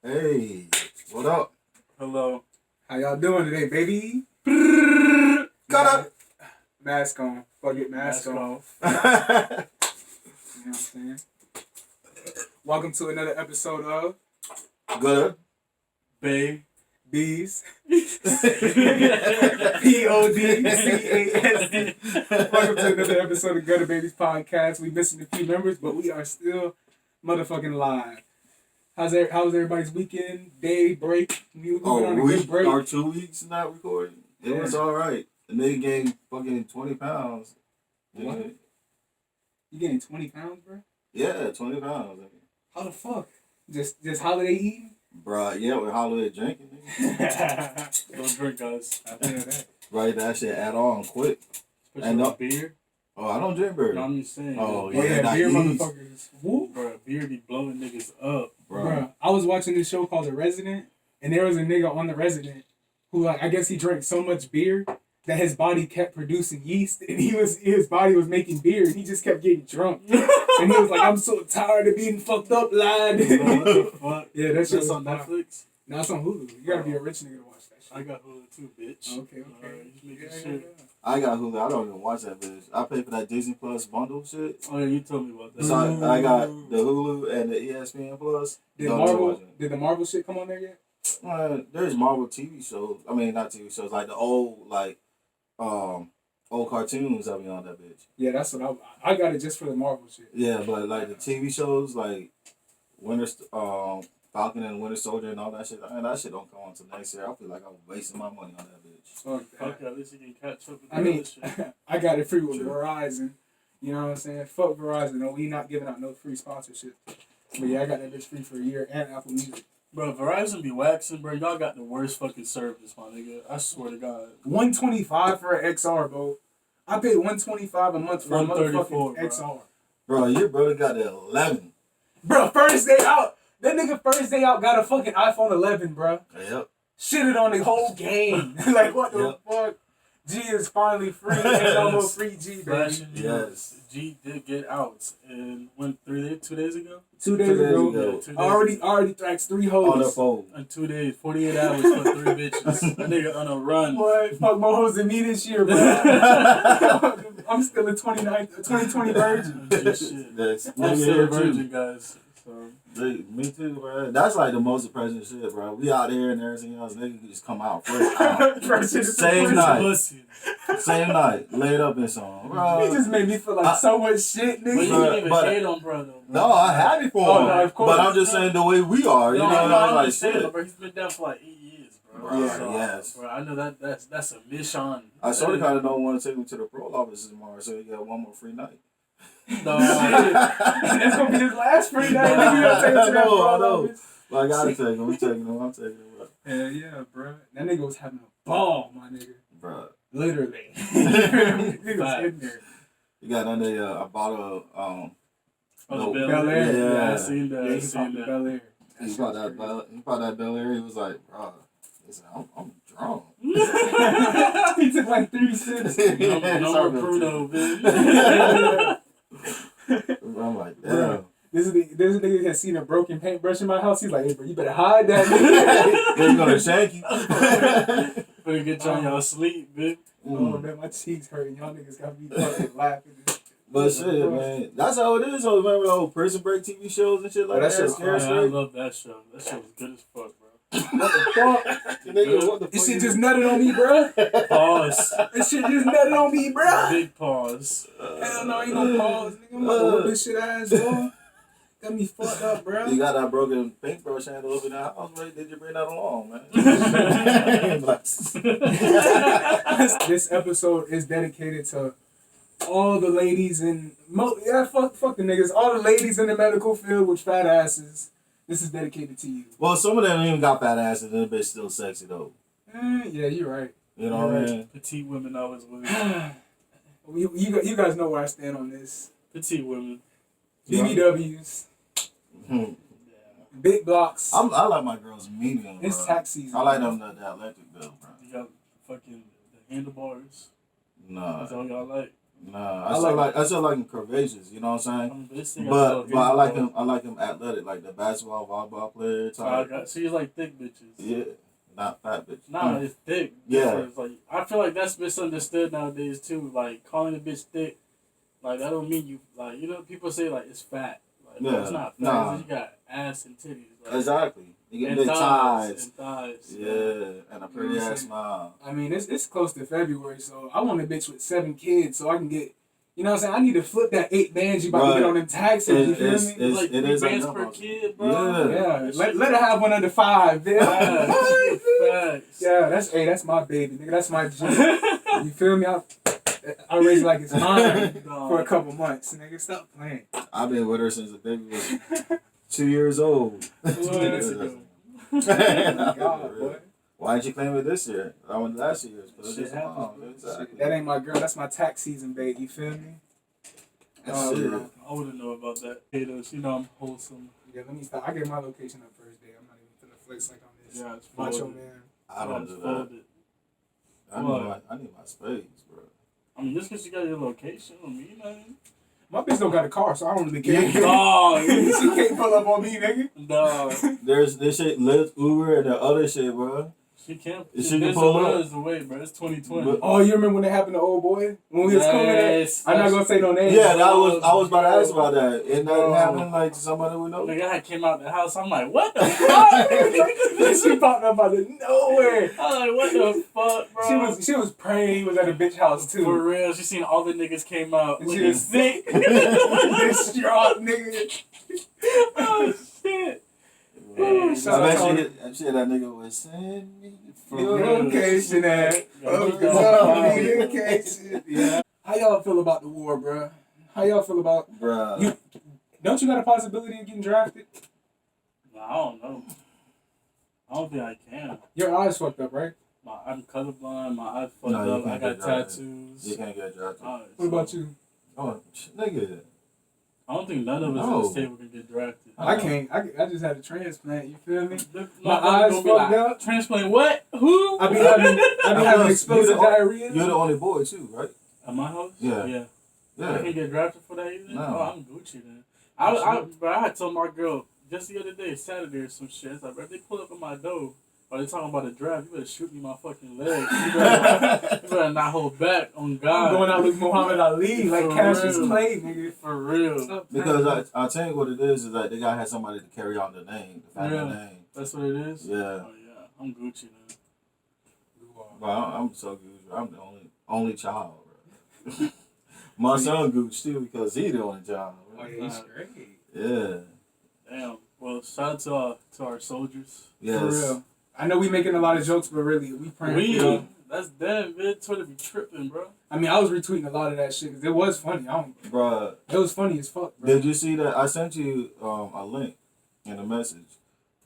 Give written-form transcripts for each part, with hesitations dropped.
Hey, what up? Hello. How y'all doing today, baby? Cut up. Mask on. Fuck it, mask on. off. You know what I'm saying? Welcome to another episode of Gutta Babies. PODCASD. Welcome to another episode of Gutta Babies podcast. We missing a few members, but we are still motherfucking live. How's everybody's weekend, day, break? We went on a good break. Or 2 weeks not recording. It was all right. The nigga gained fucking 20 pounds. What? You gained 20 pounds, bro? Yeah, 20 pounds. How the fuck? Just holiday eating? Bruh, yeah, with holiday drinking. Nigga. Don't drink, guys. I feel that. Right, that shit add on quick. Especially And with no- beer. Oh, I don't drink beer. No, I'm just saying. Oh, Oh yeah, that beer yeast. motherfuckers. Woo. Bro, beer be blowing niggas up. Bruh, I was watching this show called The Resident, and there was a nigga on The Resident who, like, I guess he drank so much beer that his body kept producing yeast, and his body was making beer, and he just kept getting drunk. And he was like, I'm so tired of being fucked up, lad. Bro, what the fuck? Yeah, that shit's That's on wild. Netflix? No, it's on Hulu. You gotta be a rich nigga to watch that shit. I got Hulu too, bitch. Okay. Just making Yeah, sure. yeah. I got Hulu. I don't even watch that bitch. I pay for that Disney Plus bundle shit. Oh, yeah, you told me about that. So I got the Hulu and the ESPN Plus. Did Don't Marvel? watch it. Did the Marvel shit come on there yet? There's Marvel TV shows. I mean, not TV shows, like the old, old cartoons that be on that bitch. Yeah, that's what I got it just for the Marvel shit. Yeah, but like the TV shows, like Falcon and Winter Soldier and all that shit. That shit don't come on until next year. I feel like I'm wasting my money on that bitch. Fuck that. Okay, at least you can catch up with I mean, other shit. I got it free with True. Verizon. You know what I'm saying? Fuck Verizon. No, we not giving out no free sponsorship. But yeah, I got that bitch free for a year and Apple Music. Bro, Verizon be waxing, bro. Y'all got the worst fucking service, my nigga. I swear to God. $125 for an XR, bro. I paid $125 a month for a $134, motherfucking bro. XR. Bro, your brother got the 11. Bro, first day out. That nigga first day out got a fucking iPhone 11, bro. Yep. Shitted on the whole game. Like, what the fuck? G is finally free. Ain't no more free G, baby. Flashing Yes. G did get out and went 2 days ago. 2 days 2 days ago. ago. Yeah, 2 days Already ago. thracks 3 On the hoes. phone. In 2 days, 48 hours for 3 bitches. That nigga on a run. Boy, fuck more hoes than me this year, bro. I'm still a 2020 virgin. Good shit. That's I'm still a virgin, guys. So. Me too, bro. That's like the most depressing shit, bro. We out there and everything else. Nigga just come out first out. First shit is Same the night. Pussy. Same night. Laid up in song. He Bro. just made me feel like so much shit, But nigga. you didn't even But- hate on bro, though. No, I happy for Oh, him. no, of course. But I'm just saying the way we are. You know, I'm like understanding, shit. bro. He's been down for like 8 years, bro. Bro, So, yes. Bro, I know that's a mission. I sort of kind of don't want to take him to the pro office tomorrow, so he got one more free night. No, That's gonna be his last free night. Nigga, you gonna take it to that I know. bro. Well, I gotta take him. I'm taking him. Bro. Hell yeah, bro. That nigga was having a ball, my nigga. Bro. Literally. He was in there. You got under a bottle of oh, the No, Bel Air. Bel Air, Yeah, I yeah. seen that. Yeah, I he seen popped the that. Bel Air. he bought that Bel Air. He was like, bro, listen, I'm drunk. He took like 3 sips. No more Bruno, bitch. I'm like, damn. Bro. There's a nigga that has seen a broken paintbrush in my house. He's like, hey, bro, you better hide that nigga. They're gonna shank you. Better get y'all sleep, bitch. Oh, man, my cheeks hurting. Y'all niggas got me fucking laughing. But shit, man, that's how it is. So remember the old Prison Break TV shows and shit like that that? shit's Scary I straight. love that show. That show was good as fuck, bro. What the fuck? The nigga, what the This fuck shit you- just nutted on me, bro. Pause. This shit just nutted on me, bro. Big pause. Hell no, ain't no pause, nigga. I'm about to whip this shit ass, bro. Got me fucked up, bro. You got that broken paintbrush handle up in the house, right? Did you bring that along, man? Like, This episode is dedicated to all the ladies in fuck the niggas. All the ladies in the medical field with fat asses. This is dedicated to you. well, some of them even got fat asses and the bitch still sexy though. Yeah, you're right. You know what I mean? Petite women always win. You guys know where I stand on this. Petite women. BBWs, Hmm. big blocks. I like my girls medium. It's bro. tax season. I like them the electric bill, bro. You got fucking the handlebars. Nah. That's all y'all like. Nah, I still like him curvaceous. You know what I'm saying? This thing But I like him. I like him athletic, like the basketball, volleyball player type. So you like thick bitches? Yeah, not fat bitch. Nah, it's thick. Yeah. It's like, I feel like that's misunderstood nowadays too. Like calling a bitch thick, like that don't mean you like people say like it's fat. Like no, it's not fat. Nah. It's just you got ass and titties. Like, Exactly. You get and big thighs. ties. And thighs. Yeah, and a pretty ass smile. I mean, it's close to February, so I want a bitch with 7 kids so I can get. You know what I'm saying? I need to flip that 8 bands you about to get on them taxes. You feel me? Like 3 bands per kid, bro. Yeah. Let her have one under 5. Facts. Yeah, that's my baby, nigga. That's my G. You feel me? I raised it like it's mine for a couple months, nigga. Stop playing. I've been with her since the baby was 2 years old. 2 years ago. God, boy. Why didn't you claim it this year? I went last year. Exactly. That ain't my girl. That's my tax season, babe. You feel me? I wouldn't know about that. Potatoes, I'm wholesome. Yeah, let me stop. I get my location up first day. I'm not even finna flex like I'm this it's macho man. I don't do that. I need my space, bro. I mean, just because you got your location on me, man. My bitch don't got a car, so I don't really care. Dog. She can't pull up on me, nigga. Dog. There's this shit, Lyft, Uber, and the other shit, bro. She can't. She can pull up. The way, bro. It's 2020. Oh, you remember when it happened to old boy? When we was coming in? I'm not gonna say no names. Yeah, I was about to ask about that. And that happened like to somebody we know. The guy came out the house. I'm like, what the fuck? She popped up out of nowhere. I'm like, what the fuck, bro? She was praying he was at a bitch house too. For real. She seen all the niggas came out. She was sick. Distraught, nigga. Oh shit. I bet she that nigga was send me your location at. Location. Yeah. How y'all feel about the war, bruh? How y'all feel about bruh? Don't you got a possibility of getting drafted? No, I don't know. I don't think I can. Your eyes fucked up, right? I'm colorblind. My eyes fucked up. I got tattoos. You can't get drafted. What about you? Oh, nigga. I don't think none of us on this table can get drafted. I can't. I just had a transplant. You feel me? My eyes fucked up. Transplant what? Who? I be having explosive diarrhea. You're the only boy too, right? At my house? Yeah. I can get drafted for that either? No. Oh, I'm Gucci then. I had told my girl just the other day, Saturday or some shit. It's like, bro, if they pull up in my door, or they talking about a draft, you better shoot me my fucking leg. You better not hold back on God. I'm going out with Muhammad Ali, like Cassius Clay, nigga. For real. Because I'll tell you what it is that they gotta have somebody to carry on the name, the family name. That's what it is? Yeah. Oh, yeah. I'm Gucci then. Well, I'm so Gucci. I'm the only child, bro. My son Gucci too, because he the only child. Oh, yeah, he's great. Yeah. Damn. Well, shout out to our soldiers. Yes. For real. I know we making a lot of jokes, but really, we praying. That's them, man. Twitter be tripping, bro. I mean, I was retweeting a lot of that shit because it was funny. Bruh. It was funny as fuck, bro. Did you see that? I sent you a link in a message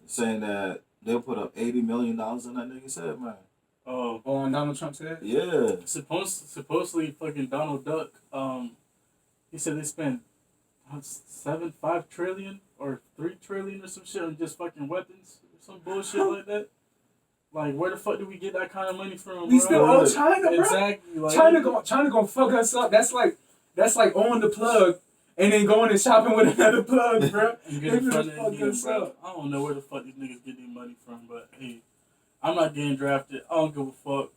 saying that they'll put up $80 million in that nigga's head, man. Oh. On Donald Trump's head? Yeah. Supposedly fucking Donald Duck, he said they spent 5 trillion or 3 trillion or some shit on just fucking weapons or some bullshit like that. Like, where the fuck do we get that kind of money from, We bro? still owe China, bro. Exactly. Like, China gonna fuck us up. That's like on the plug and then going and shopping with another plug, bro. They fuck us up. I don't know where the fuck these niggas get their money from, but hey, I'm not getting drafted. I don't give a fuck.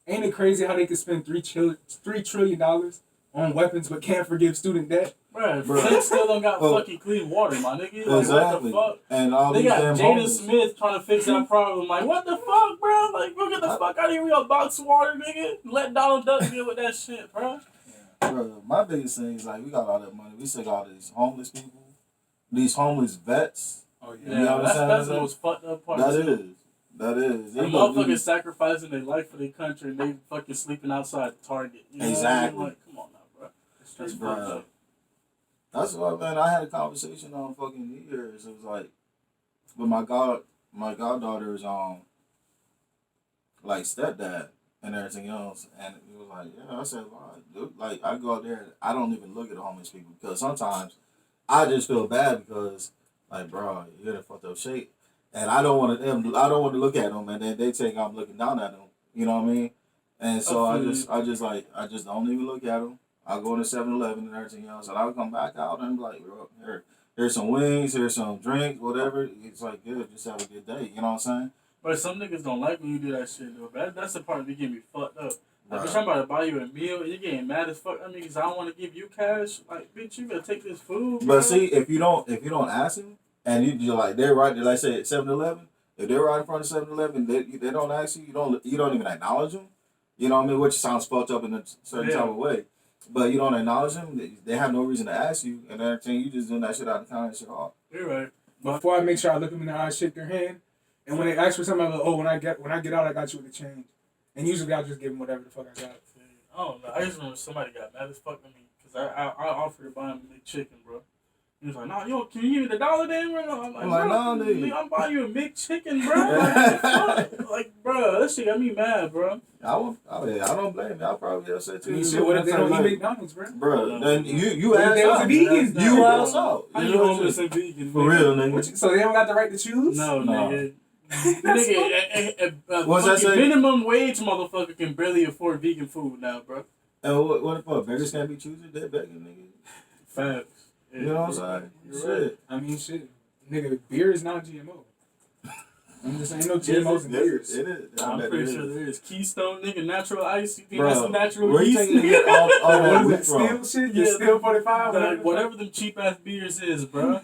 Ain't it crazy how they could spend $3 trillion on weapons but can't forgive student debt? Bro, Flint still don't got fucking clean water, my nigga. Like, exactly. What the fuck? And all they these got damn Jaden homeless. Smith trying to fix that problem. Like, what the fuck, bro? Like, go get the fuck out of here with your box of water, nigga. Let Donald Duck deal with that shit, bro. Bro, my biggest thing is like we got all that money. We still got all these homeless people, these homeless vets. Oh yeah, you know that's the most fucked up part. That is. And motherfuckers sacrificing their life for their country and they fucking sleeping outside Target. You know exactly. What I mean? Like, come on now, bro. That's fucked up. That's why, man. I had a conversation on fucking New Year's. It was like, with my goddaughter's like stepdad and everything else, and it was like, yeah. I said, well, dude, like I go out there, and I don't even look at the homeless people because sometimes I just feel bad because, like, bro, you're in a fucked up shape, and I don't want to look at them, and then they think I'm looking down at them. You know what I mean? And so I just don't even look at them. I'll go into 7-Eleven and everything else, and I'll come back out and be like, bro, here's some wings, here's some drinks, whatever. It's like, good, just have a good day. You know what I'm saying? But some niggas don't like when you do that shit, though. That's the part that get me fucked up. Like, Right. bitch, I'm about to buy you a meal, and you're getting mad as fuck. I mean, cause I don't want to give you cash. Like, bitch, you better take this food, bro. But see, if you don't ask them, and you're like, they're right, like I say at 7-Eleven, if they're right in front of 7-Eleven, they don't ask you, you don't even acknowledge them. You know what I mean? Which sounds fucked up in a certain type of way. But you don't acknowledge them, they have no reason to ask you, and everything, you just doing that shit out of kind and shit off. You're right. Before I make sure I look them in the eye, shake their hand, and when they ask for something, I'm like, oh, when I get out, I got you with the change. And usually I'll just give them whatever the fuck I got. I don't know. I just remember somebody got mad as fuck at me because I offered to buy him a McChicken, bro. He was like, "Nah, yo, can you give me the $1 then, bro?" I'm like, no, "Bro, dude. I'm buying you a McChicken, bro." Like, fuck? Like, bro, that shit got me mad, bro. I don't blame you. I'll probably upset too. I mean, shit, what if they don't eat McDonald's, bro? Bro, then you What if ask they was a out. vegan? You ask out. How You you know what homeless I'm and vegan? For real, nigga. So they don't got the right to choose? No, No. nigga. Nigga, What's that say? minimum wage motherfucker can barely afford vegan food now, bro. And what the fuck? Beggars can't be choosers? They're begging, nigga. Facts. You know what I'm saying? You're right. I mean, shit. Nigga, beer is not GMO. I'm just saying, no GMOs in beers. It is. I'm pretty sure there is. Keystone, nigga, natural ice. You think Bro, that's natural where you yeast? think you get all that What wheat is it, from? steel shit? Yeah, Your steel 45? Like, whatever them cheap ass beers is, bro.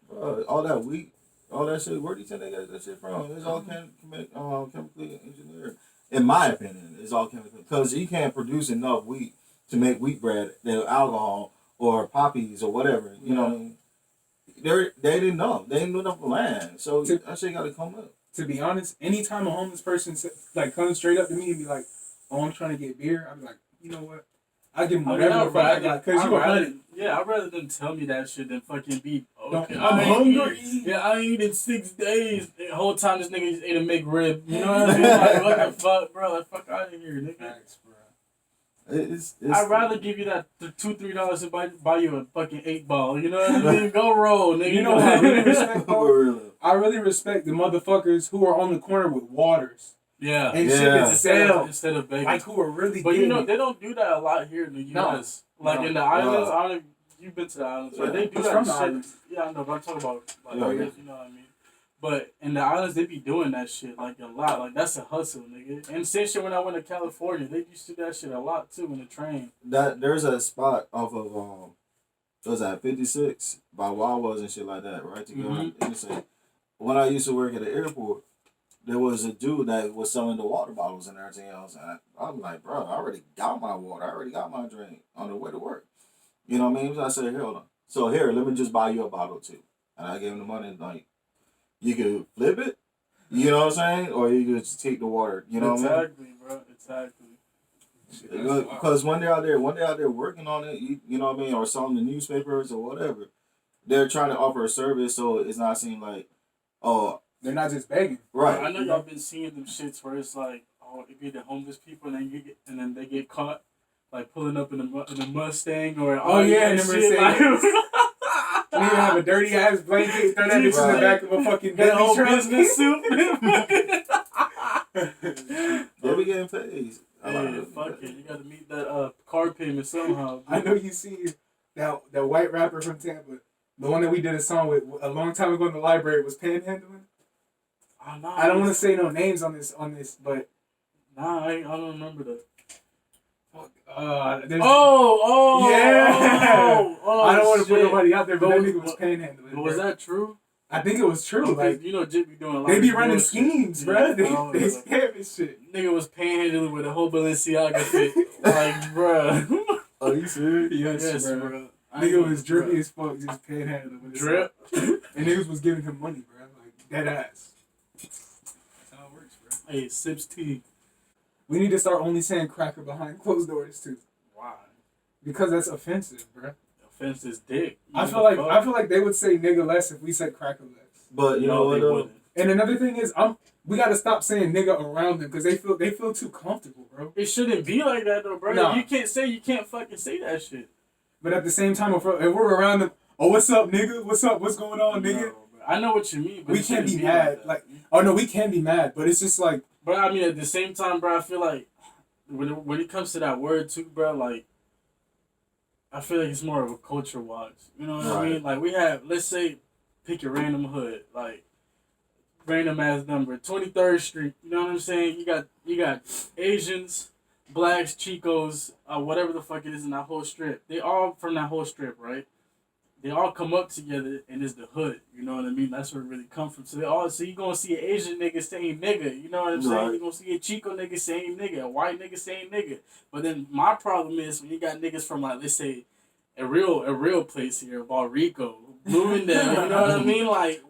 Bro, all that wheat, all that shit, where do you think they got that shit from? It's all chemically engineered. In my opinion, it's all chemical. Because you can't produce enough wheat to make wheat bread, alcohol, or poppies, or whatever. You know what I mean? They didn't know. They didn't know enough land. So that shit got to come up. To be honest, anytime a homeless person like comes straight up to me and be like, "Oh, I'm trying to get beer," I'd be like, "You know what? I give them whatever the fuck I got." Because you I'd rather them tell me that shit than fucking be okay. I'm hungry. I ain't eaten 6 days. The whole time this nigga just ate a McRib. You know what I mean? Like, what the fuck, bro? Like, fuck out of here, nigga. Thanks, bro. I'd rather give you that $2-3 and buy you a fucking 8-ball. You know what I mean? Go roll, nigga. You know what I really respect, For though? real. I really respect the motherfuckers who are on the corner with waters Yeah. and shit Yeah. to sell. Instead of begging. Like, who are really But you know, getting they don't do that a lot here in the U.S. Like, No. in the islands, I don't, you've been to the islands, right? Yeah. They do It's that from the shit. islands. Yeah, I know, but I'm talking about, like, Yeah, you know what I mean? But in the islands, they be doing that shit, like, a lot. Like, that's a hustle, nigga. And same shit when I went to California, they used to do that shit a lot, too, in the train. There's a spot off of what was that 56 by Wawa's and shit like that, right? To go interstate. When I used to work at the airport, there was a dude that was selling the water bottles and everything else. And I'm like, bro, I already got my water. I already got my drink on the way to work. You know what I mean? So I said, hold on. So here, let me just buy you a bottle too. And I gave him the money. Like, you could flip it, you know what I'm saying? Or you could just take the water, you know what I mean? Exactly, bro. Exactly. Because when they're out there working on it, you know what I mean, or selling the newspapers or whatever, they're trying to offer a service, so it's not seen like, oh, They're not just begging. right. I know y'all been seeing them shits where it's like, oh, it be the homeless people and then they get caught like pulling up in a Mustang or And the shit, like, Nigga have a dirty ass blanket, throw that bitch in the back of a fucking that whole truck. business suit. They be getting paid. Hey, fuck it, you gotta meet that car payment somehow. I know you see that white rapper from Tampa, the one that we did a song with a long time ago in the library, was panhandling. Oh, nah, I don't want to say no names on this, but nah, I don't remember that. there's, Yeah. Oh, I don't want to put shit. nobody out there, but that But nigga was panhandling. But was bro. that true? I think it was true. Like, you know, Jip be doing a lot. they of be running bullshit. schemes, bro. Yeah, They yeah. scam and shit. Nigga was panhandling with a whole Balenciaga fit. Like, bruh. Are you serious? Yes, bro. bro. Nigga was drippy as fuck, just panhandling with his Drip. and niggas was giving him money, bro. Like, dead ass. That's how it works, bro. Hey, sips tea. We need to start only saying cracker behind closed doors, too. Why? Because that's offensive, bro. Offense is dick. I feel like they would say nigga less if we said cracker less. But you know what they though? wouldn't. And another thing is, we gotta stop saying nigga around them because they feel too comfortable, bro. It shouldn't be like that though, bro. Nah. You can't fucking say that shit. But at the same time, if we're around them, oh, what's up, nigga? What's up? What's going on, nigga? No, bro. I know what you mean, but We it can't be shouldn't mad. that. Like, oh no, we can be mad, but it's just like, But I mean, at the same time, bro, I feel like when it comes to that word too, bro, like I feel like it's more of a culture watch. You know what I Right. mean? Like we have, let's say, pick your random hood, like random ass number, 23rd Street. You know what I'm saying? You got Asians, blacks, Chicos, whatever the fuck it is in that whole strip. They all from that whole strip, right? They all come up together and it's the hood. You know what I mean? That's where it really come from. So you gonna see an Asian nigga saying nigga. You know what I'm saying? Right. You gonna see a Chico nigga saying nigga, a white nigga saying nigga. But then my problem is when you got niggas from like, let's say a real place here, Rico, Bloomingdale. You know what I mean? Like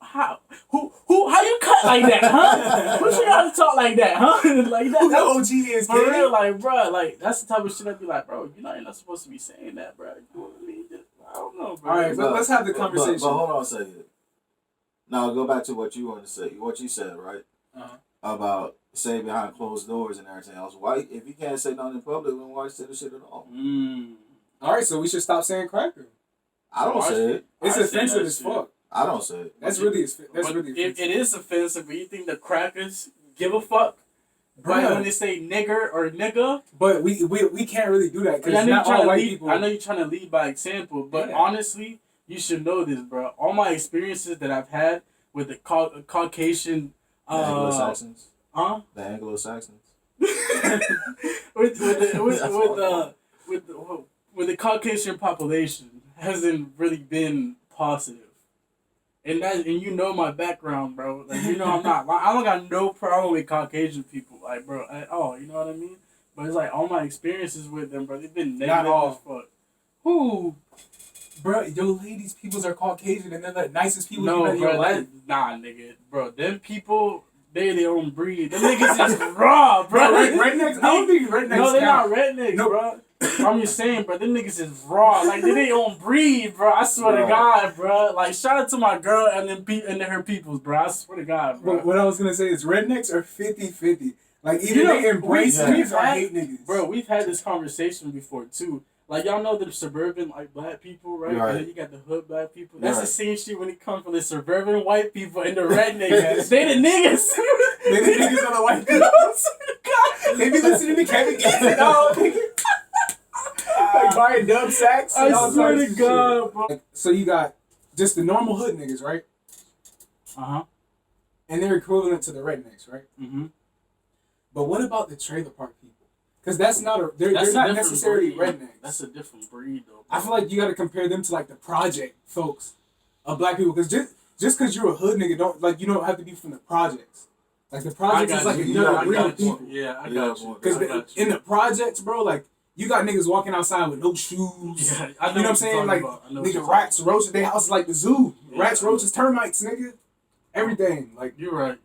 how you cut like that, huh? Who should have to talk like that, huh? Like that. Who the OG is, For kid? real, like bro, like that's the type of shit I'd be like, bro, you're not supposed to be saying that, bro. You know what I mean? I don't know, bro. All right, but let's have the conversation. But hold on a second. Now go back to what you wanted to say. What you said, right? Uh-huh. About saying behind closed doors and everything else. Why, if you can't say nothing in public, then why say the shit at all? All right, so we should stop saying cracker. I don't say it. It's I say offensive that as shit. fuck. I don't say it. That's really But offensive. it is offensive, but you think the crackers give a fuck? Right, when they say nigger or nigga, But we can't really do that I know because not all white lead, people. I know you're trying to lead by example, but Yeah. honestly, you should know this, bro. All my experiences that I've had with the Caucasian, The Anglo-Saxons. huh? The Anglo-Saxons. with the Caucasian population hasn't really been positive. And you know my background, bro. Like you know I don't got no problem with Caucasian people, like bro, at all. You know what I mean? But it's like all my experiences with them, bro. They've been Not negative all. as fuck. Who? Bro, yo, ladies, peoples are Caucasian and they're the nicest people No, you met in your bro, life. nigga, bro. Them people, they their own breed. Them niggas is raw, bro. Rednecks? I don't think rednecks No, they're count. not rednecks, No. bro. I'm just saying, bro. Them niggas is raw. Like they their own breed, bro. I swear to Right. God, bro. Like shout out to my girl and then her peoples, bro. I swear to God, bro. What I was gonna say is rednecks are 50-50. Like either You know, they embrace we've niggas or had- hate niggas. Bro, we've had this conversation before too. Like y'all know the suburban like black people, right? Right. And then you got the hood black people. That's the Right. same shit when it comes from the suburban white people and the rednecks. They the niggas. They the niggas on the white people. I swear to God. They be listening to Kevin Gates and all. Like buying dub sacks. And all I swear types to of God, shit. bro. Like, so you got just the normal hood niggas, right? Uh-huh. And they're equivalent to the rednecks, right? Mm-hmm. But what about the trailer park people? Because that's not a they're That's a not different necessarily breed. rednecks. That's a different breed, though. I feel like you got to compare them to like the project folks of black people. Because just because you're a hood nigga, you don't have to be from the projects. Like the projects is like another breed of people. Yeah, I Yeah, got you. Because I got you. in the projects, bro, like you got niggas walking outside with no shoes. Yeah, I You know what I'm saying? Like nigga, rats, roaches. They house is like the zoo. Yeah. Rats, roaches, termites, nigga. Everything. Like You're right.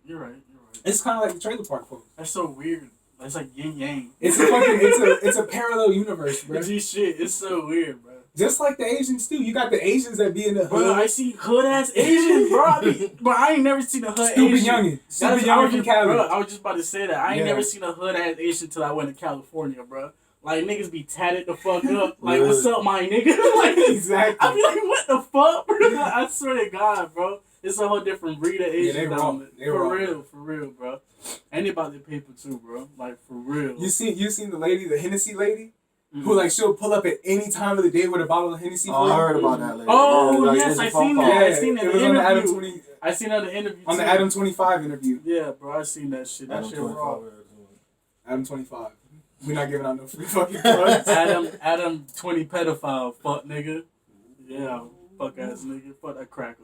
it's kind of like the trailer park folks. That's so weird. It's like yin yang. It's a fucking it's a parallel universe, bro. G shit. It's so weird, bro. Just like the Asians too. You got the Asians that be in the Bro, hood. I see hood ass Asians, bro. But I ain't never seen a hood Stupid Asian. youngin. That's- Stupid I was youngin from just, Cali. bro, I was just about to say that. I ain't Yeah. never seen a hood ass Asian till I went to California, bro. Like niggas be tatted the fuck up. Like, Really? what's up, my nigga? Like, Exactly. I be like, what the fuck, bro? I swear to God, bro. It's a whole different breed of Asian they raw. down there. They raw. For real, bro. And they about their paper too, bro. Like for real. You seen the lady, the Hennessy lady, who like she'll pull up at any time of the day with a bottle of Hennessy. Oh, I for you? heard about that lady. Oh, Yeah, yes, there's a I phone seen call. that. Yeah, I seen that it was in on the the Adam interview. 20 I seen that in the interview on the too. Adam 25 interview. Yeah, bro. I seen that shit. That Adam shit raw. 25. Adam 25. We're not giving out no free fucking plugs. Adam 20 pedophile, fuck nigga. Yeah, fuck ass nigga. Fuck that cracker.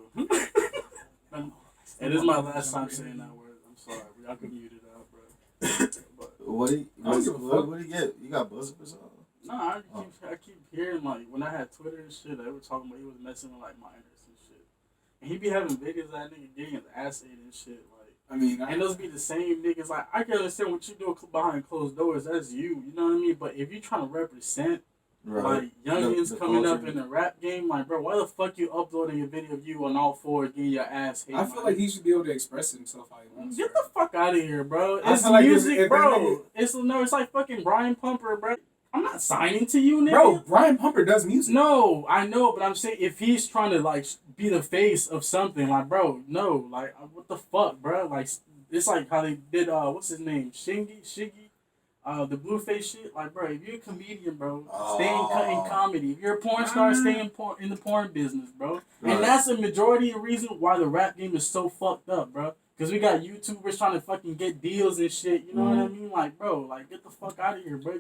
And this is my last time saying that word. I'm sorry. Y'all can mute it out, bro. But, What do you, I don't give a fuck. what do you get? You got buzzing or something? nah, I keep hearing, like, when I had Twitter and shit, they were talking about he was messing with, like, minors and shit. And he be having videos of that nigga getting his ass ate and shit, like. I mean, And those be the same niggas. Like, I can understand what you do behind closed doors. That's you. You know what I mean? But if you trying to represent, like, youngins The coming up culture. in the rap game, like, bro, why the fuck you uploading a video of you on all fours getting your ass hit? I feel like he should be able to express himself how he wants. Get the fuck out of here, bro. I It's feel like if- music, if that bro. nigga- It's like fucking Brian Pumper, bro. I'm not signing to you, nigga. Bro, Brian Pumper does music. No, I know, but I'm saying if he's trying to like be the face of something, like bro, no, like what the fuck, bro? Like it's like how they did what's his name, Shiggy, The Blueface shit, like, bro, if you're a comedian, bro, Oh. stay in comedy. If you're a porn star, stay in the porn business, bro. Right. And that's a majority of the reason why the rap game is so fucked up, bro. Because we got YouTubers trying to fucking get deals and shit, you know what I mean? Like, bro, like, get the fuck out of here, bro.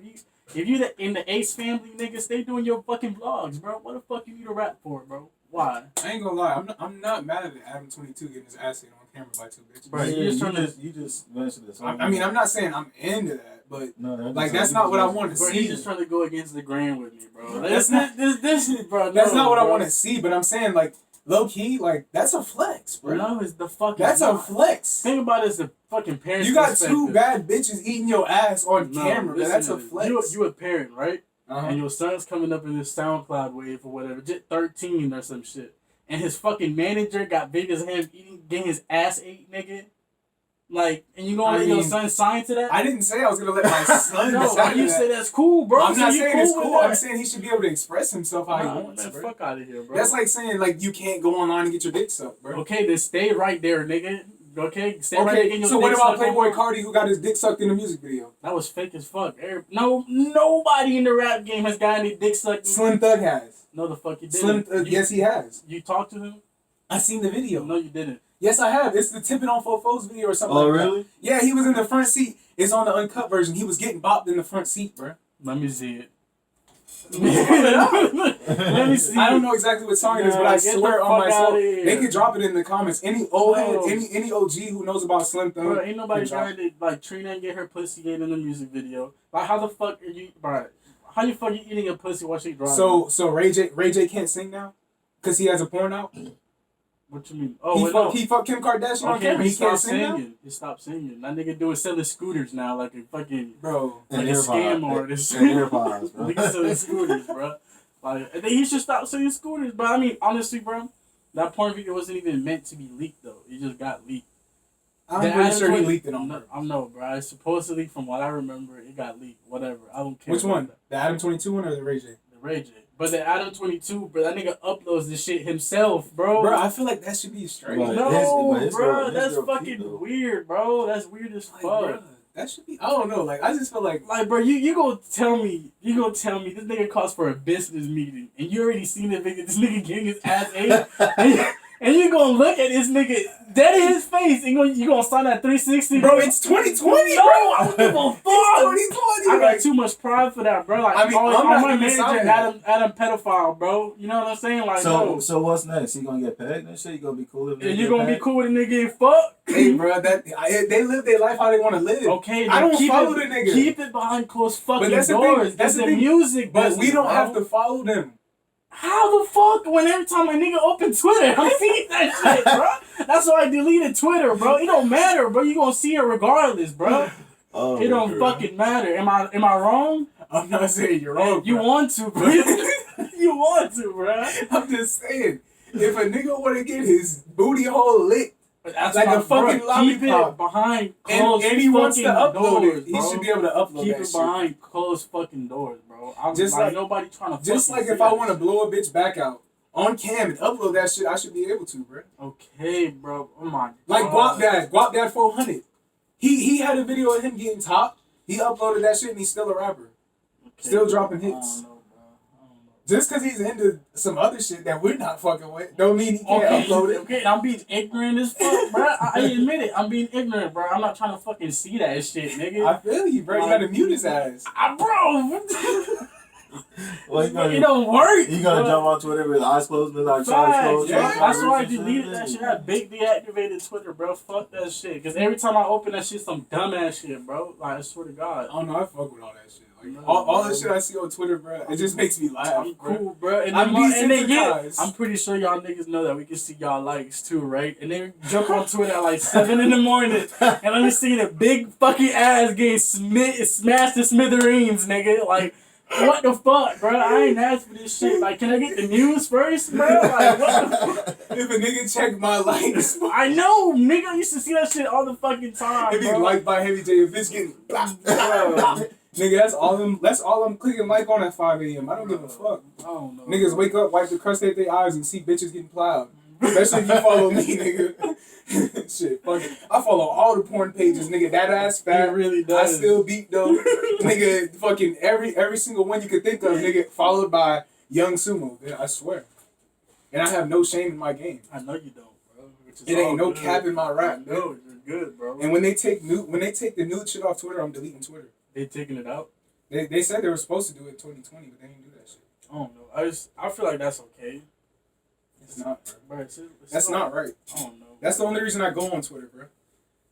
If you in the Ace family, nigga, stay doing your fucking vlogs, bro. What the fuck you need to rap for, bro? Why? I ain't gonna lie, I'm not mad at Adam 22 getting his ass hit on camera by two bitches. Bro, Yeah, you you just mentioned this. I mean, I'm not saying I'm into that, but no, like that's not what I want to Bro, see. he's just trying to go against the grain with me, bro. That's not- this bro. That's no, not what I bro. want to see. But I'm saying like low key, like that's a flex, bro. No, it's the fucking. That's a flex. Think about it as the fucking parent. You got two bad bitches eating your ass on camera. Man. listen That's to a this. flex. You a parent, right? Uh-huh. And your son's coming up in this SoundCloud wave or whatever, just 13 or some shit. And his fucking manager got big as him getting his ass ate, nigga. Like, and you gonna let your son sign to that? I didn't say I was gonna let my son No, sign you that. say that's cool, bro. I'm not you saying it's with cool. that? I'm saying he should be able to express himself how he wants, man, bro. fuck out of here, bro. That's like saying like you can't go online and get your dick sucked, bro. Okay, then stay right there, nigga. Okay, stay right there. Okay, getting your so what dick about sucked Playboy on- Cardi who got his dick sucked in the music video? That was fake as fuck. No, nobody in the rap game has gotten their dick sucked. Slim Thug has. No, the fuck you didn't. Yes, he has. You talked to him? I seen the video. No, you didn't. Yes, I have. It's the Tipping on Fofo's video or something Oh, like really? that. Yeah, he was in the front seat. It's on the uncut version. He was getting bopped in the front seat, bro. Let me see it. Let me see. I don't know exactly what song it is, but I Get the swear on my fuck outta soul, here. they could drop it in the comments. Any old head, No. any OG who knows about Slim Thug. Bro, ain't nobody can drop trying to like Trina and get her pussy ate in the music video. Like, how the fuck are you, bro? How you fuck you eating a pussy while she driving? So Ray J can't sing now, cause he has a porn out. What you mean? Oh, He fucked Kim Kardashian on okay, camera. he He can't stopped sing now, singing. He stopped singing. That nigga doing selling scooters now, like a fucking bro. like And a scam artist. And AirPods, bro. Nigga selling scooters, bro. Like, I think he should stop selling scooters. But I mean, honestly, bro, that porn video wasn't even meant to be leaked though. It just got leaked. I'm The pretty Adam sure he 20 leaked it on No, her. I know, bro. I supposedly, from what I remember, it got leaked. Whatever. I don't care. Which about one? that. The Adam 22 one or the Ray J? The Ray J. But the Adam 22, bro, that nigga uploads this shit himself, bro. Bro, I feel like that should be straight. Right. No, His bro, girl- his that's girl fucking Pete, though. weird, bro. That's weird as Like, fuck. bro, that should be. I don't know. Like, I just feel like. Like, bro, you gonna tell me this nigga calls for a business meeting, and you already seen this nigga getting his ass ate, and you gonna look at this nigga dead in his face, and you gonna sign that 360? Bro, it's 2020, No, bro. I don't give a fuck. It's 2020. I got like, too much pride for that, bro. Like, I mean, all I'm not my gonna sign manager, that. Adam pedophile, bro. You know what I'm saying? Like, no. So what's next? He gonna get pegged and shit? You gonna be cool if And you gonna be cool with a nigga getting fucked? hey, bro, they live their life how they want to live. Okay, I then don't follow the nigga. Keep it behind closed fucking that's the thing, doors. that's It's the thing. music But business, we don't bro. have to follow them. How the fuck when every time a nigga open Twitter, I see that shit, bro? That's why I deleted Twitter, bro. It don't matter, bro. You gonna see it regardless, bro. Oh, It don't fucking matter. Am I wrong? I'm not saying you're wrong. You bro. want to, bro. You want to, bro. I'm just saying, if a nigga want to get his booty hole lit, That's like my, a fucking bro, keep lollipop. it behind closed and he wants to fucking upload doors, it, he bro. should be able to upload Keep that it shit. behind closed fucking doors, bro. I'm Just like, like- nobody trying to Just fucking like if see I that want to shit. blow a bitch back out on cam and upload that shit, I should be able to, bro. Okay, bro. Oh my Like God. Guap Dad 400. He had a video of him getting top. He uploaded that shit and he's still a rapper. Okay, Still dropping I hits. don't know, bro. I don't know. Just because he's into some other shit that we're not fucking with, don't mean he can't Okay, upload it. okay, I'm being ignorant as fuck, bro. I admit it. I'm being ignorant, bro. I'm not trying to fucking see that shit, nigga. I feel you, bro. You gotta mute his ass. Bro, Well, you it don't work. You gonna bro. jump on Twitter with eyes closed, be like, Charles Facts, closed. yeah. yeah. That's why I deleted that shit. I big deactivated Twitter, bro. Fuck that shit. Cause every time I open that shit, some dumbass shit, bro. Like, I swear to God. I don't know. I fuck with all that shit. Like No, all bro. the shit I see on Twitter, bro, it just makes me laugh. I'm bro. cool, bro. And I'm then yeah, desensitized. I'm pretty sure y'all niggas know that we can see y'all likes too, right? And then jump on Twitter at like 7 in the morning, and let me see the big fucking ass getting smashed to smithereens, nigga. Like, what the fuck, bro? I ain't asked for this shit. Like, can I get the news first, bro? Like, what the fuck? If a nigga check my likes, I know, nigga. I used to see that shit all the fucking time, if he bro. liked by Heavy J, if it's getting blah, blah, blah. Nigga, that's all I'm clicking like on at 5 a.m. I don't give a fuck. I don't know. Niggas wake up, wipe the crust out their eyes, and see bitches getting plowed. Especially if you follow me, nigga. shit. Fuck it. I follow all the porn pages, nigga. That ass fat. It really I does. still beat though. Nigga, fucking every single one you could think of, nigga, followed by Young Sumo. I swear. And I have no shame in my game. I know you don't, bro. Which is It ain't all no good. cap in my rap. No, you're good, bro. And when they take the nude shit off Twitter, I'm deleting Twitter. They taking it out? They said they were supposed to do it in 2020, but they didn't do that shit. I don't know. I feel like that's okay. It's not, bro. Bro, That's not right. I don't know. That's the only reason I go on Twitter, bro.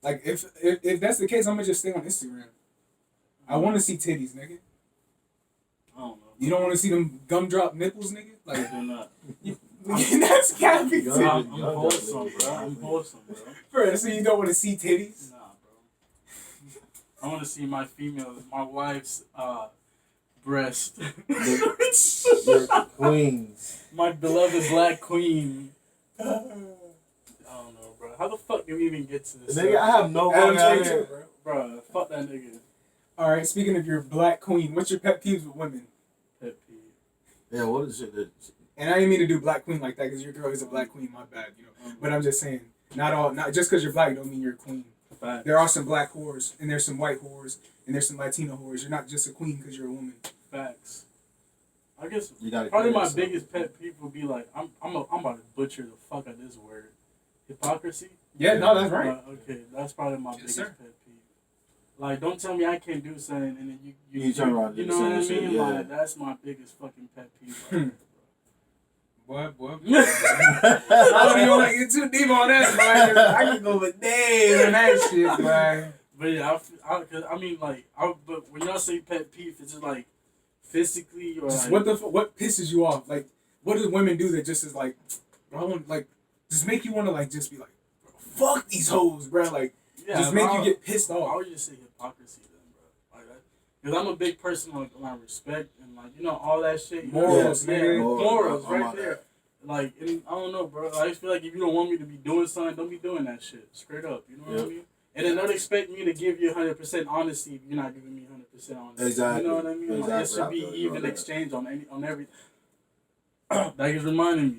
Like, if that's the case, I'm gonna just stay on Instagram. I want to see titties, nigga. I don't know. You don't want to see them gumdrop nipples, nigga? Like, I do not. that's capping, Yeah. too. I'm wholesome, bro. I'm wholesome, bro. Bro, so you don't want to see titties? Nah, bro. I want to see my wife's breast. Your queens. My beloved black queen. I don't know, bro. How the fuck did we even get to this? Nigga, I have no Adam fucking James, idea. bro. Bro, fuck that nigga. All right, speaking of your black queen, what's your pet peeves with women? Pet peeve. Yeah, what is shit that? And I didn't mean to do black queen like that because your girl is a black queen. My bad, you know. But I'm just saying, not just because you're black don't mean you're a queen. Facts. There are some black whores, and there's some white whores, and there's some Latino whores. You're not just a queen because you're a woman. Facts. I guess You gotta probably carry my yourself. biggest pet peeve would be like I'm about to butcher the fuck out of this word. Hypocrisy. Yeah, no, that's right. Okay, that's probably my Yes, biggest sir. pet peeve. Like, don't tell me I can't do something and then You turn around and You do know the what I same mean? shit, yeah. Like, that's my biggest fucking pet peeve. Right Boy. there, I don't even want to get too deep on that, boy. I can go for days on that shit, boy. But yeah, but when y'all say pet peeve, it's just like physically or Just like, what pisses you off? Like, what do women do that just is like, I want like, just make you want to like just be like, fuck these hoes, bro. Like, yeah, just make you get pissed I off. would just say hypocrisy then, bro. Like that, because I'm a big person like around respect and like all that shit. You know? Morals, yeah, nigga. morals, I'm right on there. that. Like, and I don't know, bro. I just feel like if you don't want me to be doing something, don't be doing that shit. Straight up, you know what I mean? And then don't expect me to give you 100% honesty if you're not giving me 100% honesty. Exactly. You know what I mean? Like, it Exactly. should be I feel you on even that. exchange on everything. That is reminding me.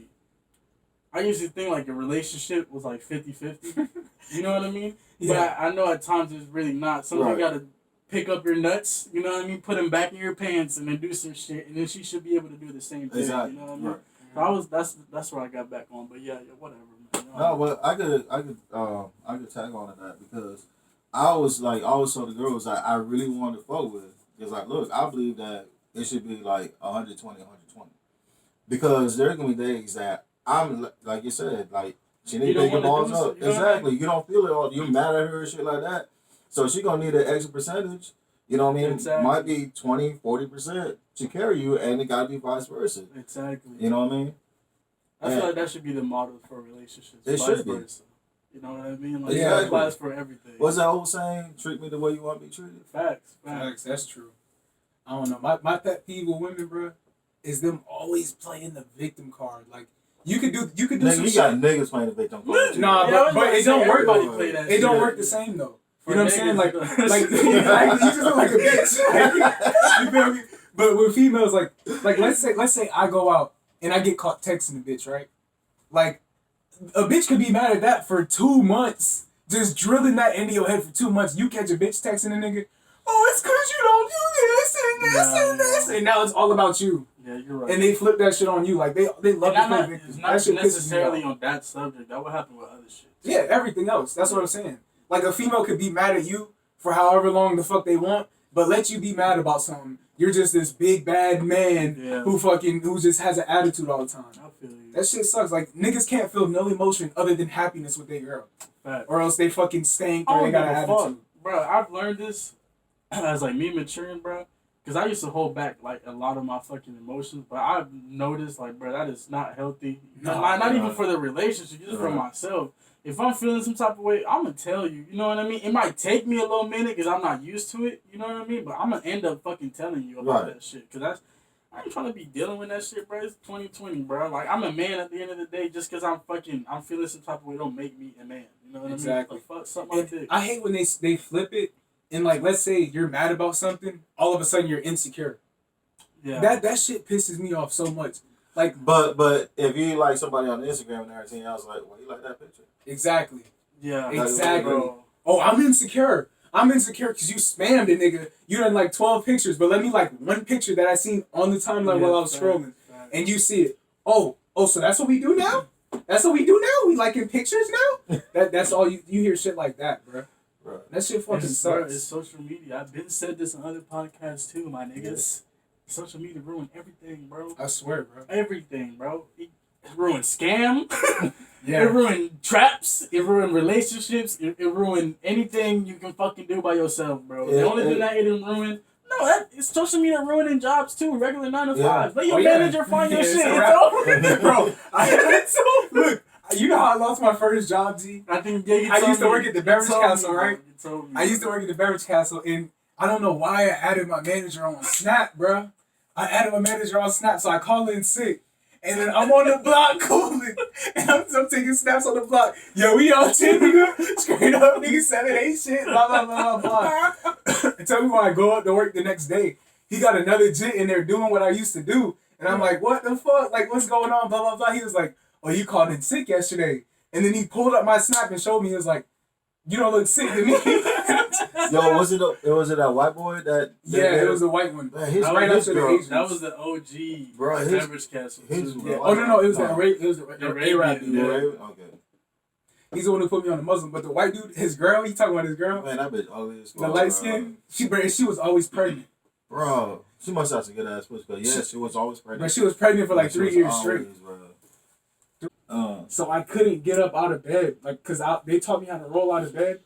I used to think like a relationship was like 50-50. You know what I mean? Yeah. But I know at times it's really not. Sometimes you Right. gotta pick up your nuts, you know what I mean? Put them back in your pants and then do some shit. And then she should be able to do the same thing. Exactly. You know what I mean? Right. So that's where I got back on. But yeah, whatever, man. You know, No, but I could tag on to that because I always told the girls that I really wanted to fuck with. Because like, look, I believe that it should be like 120, 120. Because there's gonna be days that I'm like you said, like she You need to don't pick your wanna balls do up. so- you know what I mean? Exactly. You don't feel it all. You're mad at her and shit like that. So she gonna need an extra percentage. You know what I mean? Exactly. Might be 20, 40% to carry you, and it gotta be vice versa. exactly. You know what I mean? I feel like that should be the model for relationships. It vice should be. versa. You know what I mean? Like, Exactly. it applies for everything. What's that old saying? Treat me the way you want to be treated. Facts. Facts, that's true. I don't know. My pet peeve with women, bro, is them always playing the victim card. Like, you could do Nigga, some you shit. got niggas playing the victim card. too. Nah, Yeah, I was but about to it say, don't work. everybody though. play that It shit. don't work the same though. For You know what I'm saying? niggas, Like exactly, you just look like a bitch. You feel me? But with females, like let's say I go out and I get caught texting a bitch, right? Like, a bitch could be mad at that for 2 months. Just drilling that into your head for 2 months. You catch a bitch texting a nigga, oh, it's because you don't do this and this and this. And now it's all about you. Yeah, you're right. And they flip that shit on you. Like, they love And to I'm play not, victim. it's That not shit pisses me necessarily off. on that subject. That would happen with other shit. Yeah, everything else. That's what I'm saying. Like, a female could be mad at you for however long the fuck they want, but let you be mad about something. You're just this big bad man Yeah. who just has an attitude all the time. I feel you. That shit sucks. Like, niggas can't feel no emotion other than happiness with their girl. Facts. Or else they fucking stink I or don't they got give an a fuck, attitude. bro. I've learned this as like me maturing, bro. Because I used to hold back like a lot of my fucking emotions, but I've noticed like, bro, that is not healthy. Not even for the relationship, just for myself. If I'm feeling some type of way, I'm gonna tell you. You know what I mean? It might take me a little minute because I'm not used to it. You know what I mean? But I'm gonna end up fucking telling you about that shit. Because I ain't trying to be dealing with that shit, bro. It's 2020, bro. Like, I'm a man at the end of the day. Just because I'm feeling some type of way don't make me a man. You know what I mean? Like, fuck something like that. I hate when they flip it and, like, let's say you're mad about something, all of a sudden you're insecure. Yeah. That shit pisses me off so much. Like, But if you like somebody on Instagram and everything else, like, well, you like that picture? exactly. Yeah. Exactly. Bro. Oh, I'm insecure. I'm insecure because you spammed it, nigga. You done like 12 pictures, but let me like one picture that I seen on the timeline while I was scrolling, and you see it. Oh, so that's what we do now? That's what we do now? We liking pictures now? That's all you hear shit like that, bro. Bro. That shit fucking Bro, sucks. it's social media. I've been said this on other podcasts too, my niggas. Social media ruined everything, bro. I swear, bro. Everything, bro. It ruined scam. Yeah. It ruined traps. It ruined relationships. It ruined anything you can fucking do by yourself, bro. The only thing that it didn't ruin. No, it's social media ruining jobs too. Regular 9 to 5. Let your manager find your shit. Bro, look, you know how I lost my first job, G? I think I used to work at the Beverage Castle, right? I used to work at the Beverage Castle, and I don't know why I added my manager on Snap, bro. I added my manager on Snap, so I call in sick. And then I'm on the block cooling, and I'm taking snaps on the block. Yo, we all chill, nigga. Straight up, nigga, 7-8 shit, blah, blah, blah, blah. And tell me why I go up to work the next day. He got another jit in there doing what I used to do. And I'm like, what the fuck? Like, what's going on? Blah, blah, blah. He was like, oh, you called in sick yesterday. And then he pulled up my Snap and showed me. He was like, you don't look sick to me. Yo, was it that white boy that? Yeah, it was a white one. Man, his right after the Asians. That was the OG Bro, Beverage Castle. Yeah. Oh no, it was the Arab dude. Yeah. Yeah. Okay. He's the one who put me on the Muslim, but the white dude, his girl, he talking about his girl. Man, that bitch ugly as fuck. The light skin, she was always pregnant. Bro, she must have some good ass pussy. But yeah, she was always pregnant. But she was pregnant for like 3 years straight. Bro. So I couldn't get up out of bed, like, cause they taught me how to roll out of bed.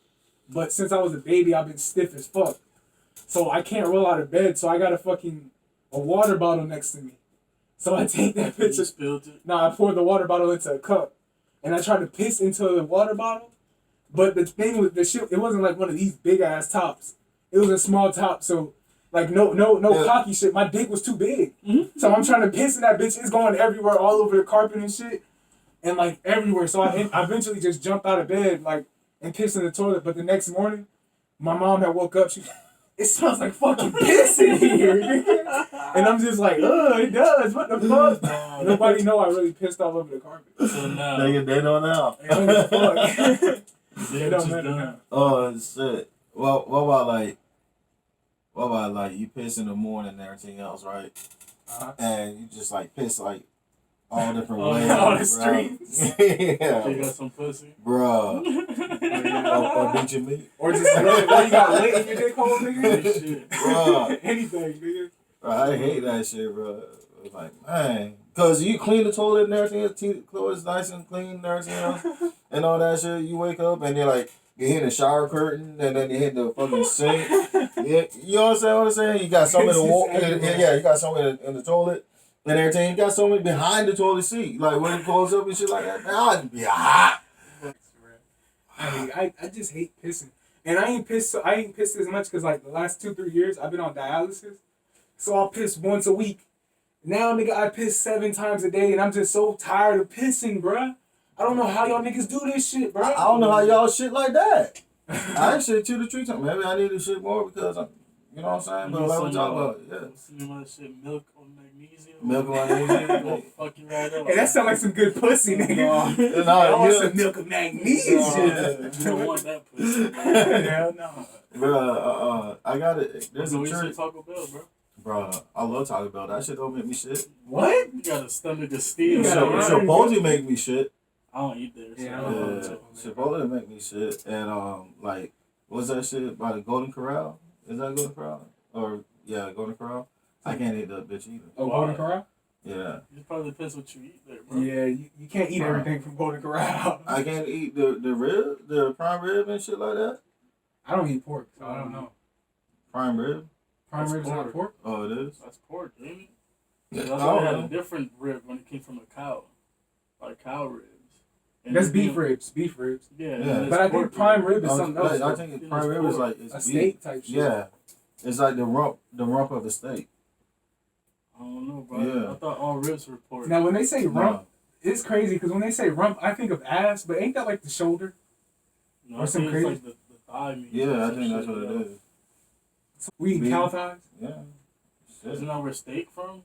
But since I was a baby, I've been stiff as fuck. So I can't roll out of bed. So I got a water bottle next to me. So I take that bitch. You spilled it? No, I poured the water bottle into a cup, and I tried to piss into the water bottle. But the thing with the shit, it wasn't like one of these big ass tops. It was a small top. So like no cocky shit. My dick was too big. Mm-hmm. So I'm trying to piss in that bitch. It's going everywhere, all over the carpet and shit, and like everywhere. So I eventually just jumped out of bed like and pissed in the toilet. But the next morning, my mom had woke up. It smells like fucking piss in here. And I'm just like, it does. What the fuck? Nobody know I really pissed all over the carpet. So now. They know now. They don't give a fuck. They don't matter now. Oh shit. Well, what about like you piss in the morning and everything else, right? Uh-huh. And you just like piss like all different ways, all the bro. streets. Yeah, You got some pussy? bro. Or did you meet? Or just like, you got lit in your dick hole, nigga. Shit. Bro. Anything, nigga. Bro, I hate that shit, bro. It's like, man, cause you clean the toilet and everything, clothes nice and clean and everything else, and all that shit. You wake up and you're like, you hit the shower curtain and then you hit the fucking sink. Yeah, you know what I'm saying? You got some in the wall. Yeah, you got some in the toilet and everything. You got some behind the toilet seat, like when it closes up and shit like that. Man, I'd be hot. I just hate pissing, and I ain't pissed as much because like the last 2-3 years I've been on dialysis, so I'll piss once a week. Now, nigga, I piss 7 times a day, and I'm just so tired of pissing, bruh. I don't know how y'all niggas do this shit, bruh. I don't know how y'all shit like that. I shit 2 to 3 times. Maybe I need to shit more because I'm, you know what I'm saying? But like we talk about, yeah. Some of that shit, milk or magnesium. Milk or magnesium. Gonna fuck you right up. Hey, that sound like some good pussy, nigga. No, I want yeah. some milk and magnesium. You don't want that pussy. Hell no. Bro, I got it. There's a We should trick. Taco Bell, bro. Bro, I love Taco Bell. That shit don't make me shit. What? You got a stomach of steel. Yeah, It's right. supposed to make me shit. I don't eat there. So Yeah, I I don't don't know Yeah, Taco Bell. supposed to make me shit. And like, what's that shit by the Golden Corral? Is that Golden Corral? Or yeah, Golden Corral. I can't eat that bitch either. Oh, Golden Corral? Yeah, It probably depends what you eat there, bro. Yeah, you can't eat everything from Golden Corral. I can't eat the rib, the prime rib and shit like that. I don't eat pork, so I don't know. Prime rib. Prime That's rib's not pork. pork? Oh, it is. That's pork, ain't it? Yeah, I I thought don't they had know. a different rib when it came from a cow. Like cow ribs. And That's then- beef ribs. Beef ribs. Yeah. Yeah. and then But I it's think pork prime rib is I something else. I think prime rib is like it's A beef. steak type shit. Yeah, it's like the rump of the steak. I don't know, bro. Yeah. I thought all ribs were pork. Now, when they say rump, No. it's crazy because when they say rump, I think of ass, but ain't that like the shoulder? No, or I some think crazy- it's like the thigh meat. Yeah, I or some think that's shit, what yo. it is. We eat Beef. cow thighs? Yeah. Isn't Shit. that where steak from?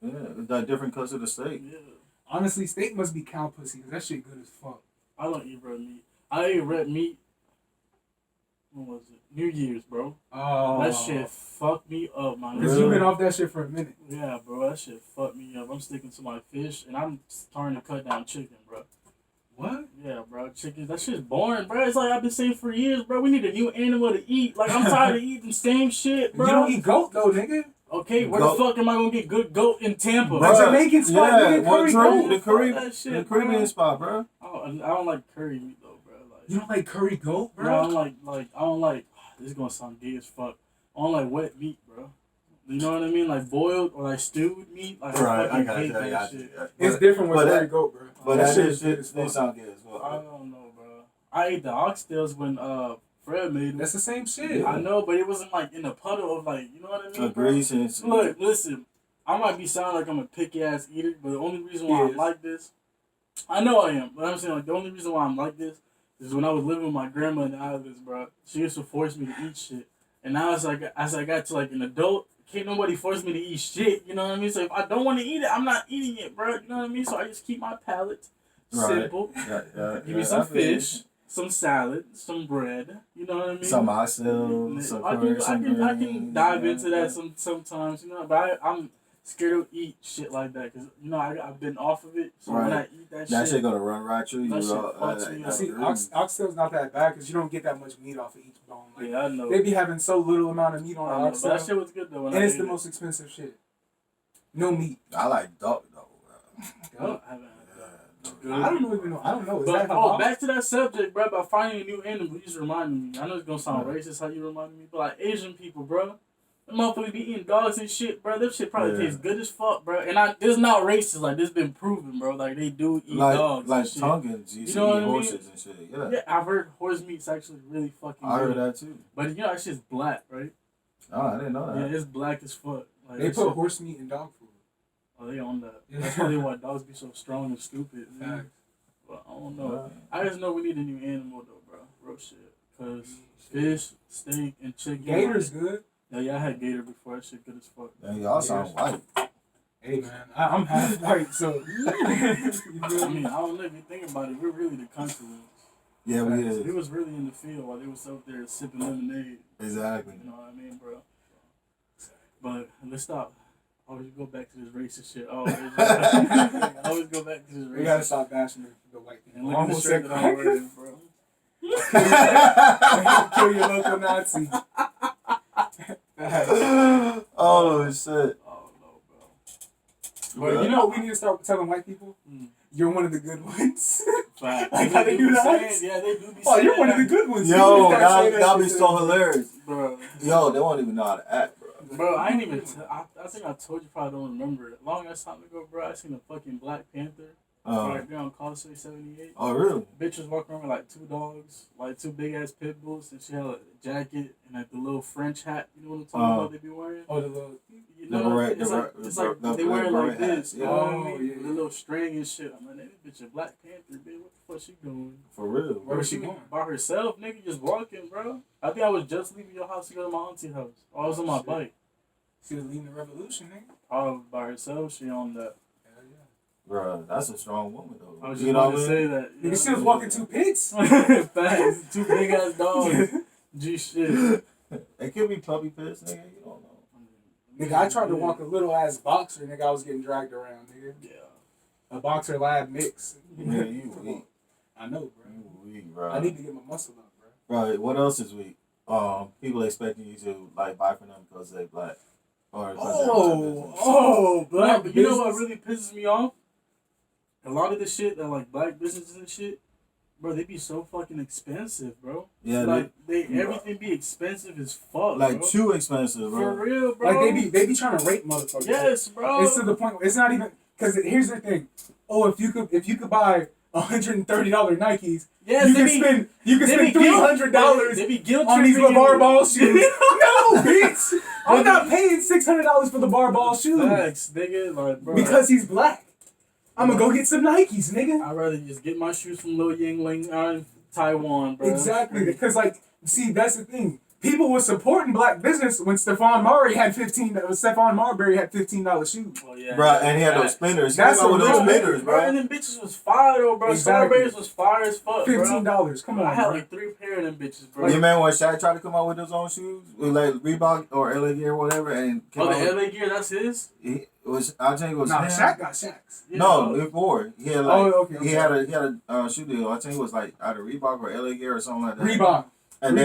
Yeah, it's like different cuts of the steak. Yeah. Honestly, steak must be cow pussy because that shit good as fuck. I don't eat red meat. I ate red meat. When was it? New Year's, bro. Oh. That shit fucked me up, man. Because you've been off that shit for a minute. Yeah, bro. That shit fucked me up. I'm sticking to my fish, and I'm starting to cut down chicken, bro. What? Yeah, bro. Chicken. That shit's boring, bro. It's like I've been saying for years, bro. We need a new animal to eat. Like, I'm tired of eating the same shit, bro. You don't eat goat, though, nigga. Okay, where the fuck am I gonna get good goat in Tampa? The Jamaican spot, nigga, curry goat. The Caribbean spot, bro. I don't like curry meat though, bro. Like, You don't like curry goat, bro? no, I don't like. This is gonna sound gay as fuck. I don't like wet meat, bro. You know what I mean? Like boiled or like stewed meat. Like, Right, I got hate you. that shit. It's different with but curry that- goat, bro. But that that shit is shit sound good as I well. don't know, bro. I ate the oxtails when Fred made them. That's the same shit. I know, but it wasn't like in a puddle of like, you know what I mean? bro? Grease and Look, listen. I might be sounding like I'm a picky ass eater, but the only reason why I'm like this, I know I am, but I'm saying like the only reason why I'm like this is when I was living with my grandma in the islands, bro. She used to force me to eat shit, and now as I got to like an adult, can't nobody force me to eat shit. You know what I mean? So if I don't want to eat it, I'm not eating it, bro. You know what I mean? So I just keep my palate simple. Give me some fish, some salad, some bread. You know what I mean? Some oxtails, some I curry, can greens, dive into that sometimes, you know, but I'm scared to eat shit like that because, you know, I've been off of it. So when I eat that shit gonna run right through you. That shit fucks me up. See, oxtail's not that bad because you don't get that much meat off of each bone. Like, yeah, I know. they be having so little amount of meat on I the know, but oxtail. that shit was good though. And it's the most expensive shit. No meat. I like duck though. I haven't had that. I don't even know. I don't know. Is But that halal? back to that subject, bro, about finding a new animal. You just reminded me. I know it's gonna sound racist how you reminded me, but like Asian people, bro, them motherfuckers be eating dogs and shit, bro. Them shit probably tastes good as fuck, bro. And this not racist. Like, this been proven, bro. Like, they do eat dogs like and shit. Tongans, you know what I eat mean? horses and shit. Yeah, Yeah, I've heard horse meat's actually really fucking I heard good. that too. But you know that shit's black, right? Oh, I didn't know Yeah, that. it's black as fuck. Like, They that put shit- horse meat in dog food. Oh, they on that. Yeah. That's probably why dogs be so strong and stupid. Facts. But I don't know. I just know we need a new animal though, bro. Real shit. Cause fish, steak, and chicken. Gator's good. Yeah, I had gator before. That shit good as fuck. Dang, y'all sound white. Hey man, I'm half white, so you feel I me? mean, I don't know if you think about it. We're really the country ones. Yeah, we We is. was really in the field while they was out there sipping lemonade. Exactly. You know what I mean, bro? But let's stop. Always go back to this racist shit. Always go back to this racist We gotta stop bashing the white people. And look at the shirt that I'm wearing, bro. Kill your local Nazi. Oh shit. Oh no, bro. But you know what we need to start telling white people? You're one of the good ones. Fact. Like how they do that? Yeah, they do be Oh, saying you're one of the that. good ones. Yo, You gotta say that'll be shit to so them. hilarious. Bro. Yo, they won't even know how to act, bro. Bro, I ain't even. I think I told you, probably don't remember it. Long ass time ago, bro, I seen a fucking Black Panther right there on Causeway 78. Oh, really? Bitch was walking around with like 2 dogs, like 2 big ass pit bulls, and she had a jacket and like the little French hat. You know what I'm talking about? They be wearing. Oh, the little. You know, it's like they wear it like this. You know what I mean? Oh, yeah. With a little string and shit. I'm like, this bitch a Black Panther, bitch. What the fuck she doing? For real. Where was she going? By herself, nigga, just walking, bro. I think I was just leaving your house to go to my auntie's house. I was on my bike. She was leading the revolution, nigga. Probably by herself, she on that. Hell yeah. Bro, that's a strong woman, though. I was just you know about what to I mean? say that. Nigga, she was walking 2 pigs. Facts. 2 big ass dogs. G shit. It could be puppy piss, nigga. You don't know. Nigga, I tried to walk a little ass boxer, nigga. I was getting dragged around, nigga. Yeah. A boxer lab mix. Yeah, you weak. I know, bro. You weak, bro. I need to get my muscle up, bro. Bro, what else is weak? People expecting you to like buy from them because they black. Or Oh, black. But you know what business. really pisses me off? A lot of the shit that like black businesses and shit, bro, they be so fucking expensive, bro. Yeah, like they everything be expensive as fuck. like bro. too expensive, bro. For real, bro. Like they be trying to rape motherfuckers. Yes, bro. It's to the point where it's not even because here's the thing. Oh, if you could buy $130 Nikes, Yes, you can spend $300 They be guilt on these tripping LeVar you. Ball shoes. No, bitch. I'm not paying $600 for the LeVar Ball shoes Facts, nigga, like, bro. because he's black. I'm gonna go get some Nikes, nigga. I'd rather just get my shoes from Lo Yingling in Taiwan, bro. Exactly, because like, see, that's the thing. people were supporting black business when Stephon Marbury had $15 shoes. Oh yeah, Bro, and he had those spinners. That's He came out with a those real spinners, bro. bro. And them bitches was fire though, bro. Exactly. Strawberries was fire as fuck, bro. $15. Come on, I had bro. like 3 pair of them bitches, bro. You remember when Shaq tried to come out with his own shoes? With like Reebok or LA Gear or whatever? And came Oh, the out with, LA Gear, that's his? I think it was Nah, him. Shaq got Shaq's. Yeah, No, bro. before. He had like, Okay. he had a shoe deal. I think it was like either Reebok or LA Gear or something like that. Reebok. And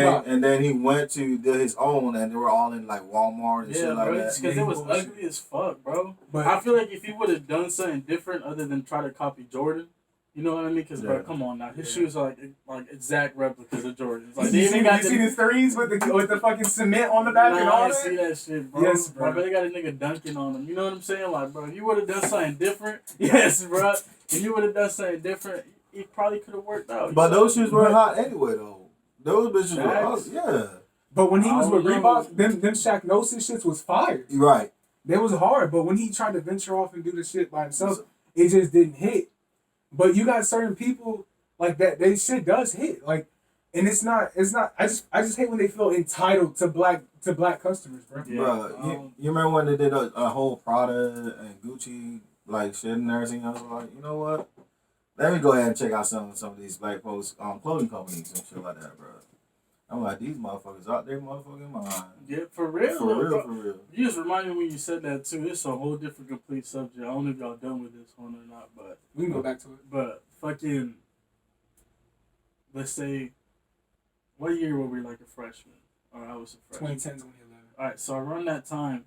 then he went to do his own, and they were all in like Walmart and Yeah, shit like bro, that. because Yeah, it was bullshit. ugly as fuck, bro. But I feel like if he would have done something different other than try to copy Jordan, you know what I mean? Because, Yeah. bro, come on now. His shoes are like exact replicas of Jordan's. Like, you they even got seen his threes with the fucking cement on the back and Nah, all I that? see that shit, bro. Yes, bro. But they got a nigga dunking on him. You know what I'm saying? Like, bro, if you would have done something different, yes, bro. If you would have done something different, it probably could have worked out. But those shoes were But- hot anyway, though. Those bitches were Facts. awesome. Yeah. But when he was I with don't know. Reebok, them Shaq Gnosis shits was fire. You're right. They was hard, but when he tried to venture off and do the shit by himself, it just didn't hit. But you got certain people like that, they shit does hit. Like, and it's not I just hate when they feel entitled to black customers, bro. Yeah, Bro, you remember when they did a whole Prada and Gucci like shit and everything? I was like, you know what? Let me go ahead and check out some of these black folks clothing companies and shit like that, bro. I'm like, these motherfuckers out there motherfucking mind. Yeah, for real. For real, bro. for real. You just reminded me when you said that too. It's a whole different, complete subject. I don't know if y'all done with this one or not, but We can go back to it. fucking, let's say, what year were we like a freshman? Or I was a freshman. 2010, 2011. All right, so around that time,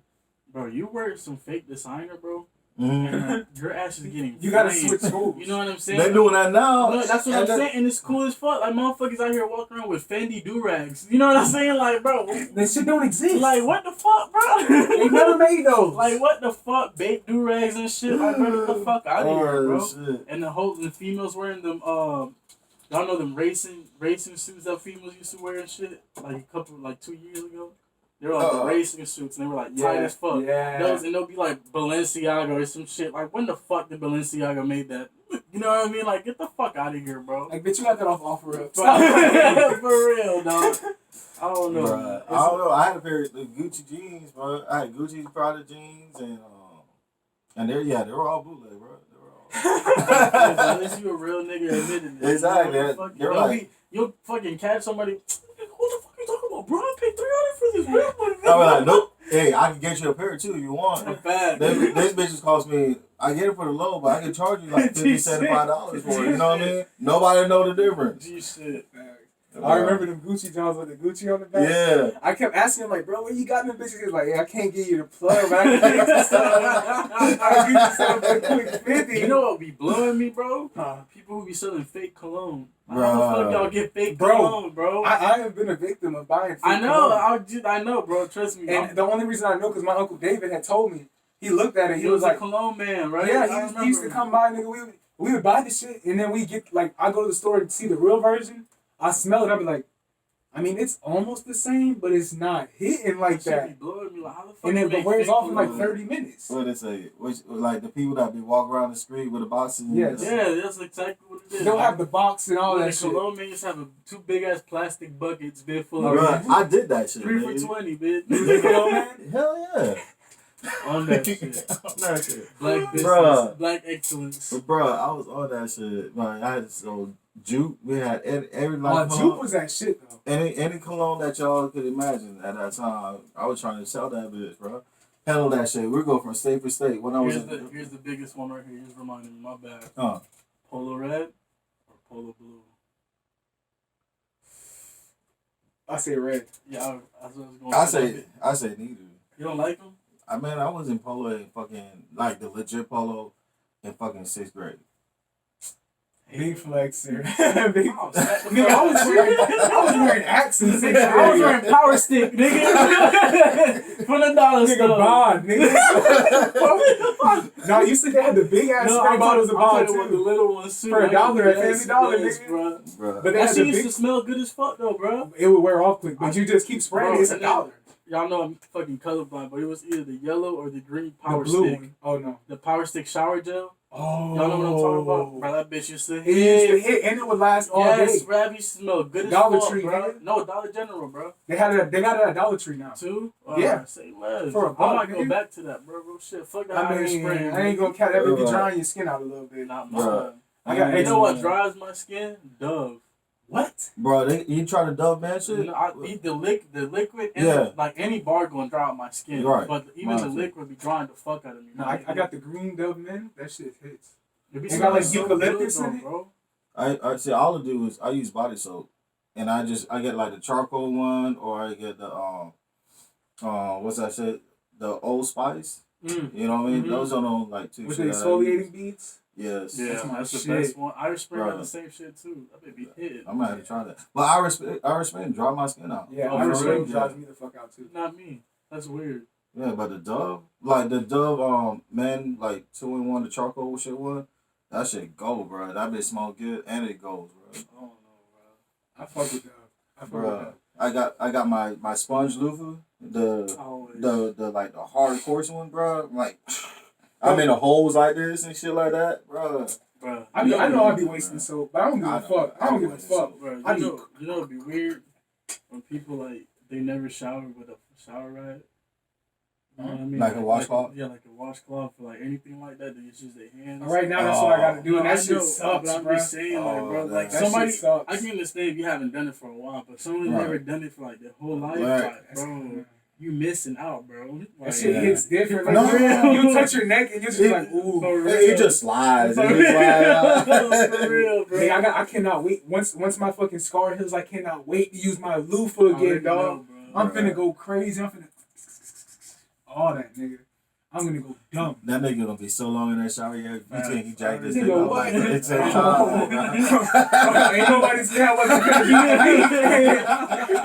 bro, you wear some fake designer, bro, Mm-hmm. and like, your ass is getting. You gotta framed. switch schools. You know what I'm saying? They doing that now. Look, that's what I'm saying, and it's cool as fuck. Like motherfuckers out here walking around with Fendi do-rags. You know what I'm saying? Like, bro, That shit don't exist. like what the fuck, bro? They never made those. Like what the fuck, baked do-rags and shit. Like, bro, get the fuck out of here, bro. Shit. And the females wearing them y'all know them racing suits that females used to wear and shit. Like 2 years ago. They were like the racing suits and they were like tight as fuck. Yeah. Those, and they'll be like Balenciaga or some shit. Like when the fuck did Balenciaga made that? You know what I mean? Like get the fuck out of here, bro. Like, bitch, you got that off for real. For real, dog. I don't know. Bruh, I don't know. I had a pair of Gucci jeans, bro. I had Gucci Prada jeans, and they were all bootleg, bro. Unless you a real nigga admitted it. Exactly. You know, You're right. You'll fucking catch somebody. What the fuck you talking about, bro? I paid $300 for this real money. I was like, nope. Hey, I can get you a pair too if you want. Bad. These bitches cost me. I get it for the low, but I can charge you like $50, $75 for it. You know what I mean? Nobody know the difference. G shit. I remember them Gucci Johns with the Gucci on the back. Yeah. I kept asking him, like, bro, where you got them bitches? He was like, yeah, I can't give you the plug, but I can give you some. I'll give you some for quick 50. You know what be blowing me, bro? Huh. People who be selling fake cologne. Like, Bro. how the fuck y'all get fake Bro. cologne, bro? I have been a victim of buying fake I know. cologne. I know, bro. Trust me. And the only reason I know because my Uncle David had told me, he looked at it, he he was was like, a cologne man, right? yeah, I he used to come by, nigga, we would buy the shit, and then we get, like, I go to the store to see the real version, I smell it, I be like, I mean, it's almost the same, but it's not hitting like Shit be that. blowing me like, how the fuck And then you it make wears fake off in like cologne? 30 minutes. What they say? Like the people that be walking around the street with the boxes. Yes. Yeah, that's exactly what it is. They'll have the box and all When that the shit. cologne man just have two big ass plastic buckets, bit full of Bruh, I did that shit. 3 for nigga. 20, bitch. You know, man? Hell yeah. On that shit. On that shit. Black business, Bruh. black excellence. But bro, I was on that shit. Man, I had so Juke. We had every like Juke was that shit, though. any cologne that y'all could imagine at that time. I was trying to sell that bitch, bro. Handle that shit. We go from state for state. When I was Here's the biggest one right here. Here's reminding me, my bad. uh, Polo red or polo blue? I say red. Yeah, that's what I was going I say neither. You don't like them? I mean, I was in polo in fucking like the legit polo in fucking 6th grade. Big flexer. Big Oh, Nigga, I was wearing accents. I was wearing power stick, nigga. From the dollar Nigga, store. Bond, nigga. No, you said they had the big ass spray bottles of Bond, with the too. little ones too. For $1 at Yes, $50, yes, nigga. bro. Bro. But they That had shit the used big... to smell good as fuck though, bro. It would wear off quick, but you just keep spraying it. It's and $1. y'all know I'm fucking colorblind, but it was either the yellow or the green power the blue stick. one. Oh no. The power stick shower gel. Oh. Y'all know what I'm talking about? Bro, that bitch used to It used to hit and it would last all yes, day. bro, that used to smell good as Dollar fuck, Tree, bro. nigga. No, Dollar General, bro. They got it at Dollar Tree now. Too? Yeah. Say less. For a I buck, might go nigga. back to that, bro. Real shit. Fuck that I Irish mean, Spring. I ain't gonna count that. Would be drying your skin out a little bit. Not Bruh. mine. I got You eczema. know what dries my skin? Dove. What? Bro, you try to Dove man shit? No, I eat the liquid, and Yeah. like any bar gonna dry out my skin. Right. But even Mine the too. liquid be drying the fuck out of me. No, I got the green Dove Man. That shit hits. It be They got, like, smelling eucalyptus good, in it? bro. I see. All I do is I use body soap, and I get like the charcoal one, or I get the what's that shit? The Old Spice. Mm. You know what I mean? Mhm. Those are no like two With shit the that I use. exfoliating beads. Yes. Yeah, That's my that's the shit. best one. Irish Spring got Bruh. the same shit too. That baby hit. I'm gonna have to try that. But Irish Spring dry my skin out. Yeah, Oh, Irish for Spring real? drives me the fuck out too. Not me. That's weird. Yeah, but the Dove men like 2-in-1 the charcoal shit one, that shit go, bro. That bitch smell good and it goes, bro. I don't know, bro. I fuck with Dove. I fuck with Bro, Dove. I got my sponge loofah, Always. the like the hard coarse one, bro. I'm like, I'm in the holes like this and shit like that, bro. Bro, I know I'd be wasting soap, but I don't give a fuck. I don't give a fuck. Bro, I you know it'd be weird when people like they never shower with a shower rag. You know what I mean? Like a washcloth? Yeah, like a washcloth or like anything like that. They just use their hands. Right now, that's what I gotta do, No, and I that shit know, sucks, but I'm bro. just saying, like, bro, like that somebody. shit sucks. I can understand if you haven't done it for a while, but someone Right. never done it for like their whole life, Right. like, bro, you missing out, bro. That Like, shit Yeah. hits different. No. Like, you touch your neck and you're just like, ooh. For It just slides. For It just slides real, out. for real, bro. Hey, I cannot wait. Once my fucking scar heals, I cannot wait to use my loofah I again, already dog. know, bro. I'm finna go crazy. I'm finna all that, nigga. I'm gonna go dumb. That nigga gonna be so long in that shower. Yeah, you think he jacked this Nigga, nigga up what? like it's a Ain't nobody say I wasn't gonna be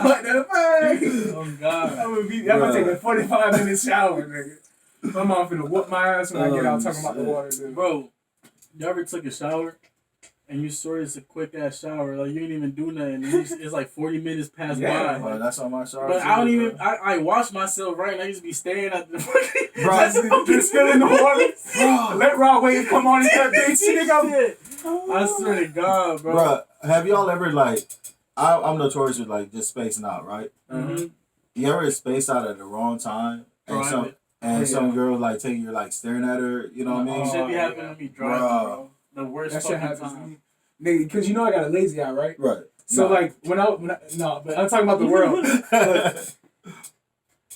what the fuck? Oh God. I'm gonna take a 45-minute shower, nigga. My mom finna whoop my ass when I get out talking about the water bill. Bro, you ever took a shower and you swear it's a quick ass shower, like you didn't even do nothing, and it's like 40 minutes pass Yeah. by. That's on my shower. But too, I don't bro. even. I wash myself right, and I used to be staring at the fucking. Bro, Just spilling the water. Let Rod Wave come on and that bitch. Nigga, Shit. I swear to God, bro. bro, have y'all ever like? I'm notorious with like just spacing out, right? Mm-hmm. You ever space out at the wrong time and Private. some girl like you're like staring at her, you know what I mean? Shit be Oh, happening yeah. to me driving, bro. The worst that shit fucking happens to time. me. Nigga, cause you know I got a lazy eye, right? Right. So Nah. like when I no, but I'm talking about the world.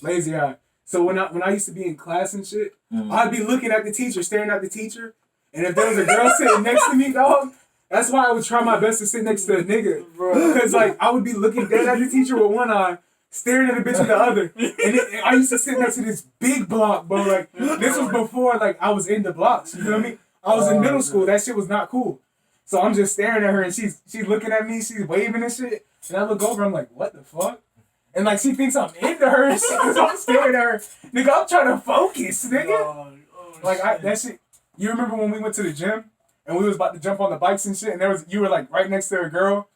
Lazy eye. So when I used to be in class and shit, I'd be looking at the teacher, staring at the teacher, and if there was a girl sitting next to me, dog, that's why I would try my best to sit next to a nigga, Bro. because like I would be looking dead at the teacher with one eye, staring at the bitch with the other, and I used to sit next to this big block, bro. Like this was before like I was in the blocks. You feel me? I was in middle school. That shit was not cool. So I'm just staring at her, and she's looking at me, she's waving and shit, and I look over, I'm like, what the fuck? And like she thinks I'm into her and shit, 'cause I'm staring at her. Nigga, I'm trying to focus, nigga. Oh, Like shit. that shit. You remember when we went to the gym and we was about to jump on the bikes and shit, and you were like right next to a girl.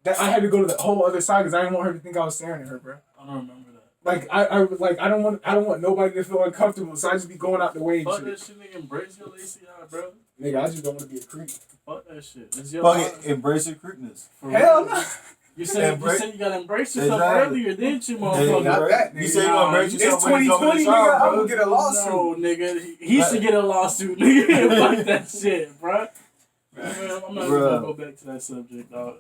That I had to go to the whole other side because I didn't want her to think I was staring at her, bro. I don't remember that. Like I don't want nobody to feel uncomfortable, so I just be going out the way and Fuck shit. that shit, nigga. Embrace your lazy eye, bro. Nigga, I just don't want to be a creep. Fuck that shit. It's your Fuck eye. it, embrace your creepness. For Hell real. no. You said you gotta embrace yourself earlier, didn't you, motherfucker? Not that, You nigga. say you gonna embrace It's yourself when you come in 2020, the shower, nigga. I bro. will get a lawsuit. No, nigga. He should get a lawsuit, nigga. Fuck that shit, bro. Man, I'm not even gonna go back to that subject, dog.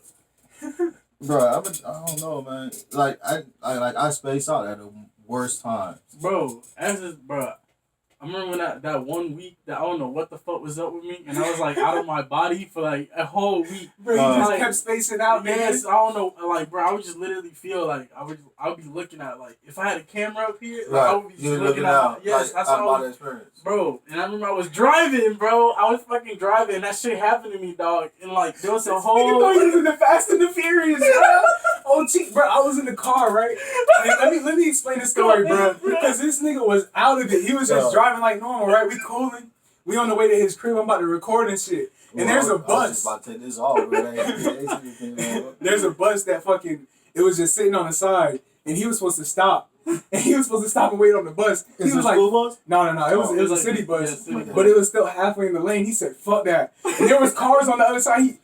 Bro, I don't know, man. Like I space out at the worst time. Bro, I remember when that 1 week that I don't know what the fuck was up with me, and I was like out of my body for like a whole week. Bro, you just like, kept spacing out, man. Yes, I don't know, like, bro, I would just literally feel like I would be looking at, like, if I had a camera up here, like, I would be just You're looking at. Yes, like, that's out how I about was. the experience. Bro, and I remember I was driving, bro. I was fucking driving, and that shit happened to me, dog. And like, there was a Nigga whole. thought he was in the Fast and the Furious, bro. Oh, cheap, bro. I was in the car, right? And let me explain the story, bro. Because this nigga was out of it. He was just driving like normal, right? We cooling. We on the way to his crib. I'm about to record and shit. And there's a I was bus. just about to take this off, bro. There's a bus that fucking. It was just sitting on the side, and he was supposed to stop. and he was supposed to stop and wait on the bus. He Is it was a like, school bus? no, it was a like- city bus, yeah, city but it was still halfway in the lane. He said, "Fuck that," and there was cars on the other side.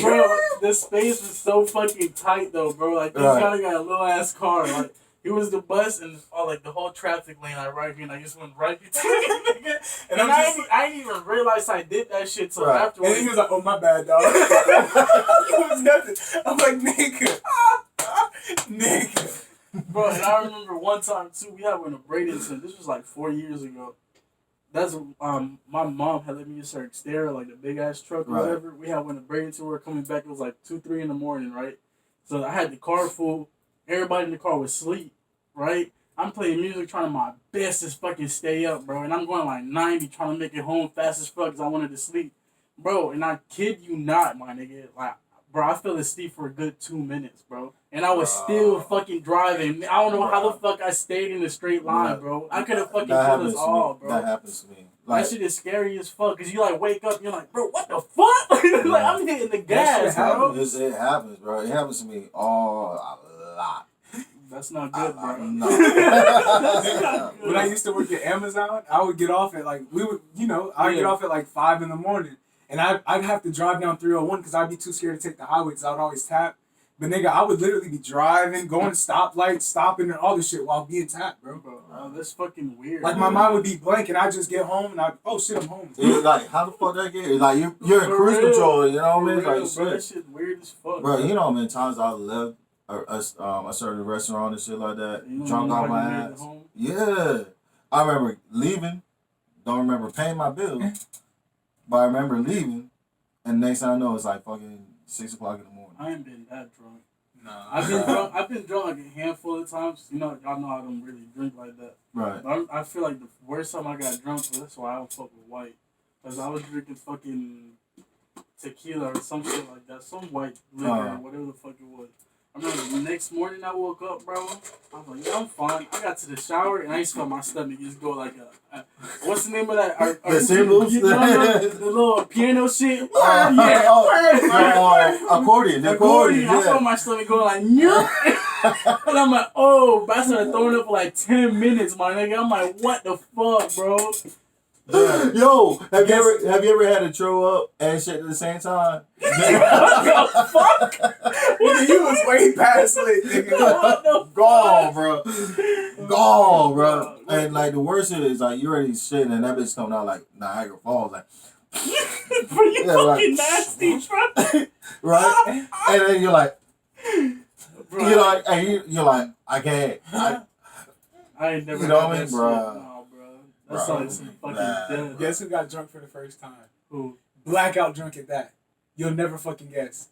Bro, the space is so fucking tight though, bro. Like this Right. guy got a little ass car. Like it was the bus and like the whole traffic lane. I right here and I just went right between the nigga. And I didn't even realize I did that shit till Right. afterwards. And he was like, "Oh my bad, dog." It was nothing. I'm like, nigga, nigga. Bro, and I remember one time too, we had one in Bradenton. This was like 4 years ago. That's my mom had let me use her Xterra, like the big ass truck or Right. whatever. We had one in Bradenton. We were coming back. It was like 2-3 in the morning, right? So I had the car full. Everybody in the car was asleep, right? I'm playing music, trying my best to fucking stay up, bro. And I'm going like 90, trying to make it home fast as fuck because I wanted to sleep, bro. And I kid you not, my nigga, like. Bro, I fell asleep for a good 2 minutes, bro. And I was still fucking driving. I don't know how the fuck I stayed in a straight line, bro. I could have fucking killed us all, bro. That happens to me. That shit is scary as fuck. Cause you like wake up and you're like, bro, what the fuck? Like I'm hitting the gas, bro. It happens, bro. It happens to me a lot. That's not good, bro. No. When I used to work at Amazon, I would get off at like I'd get off at like 5 in the morning, and I'd have to drive down 301 because I'd be too scared to take the highway because I'd always tap. But nigga, I would literally be driving, going to stoplights, stopping, and all this shit while being tapped, bro. That's fucking weird. Like my mind would be blank, and I just get home and oh shit, I'm home. It's like, how the fuck that get? It's like you're in cruise control, you know what I mean? Real, Like, bro, that shit. shit weird as fuck. Bro, you know how many times I left a certain restaurant and shit like that, drunk off my ass. Yeah, I remember leaving. Don't remember paying my bill, but I remember leaving, and next thing I know, it's like fucking 6 o'clock in the morning. I ain't been that drunk. Nah, I've been drunk like a handful of times. You know, y'all know I don't really drink like that. Right. But I feel like the worst time I got drunk, that's why I don't fuck with white. Because I was drinking fucking tequila or some shit like that. Some white liquor or whatever the fuck it was. I remember the next morning I woke up, bro. I was like, yeah, I'm fine. I got to the shower and I used to feel my stomach just go like a what's the name of that? The cymbals? The little piano shit. Accordion. I Yeah. felt my stomach going like, nyah. And I'm like, oh, but I started throwing up for like 10 minutes, my nigga. I'm like, what the fuck, bro? Yo, have you ever had to throw up and shit at the same time? What the fuck? nigga, you was way past lit, nigga. What the Gone, bro. Gone, bro. And like the worst is like you already shitting and that bitch coming out like Niagara Falls, like Bro, you Yeah, fucking like- nasty, bro. right? And then you're like, Bro, you're like, I can't. I ain't never You know had what I mean, that bro? shit. No, bro. That's Bro, like some fucking nah. death. Guess who got drunk for the first time? Who? Blackout drunk at that. You'll never fucking guess.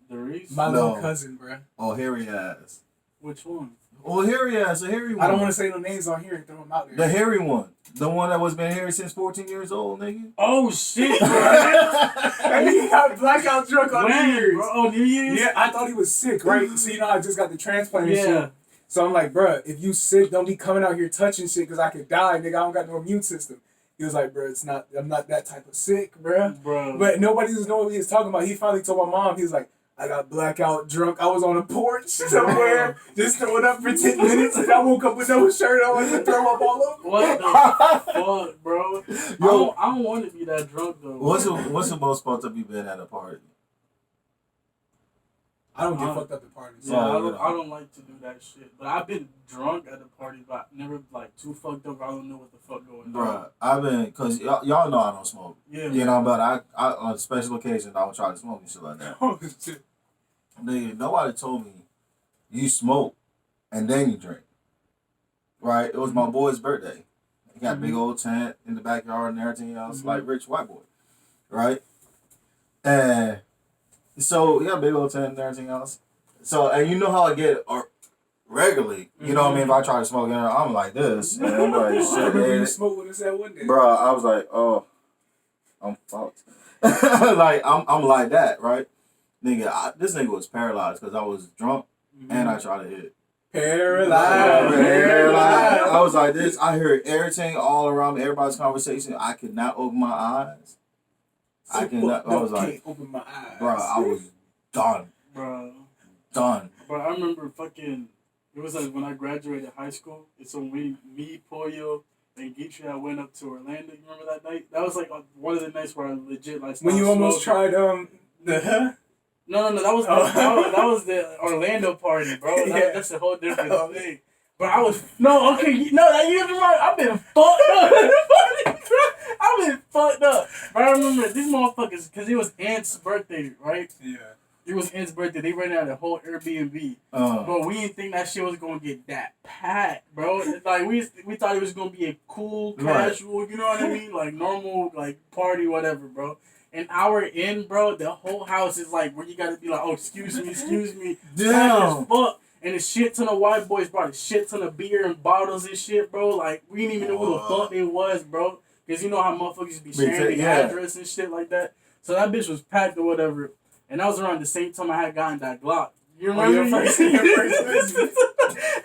The Reese? My No. little cousin, bro. Oh, hairy ass. Which one? Oh, hairy ass, the hairy one. I don't want to say no names on here and throw them out there. The hairy one. The one that was been hairy since 14 years old, nigga. Oh, shit, bro. And he got blackout drunk on New When, Year's. bro? Oh, New Year's? Yeah, I thought he was sick, right? So, you know, I just got the transplant and Yeah. shit. So I'm like, bruh, if you sick, don't be coming out here touching shit because I could die, nigga. I don't got no immune system. He was like, bruh, I'm not that type of sick, bruh. Bro. But nobody was knowing what he was talking about. He finally told my mom, he was like, I got blackout drunk. I was on a porch somewhere, just throwing up for 10 minutes, and I woke up with no shirt on and throw up all over. What the fuck, bro? Yo. I don't want to be that drunk, though. What's the most fucked up you been at a party? I don't get fucked up at parties. Yeah, Oh, I don't like to do that shit. But I've been drunk at the party, but never like too fucked up. I don't know what the fuck going on. Bruh, I've been, cause y'all know I don't smoke. Yeah, You know, but I on special occasions I would try to smoke and shit like that. Oh, shit. Nigga, nobody told me you smoke and then you drink. Right? It was my boy's birthday. He got a big old tent in the backyard and everything else, like rich white boy. Right? And so he got a big old tent and everything else. So, and you know how I get regularly, you know what I mean? If I try to smoke, I'm like this. And I'm like, I remember you shit. smoked with us that one day. Bro, I was like, oh, I'm fucked. Like, I'm like that, right? Nigga, this nigga was paralyzed because I was drunk and I tried to hit. Paralyzed. Paralyzed. I was like this. I heard everything all around me, everybody's conversation. I could not open my eyes. I cannot. I was like, can't open my eyes. bro, I was done. Bro. Done. Bro, I remember fucking It was like when I graduated high school. It's when me, Pollo, and Geetria went up to Orlando. You remember that night? That was like one of the nights where I legit like. When you almost smoking. tried the. No, that was that was the Orlando party, bro. That's a whole different thing. But I was okay. That you remember? I've been fucked up. I've been fucked up. But I remember these motherfuckers because it was Aunt's birthday, right? Yeah. It was Aunt's birthday. They rented out a whole Airbnb. But we didn't think that shit was gonna get that packed, bro. Like we thought it was gonna be a cool, casual, you know what I mean? Like normal, like party, whatever, bro. An hour in, bro, the whole house is like where you gotta be like, oh, excuse me. Damn. Fuck. And a shit ton of white boys brought a shit ton of beer and bottles and shit, bro. Like, we didn't even know who the fuck it was, bro. Because you know how motherfuckers be sharing the address and shit like that. So that bitch was packed or whatever. And that was around the same time I had gotten that Glock. You remember? Your first that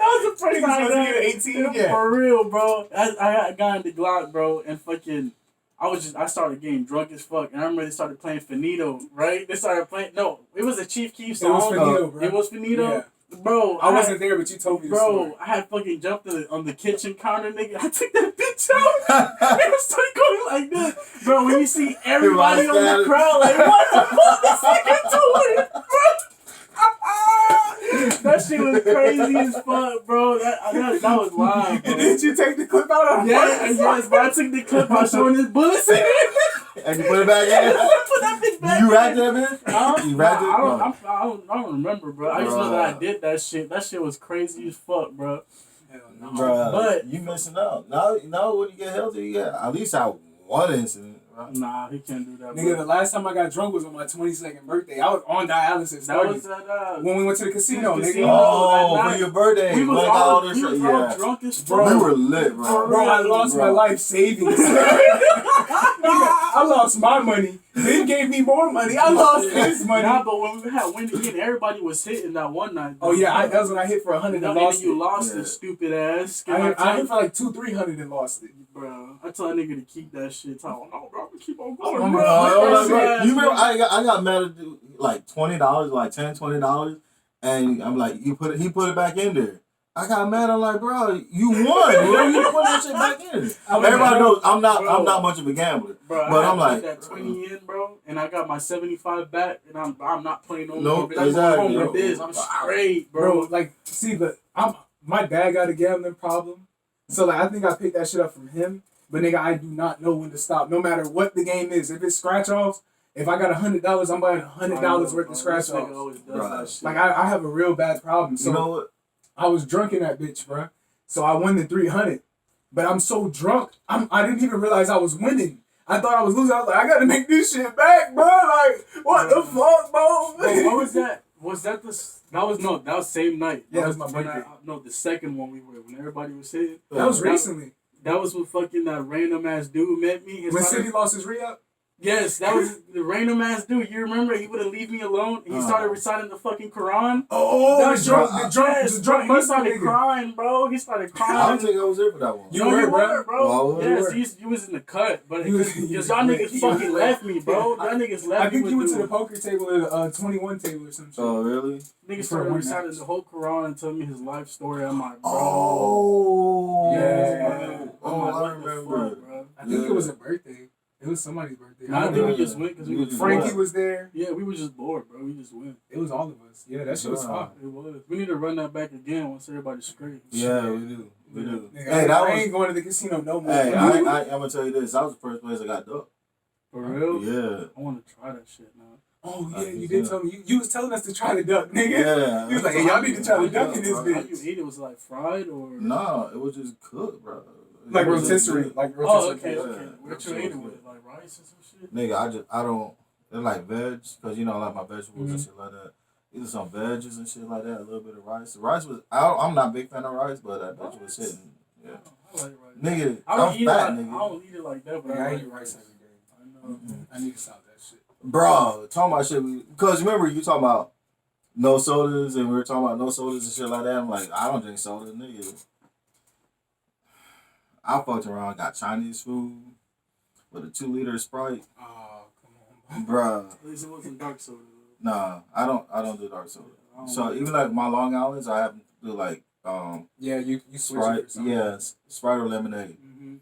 was the first time I got 18, yeah. For real, bro. I had gotten the Glock, bro, and fucking... I started getting drunk as fuck, and I remember they started playing Finito, right? They started playing... No, it was a Chief Keef song. It was Finito, bro. It was Finito? Yeah. Bro, I wasn't there, but you told me the story. Bro, I had fucking jumped on the kitchen counter, nigga. I took that bitch out. It started going like this. Bro, when you see everybody on the crowd, like, what the fuck is nigga doing, bro? That shit was crazy as fuck, bro. That was live, bro. Did you take the clip out of Yes, bro. I took the clip out showing his bullets in it. And you put it back in? Put that bitch back You wrapped that bitch? You wrapped it? I don't remember, bro. I just know that I did that shit. That shit was crazy as fuck, bro. Hell no. Bro, but you missing out. Now when you get healthy, you get at least out one incident. Right? Nah, he can't do that, bro. Nigga, the last time I got drunk was on my 22nd birthday. I was on dialysis. That was at when we went to the casino, nigga. Oh, for your birthday. We was all drunk as fuck. We were lit, bro. Bro, I lost my life savings. I lost my money. Then gave me more money. I lost his money. Nah, but when we had win again, everybody was hitting that one night. Oh yeah, that was when I hit for 100 and lost it. You lost it, stupid ass. I hit for like 200-300 and lost it. Bro, I told that nigga to keep that shit. No, bro, I'm gonna keep on going. You remember I got mad at like $20, like $10-$20, and I'm like, he put it back in there. I got mad. I'm like, bro, you won. Bro. You put that shit back in. Everybody knows I'm not much of a gambler, bro, but I'm like that 20 in, bro, and I got my 75 back, and I'm not playing no more. I'm going home with this. I'm straight, bro. Like, see, but my dad got a gambling problem, so like I think I picked that shit up from him. But nigga, I do not know when to stop. No matter what the game is, if it's scratch offs, if I got $100, I'm buying $100 worth of scratch offs. Like I have a real bad problem. So you know what? I was drunk in that bitch, bro. So I won the 300. But I'm so drunk, I didn't even realize I was winning. I thought I was losing. I was like, I gotta make this shit back, bro. Like, what the fuck, bro? What was that? Was that that was same night. Yeah, that was my birthday. The second one we were when everybody was hitting. That was recently. That was when fucking that random ass dude met me. When City lost his re-up? Yes, that was the random ass dude. You remember? He wouldn't leave me alone. He started reciting the fucking Quran. The drunk he started crying, bro. He started crying. I don't think I was there for that one. You were, bro. Yes, you was in the cut, but because y'all niggas fucking left me, bro. Y'all niggas left me. I think you went to the poker table at 21 table or some shit. Oh, really? Nigga started reciting the whole Quran and telling me his life story. I'm like, bro. Oh. Yeah. I remember. Bro. I think it was a birthday. It was somebody's birthday. I think we just went because Frankie was there. Yeah, we were just bored, bro. We just went. It was all of us. Yeah, that shit was fun. It was. We need to run that back again once everybody's straight. Yeah, we do. We do. Hey, I ain't going to the casino no more. Hey, I'm gonna tell you this. That was the first place I got ducked. For real? Yeah. I want to try that shit now. Oh yeah, you did tell me. You was telling us to try the duck, nigga. Yeah. You was like, hey, y'all need to try the duck in this bitch. How you ate it? Was it like fried or? Nah, it was just cooked, bro. Like rotisserie. Oh, okay. What you ate it with? Like rice and some shit? Nigga, I don't. It's like veg, because you know I like my vegetables and shit like that. Either some veggies and shit like that, a little bit of rice. The rice was, I'm not a big fan of rice, but that bitch was hitting. Yeah. I like rice. Nigga, I don't eat it like that, but I I eat rice every day. I know. I need to stop that shit. Bro, talking about shit, because remember you talking about no sodas, and we were talking about no sodas and shit like that. I'm like, I don't drink soda, nigga. I fucked around, got Chinese food with a 2-liter Sprite. Oh, come on, bro. At least it wasn't dark soda. Nah, I don't do dark soda. So even like my Long Island's, I have to do like Yeah, you switch it Sprite, for something. yeah, Sprite or lemonade. Mm-hmm.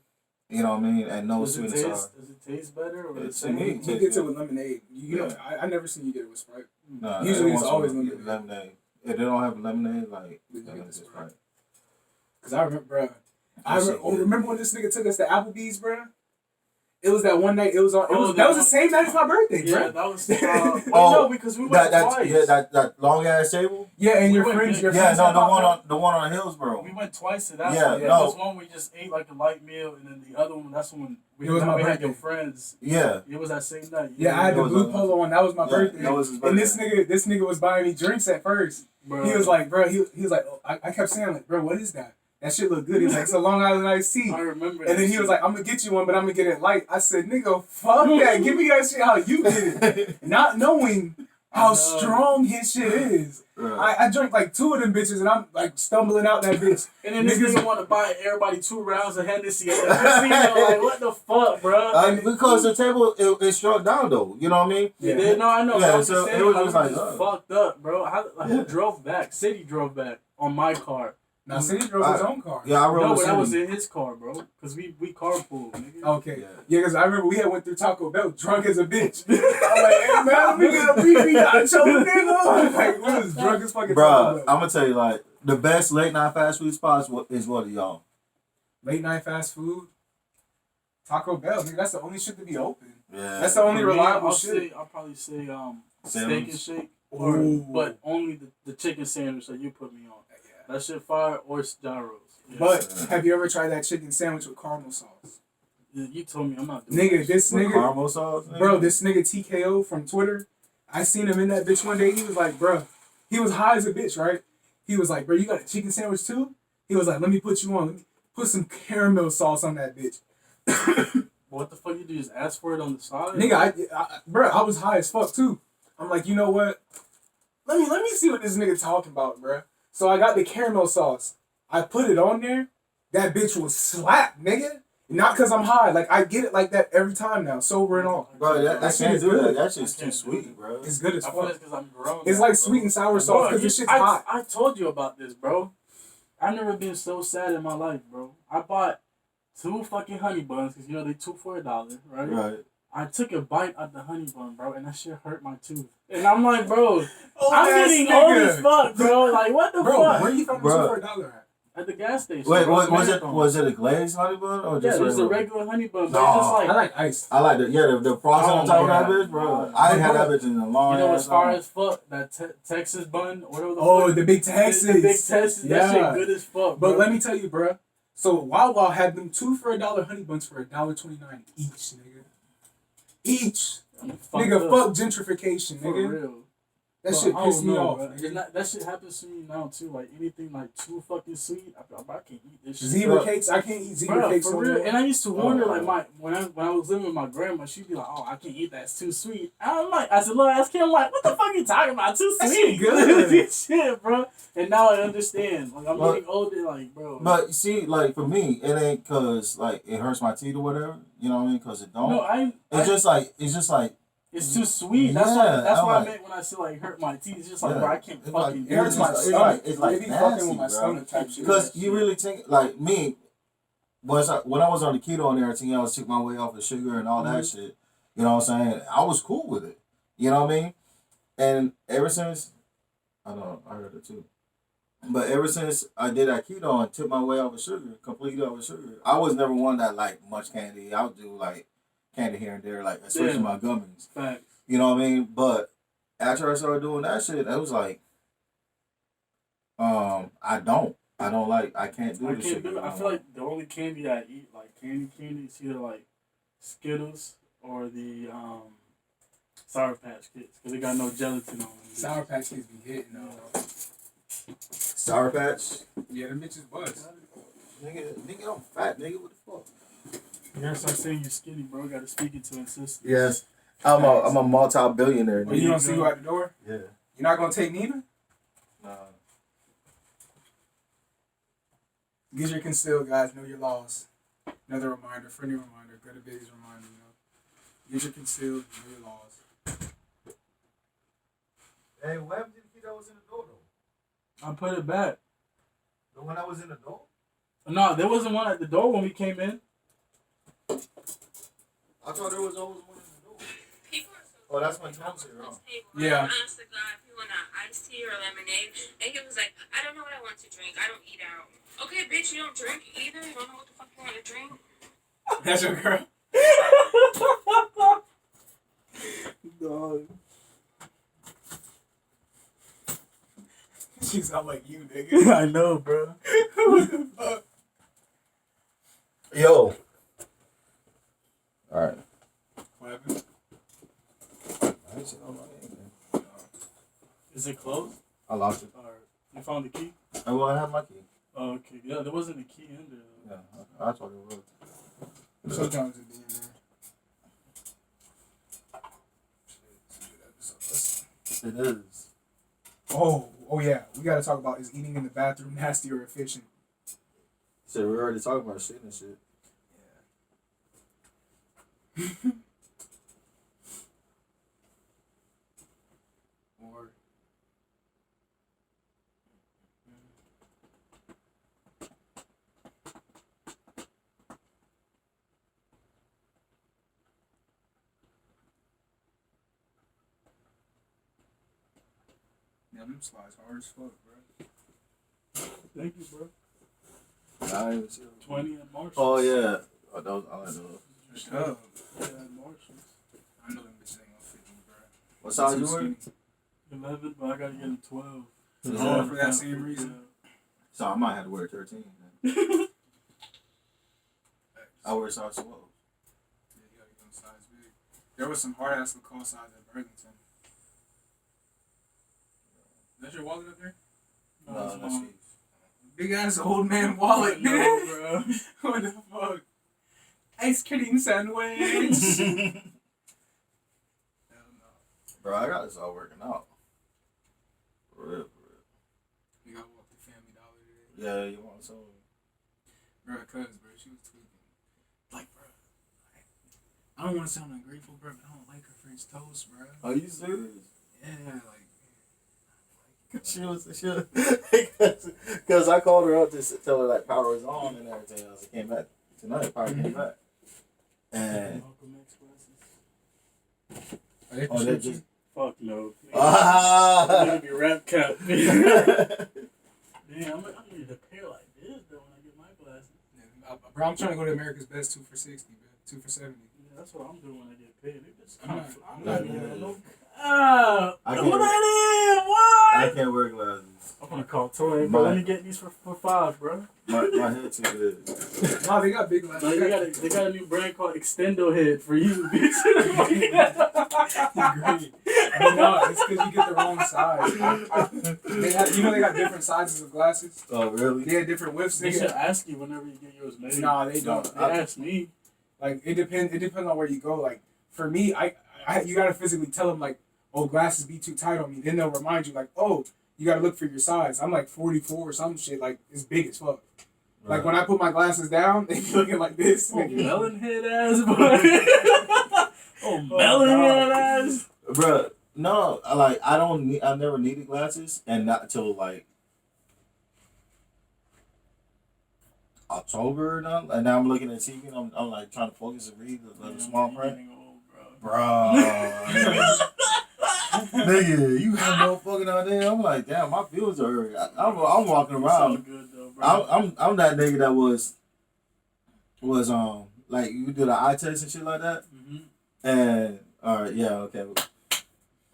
You know what I mean? And no Does sweet it and sour. does it taste better or the To same? me, He it gets tastes it good. with lemonade. You know, I never seen you get it with Sprite. Nah, Usually it's every once in a always while, lemonade. lemonade. If they don't have lemonade, like, Then you then get it's the just Sprite. Sprite. Cause I remember, bro. That shit good. Remember when this nigga took us to Applebee's, bro? It was that one night. It was on. Oh, That was the one- same night as my birthday, Yeah, bro. that was. Oh, no, because we went twice. that long ass table. Yeah, and We your went friends, big. your Yeah, friends. no, had popped the one on Hillsborough. We went twice to that Yeah, one. no. That was one we just ate like a light meal, and then the other one, that's when we, It was my we had your birthday. friends. Yeah, It was that same night. Yeah, I had It the was blue on- polo one. That was my yeah, birthday. that was his And birthday. this nigga was buying me drinks at first. Bro. He was like, bro, he was like, oh, I kept saying like, bro, what is that? That shit look good. He was like, it's a Long Island iced tea. I remember. And then he was like, I'm gonna get you one, but I'm gonna get it light. I said, nigga, fuck that. Give me that shit how you get it. Not knowing how strong his shit is. Right. I drank like 2 of them bitches and I'm like stumbling out that bitch. and then this niggas- nigga want to buy everybody 2 rounds of Hennessy at the casino. Like, what the fuck, bro? Because the table it struck down though. You know what I mean? Yeah, no, I know. Yeah, but I'm so just saying, it was like, just we like, was fucked up, bro. Who drove back? City drove back on my car. Now, City drove his own car. Yeah, I rode No, with but I was City. in his car, bro. Because we carpooled, nigga. Okay. Yeah. Yeah, because I remember we had went through Taco Bell drunk as a bitch. I'm like, hey man, let me get a beefy nacho, nigga. Like, we was drunk as fucking Taco Bruh, Bell. I'm gonna tell you like the best late night fast food spots is what of y'all. Late night fast food. Taco Bell, nigga, that's the only shit to be open. Yeah. That's the only For me, reliable I'll shit. probably say Steak Sandwich. and Shake. Ooh. But only the chicken sandwich that you put me on. That shit fire or gyros. Yeah. But have you ever tried that chicken sandwich with caramel sauce? You told me I'm not doing Nigga, that this With nigga, caramel sauce. Nigga? bro, this nigga TKO from Twitter, I seen him in that bitch one day. He was like, bro, he was high as a bitch, right? He was like, bro, you got a chicken sandwich too? He was like, let me put you on. Let me put some caramel sauce on that bitch. What the fuck you do? Just ask for it on the side? Nigga, bro, I was high as fuck too. I'm like, you know what? Let me see what this nigga talking about, bro. So I got the caramel sauce. I put it on there. That bitch was slap, nigga. Not cause I'm high. Like I get it like that every time now, sober and all. Bro, That that shit can't is do that. good. That shit's I too can't do sweet, it. bro. It's good as I feel fuck. it's because I'm grown. It's now, like bro. sweet and sour Bro, sauce because this shit's I hot. I told you about this, bro. I've never been so sad in my life, bro. I bought 2 fucking honey buns because you know they 2 for $1, right? Right. I took a bite out the honey bun, bro, and that shit hurt my tooth. And I'm like, bro, I'm ass getting nigga. old as fuck, bro. Like, what the Bro, fuck? where you found the Bro. $2 for $1 at? At the gas station. Wait, bro, was it a glazed honey bun or Yeah, just it was a regular? regular honey bun, but No. it's just I like, like iced. I like the frosting on Oh, top of yeah. that bitch, bro. No. I ain't had Bro. that bitch in a long you know what's ass far time. as fuck? That Texas bun, or whatever the Oh, fuck. the big Texas. The big Texas, that Yeah. shit good as fuck, bro. But let me tell you, bro. So Wawa had them 2 for $1 honey buns for $1.29 each, nigga. Each. I'm fucked Nigga, up. fuck gentrification, For nigga. real. That But shit I pissed don't me know, off. bro. nigga. It's not, that shit happens to me now too. Like anything like too fucking sweet, I can't eat this shit. Zebra Bro. cakes, I can't eat zebra Bro, cakes for no real. more. And I used to wonder, Oh. like when I was living with my grandma, she'd be like, "Oh, I can't eat that. It's too sweet." And I'm like, I said, "Little ass kid, I'm like, what the fuck you talking about? Too That sweet, shit good. shit, bro." And now I understand. Like I'm But- getting older, like bro. But you see, like for me, it ain't cause like it hurts my teeth or whatever. You know what I mean? Cause it don't. no, it's just like it's too sweet. That's Yeah, that's I'm what I like- meant when I said like hurt my teeth. It's just like, Yeah. bro, I can't It's fucking like- do It hurts this. my It's stomach. like- it's like It be nasty, fucking with my bro. stomach type shit. because you really think like me. When I was on the keto and everything else, took my way off the sugar and all that shit. You know what I'm saying? I was cool with it. You know what I mean? And ever since, I know I heard it too. But ever since I did that keto and took my way off of sugar, completely off of sugar, I was never one that like much candy. I would do like candy here and there, like especially Yeah. my gummies. Facts. You know what I mean? But after I started doing that shit, it was like, I can't do I the can't sugar. do it. I feel like the only candy I eat, like candy, is either like Skittles or the Sour Patch Kids, because they got no gelatin on them. Sour Patch Kids be hitting though. Sour Patch. Yeah, them bitches buzz. Nigga, I'm fat, nigga. What the fuck? You gotta start saying you're skinny, bro. Gotta speak it to insist. Yes, I'm a multi-billionaire. Or you gonna see you at the door? Yeah. You're not gonna take Nina? Nah. Get your concealed, guys. Know your laws. Another reminder, friendly reminder, Gutta Babies reminder, you know. Get your concealed, know your laws. Hey, what happened to the kid that was in the door though? I put it back. The one that was in the door? No, there wasn't one at the door when we came in. I thought there was always one in the door. Oh, that's my Tom's here, huh? Yeah. Honest to God, if you want an iced tea or lemonade, and he was like, I don't know what I want to drink. I don't eat out. Okay, bitch, you don't drink either? You don't know what the fuck you want to drink? That's your girl. Dog. She sound like you, nigga. I know, bro. What the fuck? Yo. Alright. What happened? Is it closed? I lost it. Or you found the key? Oh, well, I have my key. Oh, okay. Yeah, there wasn't a key in there. Though. Yeah, I thought it was. Sometimes it be in there. It is. Oh yeah. We gotta talk about, is eating in the bathroom nasty or efficient? So we already talking about shit and shit. Or yeah, them slides hard as fuck, bro. Thank you, bro. I didn't even see them. 20 at Marshall's. Oh, yeah. Oh, those, I like those. Shut up. Yeah, at Marshall's. I know them bitches ain't gonna fit me, bro. What size Too you wear? skinny. 11, but I gotta get him 12. Oh, for that same reason. So I might have to wear 13. Then. I wear size 12. Yeah, you gotta get them size big. There was some hard ass Lacoste size at Burlington. Is that your wallet up there? No, that's Steve. Big ass old man wallet, No, man. bro. What the fuck? Ice cream sandwich. Hell no. Bro, I got this all working out. For real, for real. We gotta walk to Family Dollar today. Yeah, you want some? Bro, cuz, bro, she was tweaking. Like, bro, I don't want to sound ungrateful, bro, but I don't like her French toast, bro. Are you serious? Yeah, like, She was, because I called her up to tell her like power was on and everything else. I came back tonight, power came back. And Malcolm X glasses. are they oh, they prescription? just Fuck no. ah. Gonna be rap cap. Damn, I need a pair like this though when I get my glasses. Yeah, bro, I'm trying to go to America's Best 2 for 60, bro. 2 for 70. Yeah, that's what I'm doing when I get paid. They just I'm I'm not not doing doing that. no. Ah, I who can't- that is? What? I can't wear glasses. I'm gonna call Tori, bro. Let me get these for $5, bro. My head too big. No, they got big No, glasses. they got a new brand called Extendo Head for you, bitch. Agreed. But no, it's because you get the wrong size. They have, they got different sizes of glasses. Oh really? They have different widths. They They should get, ask you whenever you get yours made. nah, they don't. They asked me. Like it depends. It depends on where you go. Like for me, I you gotta physically tell them like, oh, glasses be too tight on me. Then they'll remind you like, oh, you gotta look for your size. I'm like 44 or some shit. Like it's big as fuck. Right. Like when I put my glasses down, they be looking like this. Oh, nigga. melon head ass, boy. Oh, melon head ass. Bruh, no, I never needed glasses, and not until like October now. And now I'm looking at TV and I'm like trying to focus and read the small print. Bro, nigga, you have no fucking idea. I'm like, damn, my views are. I'm walking It's all around. good though, bro. I'm that nigga that was like you do the eye test and shit like that. Mm-hmm. And all right, yeah, okay.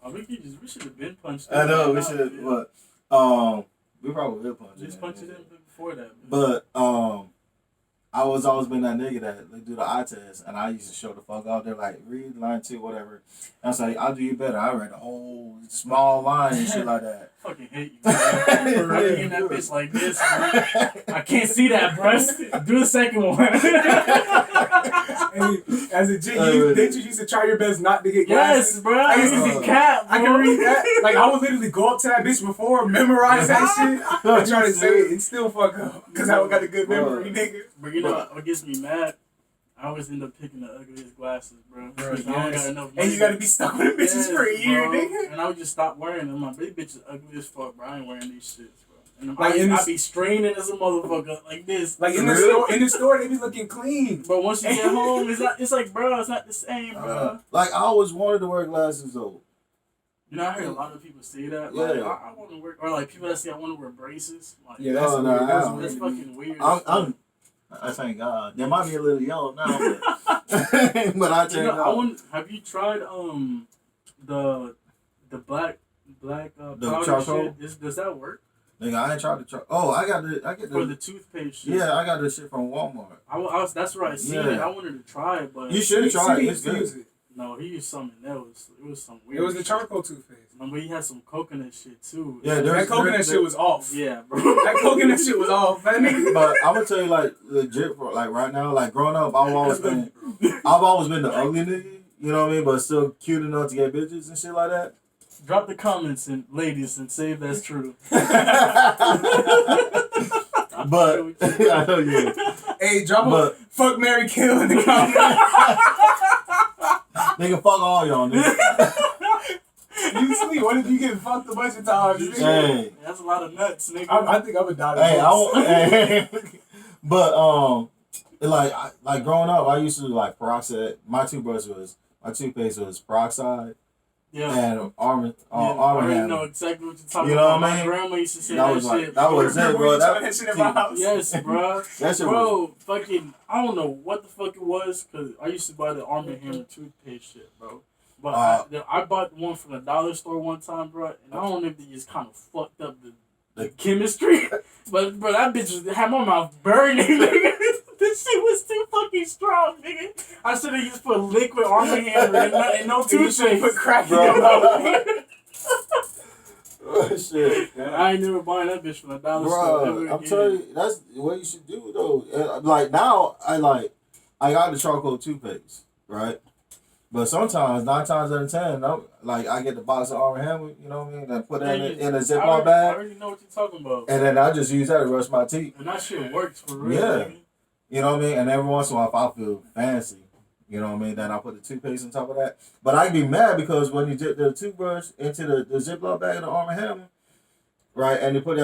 Oh, we should have been punched. I know we Now, should, yeah. but we probably will punch it. Just punch it in before that. But I was always been that nigga that they do the eye test, and I used to show the fuck out there like read line 2, whatever. And I was like, I'll do you better. I read the whole small line and shit like that. Fucking hate you, bro. For running in that bitch like this, bro. I can't see that, bro. Do the second one. Hey, as a G, didn't you used to try your best not to get glasses? Yes, bro. I used to be cap. I can read that. Like I would literally go up to that bitch before, memorize that shit, and try to say it and still fuck up because I got a good memory, nigga. But you know what gets me mad? I always end up picking the ugliest glasses, bro. Bro, Because I don't got enough money. And you gotta be stuck with them bitches for a year, bro. nigga. And I would just stop wearing them. My big bitch is ugly as fuck, bro. I ain't wearing these shits, bro. And Like, I be straining as a motherfucker like this. Like in the store, they be looking clean. But once you get home, it's like, bro, it's not the same, bro. Like I always wanted to wear glasses though. You know, I heard a lot of people say that. Yeah. Like, I want to wear, or like people that say I want to wear braces. Like, Yeah, that's weird. that's fucking weird. I thank God. They might be a little yellow now, but, but I thank God. Have you tried the black powder charcoal? shit? Does that work? Nigga, I ain't tried to try. Oh, I get For the toothpaste shit. Yeah, I got this shit from Walmart. That's where I seen it. I wanted to try it, but you should try it. It's good. No, he used something else. It was some weird. It was the charcoal toothpaste. But he had some coconut shit too. Yeah, that coconut shit was off. Yeah, bro. That coconut shit was off. That nigga. But I'm gonna tell you, like legit, like right now, like growing up, I've always been the ugly nigga. You know what I mean? But still cute enough to get bitches and shit like that. Drop the comments, and ladies, and say if that's true. But I know you. Hey, drop a fuck, marry, kill in the comments. Nigga, fuck all y'all, nigga. You sleep. What if you get fucked a bunch of times? Hey. That's a lot of nuts, nigga. I think I'm a die. Hey, but like growing up, I used to like peroxide. My toothpaste was peroxide. Yeah. And Arm I already Hammer. know exactly what you're talking You know about. what I mean? My grandma used to say that that was shit. That was it, bro. That shit in my house. Yes, bro. That shit bro, fucking, I don't know what the fuck it was, because I used to buy the Arm & Hammer toothpaste shit, bro. But I bought one from the dollar store one time, bro, and I don't know if they just kind of fucked up the chemistry. But, bro, that bitch had my mouth burning, nigga. This shit was too fucking strong, nigga. I should have just put liquid Arm & Hammer and no toothpaste. Put crack in your mouth. Oh, shit. I ain't never buying that bitch from the dollar store. I'm telling you, that's what you should do, though. Like, now, I got the charcoal toothpaste, right? But sometimes, 9 times out of 10, I get the box of Arm & Hammer, you know what I mean? And put it in a Ziploc bag. I already know what you're talking about. And then I just use that to brush my teeth. And that shit works for real. Yeah. Nigga. You know what I mean? And every once in a while, if I feel fancy, you know what I mean, then I put the toothpaste on top of that. But I be mad because when you dip the toothbrush into the Ziploc bag of the Arm & Hammer, right, and you put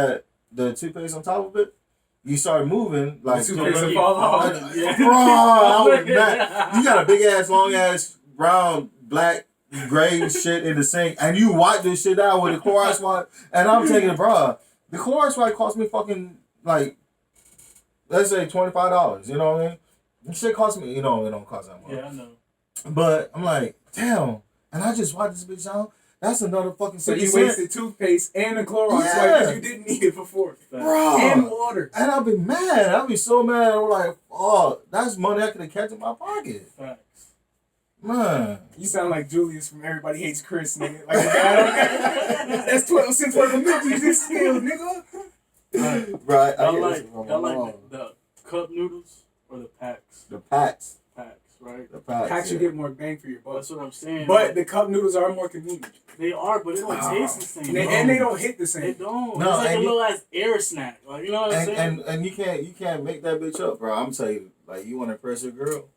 the toothpaste on top of it, you start moving like the toothpaste will fall off. Bro, I was mad. You got a big ass, long ass, brown, black, gray shit in the sink, and you wipe this shit out with a Clorox wipe, and I'm taking it, bro. The Clorox wipe cost me fucking like, let's say $25. You know what I mean? This shit cost me, it don't cost that much. Yeah, I know. But I'm like, damn, and I just wiped this bitch out. That's another fucking. So you wasted toothpaste and a Clorox wipe because you didn't need it before, bro. And water. And I'll be mad. I'll be so mad. I'm like, oh, that's money I could have kept in my pocket. Facts. Man, you sound like Julius from Everybody Hates Chris, nigga. Like, that's 12 cents worth of milk you just spilled, nigga. Right. Y'all like the cup noodles or the packs? The packs. Packs, right? The packs. Packs you get more bang for your buck. That's what I'm saying. But the cup noodles are more convenient. They are, but they don't taste the same. And they don't hit the same. They don't. No, it's like a little ass air snack. Like, you know what I'm saying? And you can't make that bitch up, bro. I'm telling you, like, you want to impress your girl.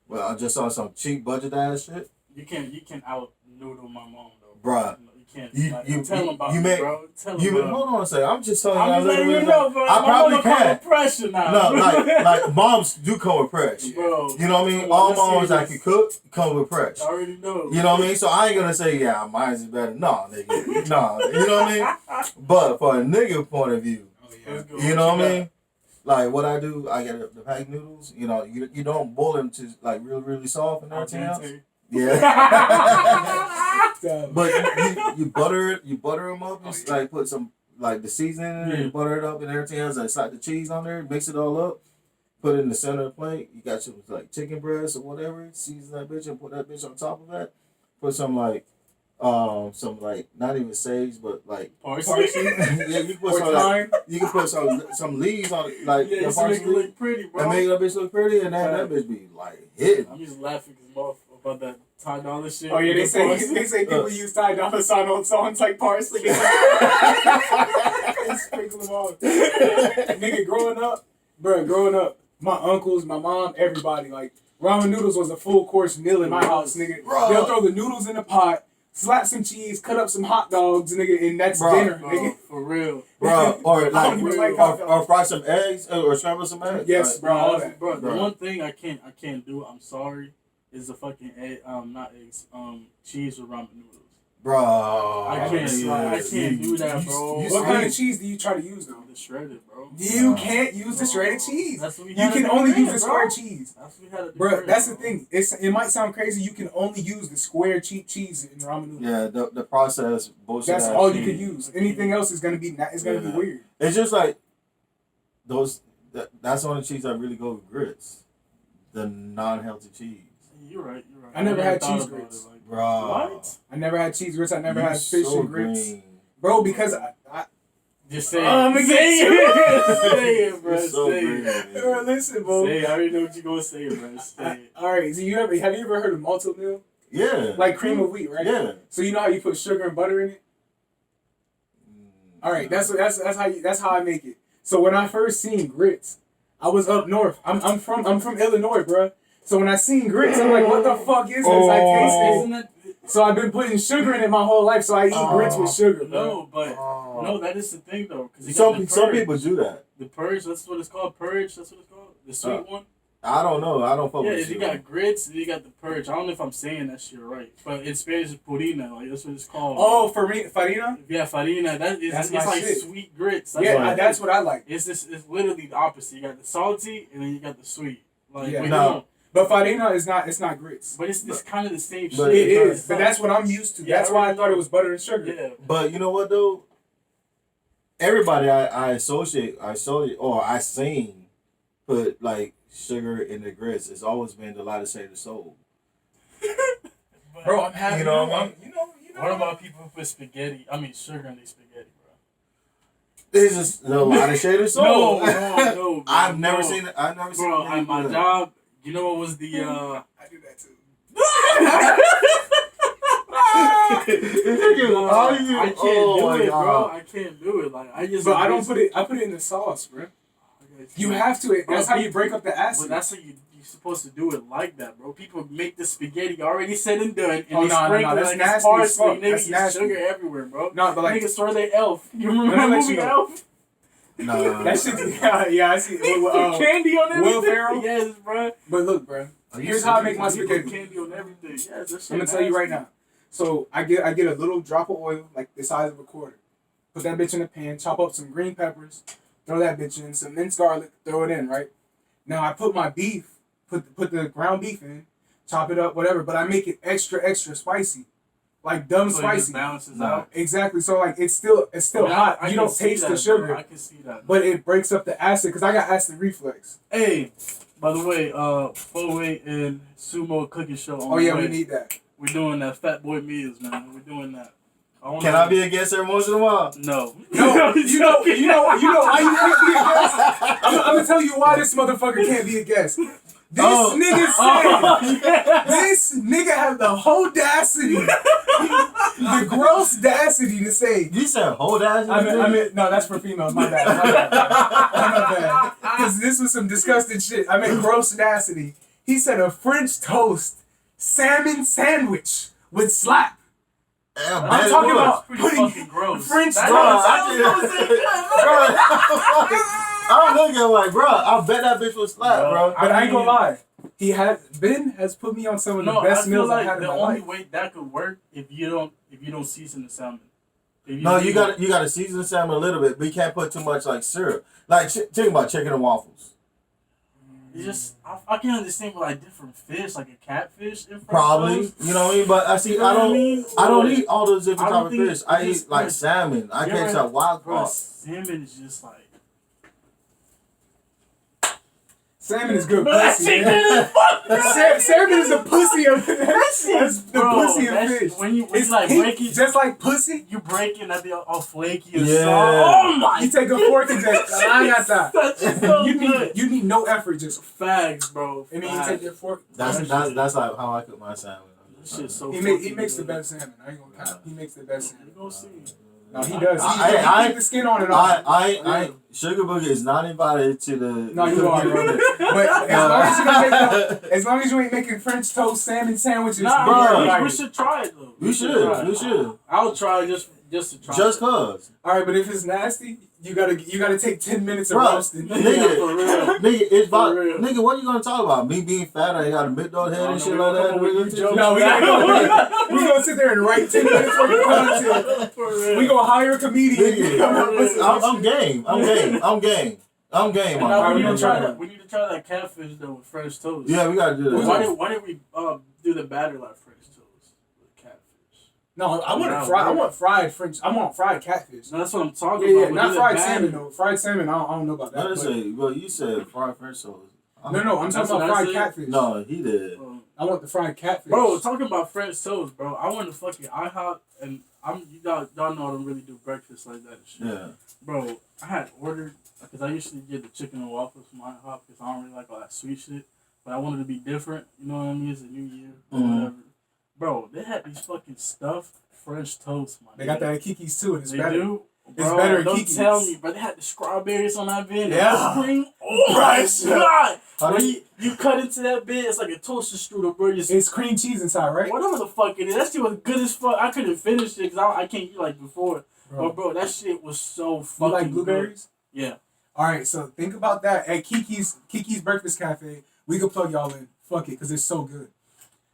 Well, I just saw some cheap budget ass shit. You can out noodle my mom though, bruh. You can't. Tell them about me, bro. Tell them. Hold on a second. I'm just telling I'm you. just letting you know, bro. I probably can. Pressure now. No, like moms do come with pressure, bro. You know what I mean? All moms that can cook come with pressure. I already know. You know what I mean? So I ain't gonna say mine's is better. No, nigga. No, you know what I mean? But for a nigga point of view, you know what I mean? Like what I do, I get the packed noodles. You know, you don't boil them to like really really soft and everything else. Yeah. But you butter them up and like put some like the seasoning in and butter it up and everything else. Like slap the cheese on there, mix it all up, put it in the center of the plate. You got your like chicken breast or whatever. Season that bitch and put that bitch on top of that. Put some like not even sage but like parsley. Yeah, you put some like, you can put some leaves on it like yeah, to make it look pretty, bro. And make that bitch look pretty and then that bitch be like hitting. I'm just laughing about that $10 shit. Oh yeah, they say people use $10 sign on songs like parsley. They sprinkle them on. Nigga, growing up, my uncles, my mom, everybody, like, ramen noodles was a full course meal in my house, nigga. Bro. They'll throw the noodles in the pot, slap some cheese, cut up some hot dogs, nigga, and that's Bro, dinner, Bro, nigga. for real. Bro, or I like, don't even like hot dogs. or fry some eggs, or scramble some eggs. Yes, Like, bro. all Bro, that. bro, the Bro. one thing I can't do, I'm sorry, is the fucking not eggs, cheese with ramen noodles. Bro, I can't do that, bro. What kind of cheese do you try to use though? The shredded, bro. You can't use the shredded cheese. That's what we You had can at only crib, use the bro. square cheese. That's what we had at the Bro, crib, that's the bro. thing. It might sound crazy. You can only use the square cheap cheese in ramen noodles. yeah, the process bullshit. That's ass all you cheese. can use. Anything else is gonna be it's gonna be Yeah. weird. It's just like those. That's the only cheese I really go with grits. The non-healthy cheese, You're right. I never had thought cheese about grits. it like that. bro. What? I never had cheese grits. I never You had fish so and grits, green. bro. Because I Just say it. I'm gonna Say get it. Say it, bro. You're so Say green. it. bro, listen, bro. Say it. I already know what you're gonna say, bro. Say it. All right. So have you ever heard of malto meal? Yeah. Like cream of wheat, right? Yeah. So you know how you put sugar and butter in it? All right, that's how I make it. So when I first seen grits, I was up north. I'm from Illinois, bro. So when I seen grits, I'm like, what the fuck is this? I taste it. Isn't it? So I've been putting sugar in it my whole life. So I eat grits with sugar, bro. No, but no, that is the thing though. Cause Some people do that. The purge, that's what it's called. Purge, that's what it's called. The sweet one. I don't know. I don't fuck Yeah, with you got grits and you got the purge. I don't know if I'm saying that shit right, but in Spanish it's purina. Like that's what it's called. Oh, for me, farina. Yeah, farina. That's That's it's my like shit. sweet grits. That's Yeah, what it that's is. what I like. It's literally the opposite. You got the salty and then you got the sweet. Like Yeah. but No. you don't- But farina is not. It's not grits. but it's kind of the same But shit. It it's is, but that's what I'm used to. Yeah, That's why I thought it was butter and sugar. Yeah. But you know what though? Everybody I associate or I seen put like sugar in the grits. It's always been the lighter shade of soul. Bro, I'm happy. You know, you know. What about people who put spaghetti? I mean, sugar in their spaghetti, bro. This is the lighter shade of soul. No, bro, I've never no. seen it. I've never seen Bro, it. at my job, you know what was the I do that too. I can't do it, bro. I can't do it. Like I just. But I don't put it. I put it in the sauce, bro. You have to. That's how you break up the But acid. that's how you're supposed to do it like that, bro. People make the spaghetti already said and done, and Oh, they no, sprinkle that's like nasty it's as parsley. fuck. Nigga, That's you nasty. sugar everywhere, bro. No, but like Niggas throw their elf. You Let remember me the let movie you know. Elf? No. that shit. Yeah, I see. He put candy on everything. Will Ferrell? Yes, bro. But look, bro. Are you Here's how I serious? make my He put spaghetti. candy on everything. Yes, that shit I'm gonna tell you right nasty. now. So I get a little drop of oil, like the size of a quarter. Put that bitch in the pan. Chop up some green peppers. Throw that bitch in. Some minced garlic. Throw it in. Right. Now I put my beef. Put the ground beef in. Chop it up, whatever. But I make it extra spicy, like dumb So it just spicy. balances No. out. Exactly. So like it's still hot. I You can don't see taste that, the sugar, bro. I can see that. but it breaks up the acid because I got acid reflux. Hey, by the way, full weight and sumo cooking show. On Oh yeah, the way. we need that. We're doing that Fat Boy Meals, man. We're doing that. Can I be a guest every once in a while? No. No, you know why you can't be a guest. I'm gonna tell you why this motherfucker can't be a guest. This nigga said, this nigga have the audacity, the gross audacity to say. You said hold ass. I mean, no, that's for females. My bad. Because this was some disgusting shit. I meant gross audacity. He said a French toast salmon sandwich with slap. I'm talking about Pretty putting fucking gross. French That toast. I'm looking like, bro. I bet that bitch was slap, bro. But I ain't gonna lie. Ben has put me on some of the best I feel meals like I've had in the my only life. way that could work if you don't season the salmon. No, you gotta season the salmon a little bit, but you can't put too much like syrup. Like think about chicken and waffles. It's just I can understand with like different fish, like a catfish. In Probably, toast. you know what I mean. But I see, You know I what I don't mean? eat all those different I type don't of think fish. I it's eat like just- salmon. I can't tell wild Bro, caught. salmon is just like. Salmon is good Bro, that pussy. shit man. good as fuck. Salmon is the pussy of that's the Bro, pussy of that's- fish. when you It's like pink, break it, just like pussy. you break it, that be all flaky and Yeah. soft. Oh my! You take a fork and just That's just so you good. need no effort, just Fags, bro. and then you take your fork. That's like how I cook my salmon. This shit's so. He fucking makes the good. best salmon. I ain't gonna count. He makes the best You salmon. gonna see? No, he does. I keep the skin on and off. Sugar Boogie is not invited to the. No, you are, bro. But as long as you ain't making French toast salmon sandwiches, nah, we should try it though. We should. I'll try just to try. Just cause. All right, but if it's nasty, you gotta take 10 minutes of Bro, roasting. Nigga, it's about nigga. What are you gonna talk about? Me being fat? I got a big dog head and shit like that. No, we gonna sit there and write 10 minutes worth of content. We gonna hire a comedian. I'm game. I'm game. We need to try that catfish though with French toast. Yeah, we gotta do that. Why didn't we do the batter like French toast with catfish? No, I want fried French. I want fried catfish. No, that's what I'm talking about. Yeah, not fried salmon though. Fried salmon, I don't know about that. You said fried French toast. No, I'm talking about fried catfish. No, he did. I want the fried catfish. Bro, talking about French toast, bro. I want the fucking IHOP, and y'all know I don't really do breakfast like that and shit. Yeah. Bro, I had ordered, because I usually get the chicken and waffles from IHOP because I don't really like all that sweet shit. But I wanted to be different, you know what I mean? It's a new year or whatever. Bro, they had these fucking stuffed French toast, man. They got that at Kiki's too, and it's they better. Do? It's bro, better at don't Kiki's. Tell me, bro. They had the strawberries on that bit. Yeah. Oh my god! When you cut into that bit, it's like a toaster strudel, bro. It's cream cheese inside, right? Whatever the fuck it is. That shit was good as fuck. I couldn't finish it because I can't eat like before. Bro, that shit was so fucking You like blueberries? Good. Yeah. Alright, so think about that. At Kiki's Breakfast Cafe, we could plug y'all in. Fuck it, because it's so good.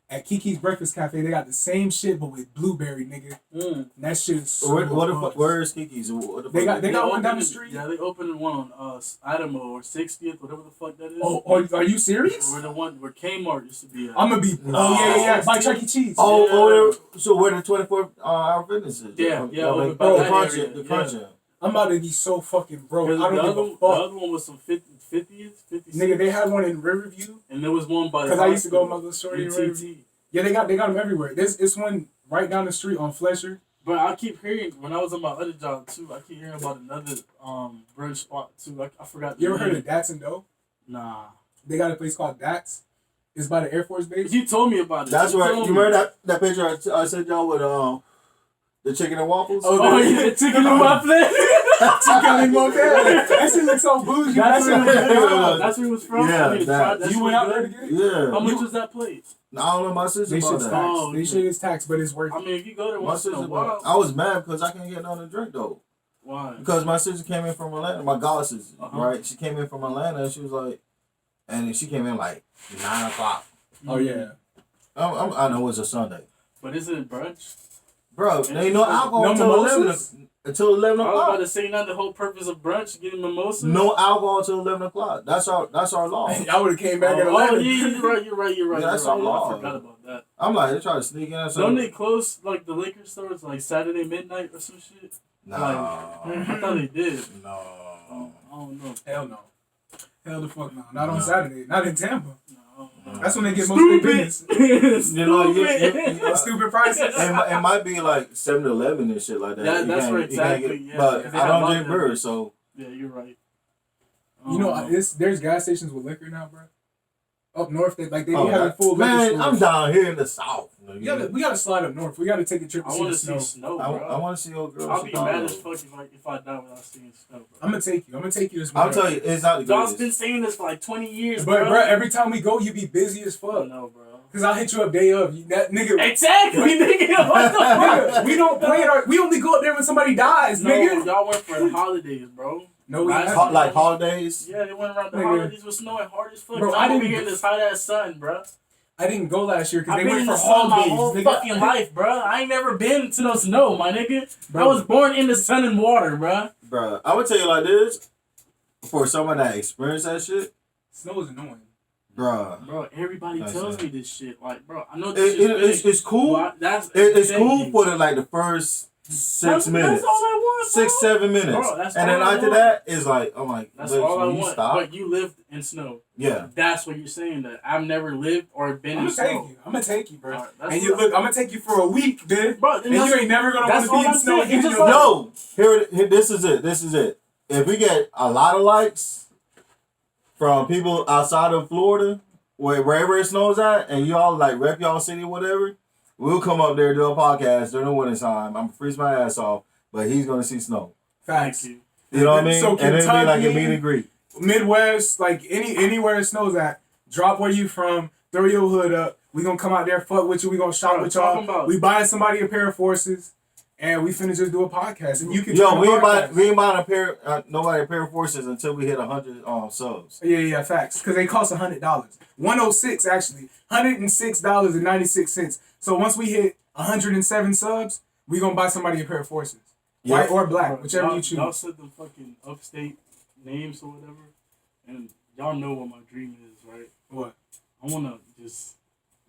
At Kiki's Breakfast Cafe, they got the same shit, but with blueberry, nigga. That shit is so where is Kiki's? They got one down the street? Yeah, they opened one on Adamo or 60th, whatever the fuck that is. Oh, are you serious? Where the one where Kmart used to be at. I'm gonna be... yeah. By Chuck E. Cheese. So where the 24-hour fitness is? Yeah. The crunch. I'm about to be so fucking broke. I don't give a fuck. The other one was some 50th. Nigga, they had one in Riverview. And there was one by the because I used to go with my little shorty in Riverview. Yeah, they got them everywhere. It's one right down the street on Fletcher. But I keep hearing, when I was on my other job too, I keep hearing about another brunch spot too. I forgot the You ever name. heard of Dats and Dough? Nah. They got a place called Dats. It's by the Air Force Base. You told me about it. That's right. You remember that picture I sent y'all with the chicken and waffles? Oh yeah, the chicken and waffles. Chicken and waffles. That shit looks so bougie. That's where it was from. Yeah, you went out there to get it? Yeah. How much was that plate? I don't know my sister about that. They shit is taxed, but it's worth it. I mean, if you go there once in a while. I was mad because I couldn't get nothing to drink though. Why? Because my sister came in from Atlanta. My god sister, right? She came in from Atlanta and she was like, and she came in like 9 o'clock. Oh yeah. I know it's a Sunday. But is it brunch? Bro, there ain't no alcohol until 11. Until 11 o'clock. I was about to say, not the whole purpose of brunch, getting mimosas. No alcohol until 11 o'clock. That's our law. Y'all would have came back at 11. Oh, yeah, you're right. Yeah, that's our law. I forgot about that. I'm like, they try to sneak in. Don't they close, like, the liquor stores, like, Saturday midnight or some shit? No. I thought they did. No. I don't know. Hell no. Hell the fuck no. Not on Saturday. Not in Tampa. No. That's when they get most of their business. You know, stupid prices. It might be like 7-Eleven and shit like that. That's right, exactly. But I don't drink beer, so. Yeah, you're right. You know, there's gas stations with liquor now, bro. Up north, they be having full liquor stores. Man, I'm down here in the south. We gotta slide up north. We gotta take a trip to I want to see snow, bro. I want to see your girl. I'll be mad as fuck if I die without seeing snow, bro. I'm gonna take you. I'll tell you, it's not the God's been saying this for like 20 years, but bro, every time we go, you be busy as fuck. No, bro. Cause I hit you up day of. That nigga. Exactly, nigga. What the nigga, we don't plan we only go up there when somebody dies, nigga. Y'all went for the holidays, bro. No, we like holidays. Yeah, they went around the holidays with snowing hard as fuck. Bro, I didn't get this hot ass sun, bro. I didn't go last year because they been went in for the sun my holidays. whole fucking life, bro. I ain't never been to no snow, my nigga. Bro. I was born in the sun and water, bro. Bro, I would tell you like this. For someone that experienced that shit, snow is annoying. Bro, everybody tells me this shit. Like, bro, I know it's cool. It's cool for the first 6 minutes. That's all I want, bro. 6-7 minutes. Bro, that's and then after that, it's like, oh my god. That's all I want. Stop? But you lived in snow. Yeah. That's what you're saying. That I've never lived or been in snow. I'm gonna take you, bro. Right, and you look, I'm gonna take you for a week, dude. Bro, and you ain't never gonna want to be in snow again. No, here, this is it. If we get a lot of likes from people outside of Florida, wherever it snows at, and y'all like rep y'all city or whatever, we'll come up there do a podcast during the winter time. I'm gonna freeze my ass off. but he's gonna see snow. Facts. Thank you. You know what I mean? So and it'll be like a Kentucky- meet and greet. Midwest, like anywhere it snows at, drop where you from, throw your hood up. We gonna come out there, fuck with you. We gonna shop Bro, with talking y'all. about- We buying somebody a pair of forces, and we finna just do a podcast. And you can Yo, join we the ain't buying podcast. a pair, nobody a pair of forces until we hit 100 subs. Yeah, facts. Because they cost $100. 106 actually, $106.96. So once we hit 107 subs, we gonna buy somebody a pair of forces, white or black, Bro, whichever y'all, you choose. Y'all said the fucking upstate names or whatever, and y'all know what my dream is, right? What? I wanna just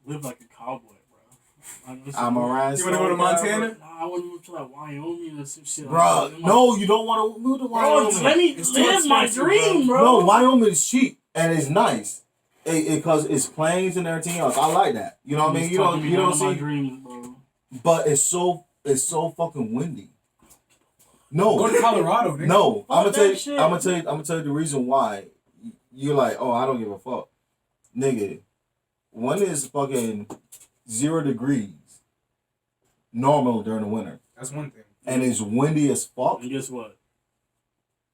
live like a cowboy, bro. Like, listen, I'm a bro, rhinestone. You wanna go to guy, Montana? Nah, I wanna move to like Wyoming or some shit. Bro, like no, you don't want to move to Bro, Wyoming. let me It's too live my expensive, dream, bro. No, Wyoming is cheap and it's nice. Because it's plains and everything else. I like that. You know what I mean? You don't my see, dreams, bro. but it's so fucking windy. No, Go to Colorado, nigga. no. I'm Fuck gonna that shit. tell you the reason why you're like, oh, I don't give a fuck, nigga. When is fucking 0 degrees normal during the winter, That's one thing. and it's windy as fuck. And guess what?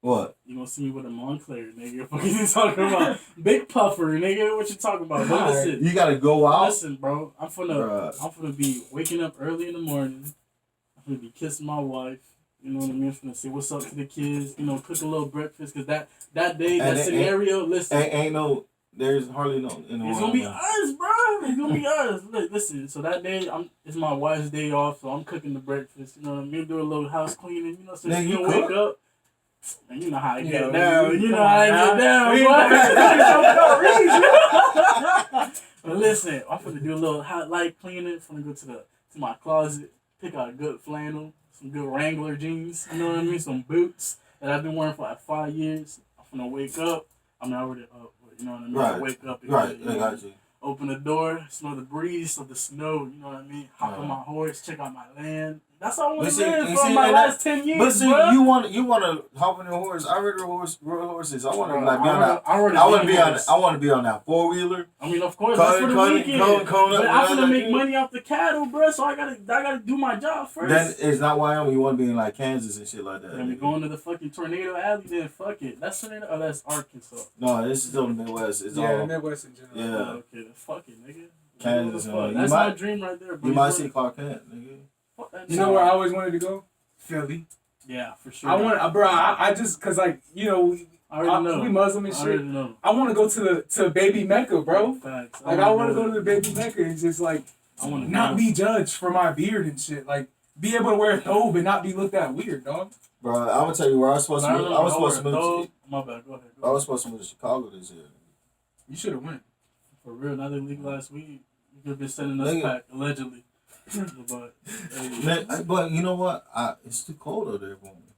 What? You gonna see me with a Montclair, nigga. What you talking about? Big puffer, nigga. What you talking about? But Alright. listen, You gotta go out. listen, bro. I'm finna be waking up early in the morning. I'm finna be kissing my wife. You know what I mean? I'm finna say what's up to the kids. You know, cook a little breakfast. Cause that day, And that scenario, listen. Ain't no. There's hardly no. It's gonna be us, bro. It's gonna be us. Listen, so that day, it's my wife's day off, so I'm cooking the breakfast. You know what I mean? Do a little house cleaning. You know, so Nigga, she you can cook? wake up. And you know how I Yeah, get down. You know how I nah, get down, we boy. But listen, I'm finna do a little hot light cleaning. Finna go to my closet, pick out a good flannel, some good Wrangler jeans. You know what I mean? Some boots that I've been wearing for like 5 years. I'm finna wake up. I'm already up. You know what I mean? Right. I wake up and Right, you I know, got you. open the door, smell the breeze of the snow. You know what I mean? Hop on my horse, check out my land. That's all I want But to see- live and for see, my and last 10 years, But see, bro. you want to hop on your horse. I rode horses. I want to Bro, like be on that. I rode a I want to big be on. horse. I want to be on that 4-wheeler. I mean, of course, Cut that's it, for the cut it, weekend. cut it, cut it, But cut I'm it, gonna cut make it. money off the cattle, bro. So I gotta do my job first. Then it's not Wyoming. You want to be in like Kansas and shit like that. And we going to the fucking tornado alley. Then fuck it. That's tornado. Oh, that's Arkansas. No, this is on the Midwest. It's Yeah, the all. Midwest in general. Yeah. Oh, okay, then fuck it, nigga. Kansas, What the fuck? you That's might- my dream right there, bro. You might see Clark Kent, nigga. Fuck that You shit. know where I always wanted to go? Philly. Yeah, for sure. I want, bro. I just cause like you know we Muslim and I shit. already know. I want to go to baby Mecca, bro. Facts. Like I want to go to the baby Mecca and just like I want to not be judged for my beard and shit. Like be able to wear a thobe and not be looked at weird, dog. Bro, I'm gonna tell you where I was supposed to move. I was supposed to move. My bad. Go ahead. I was supposed to move to Chicago this year. You should have went. For real, now they legalized weed. You could have been sending us Nigga. pack, allegedly. But, hey, But you know what? It's too cold out there for me.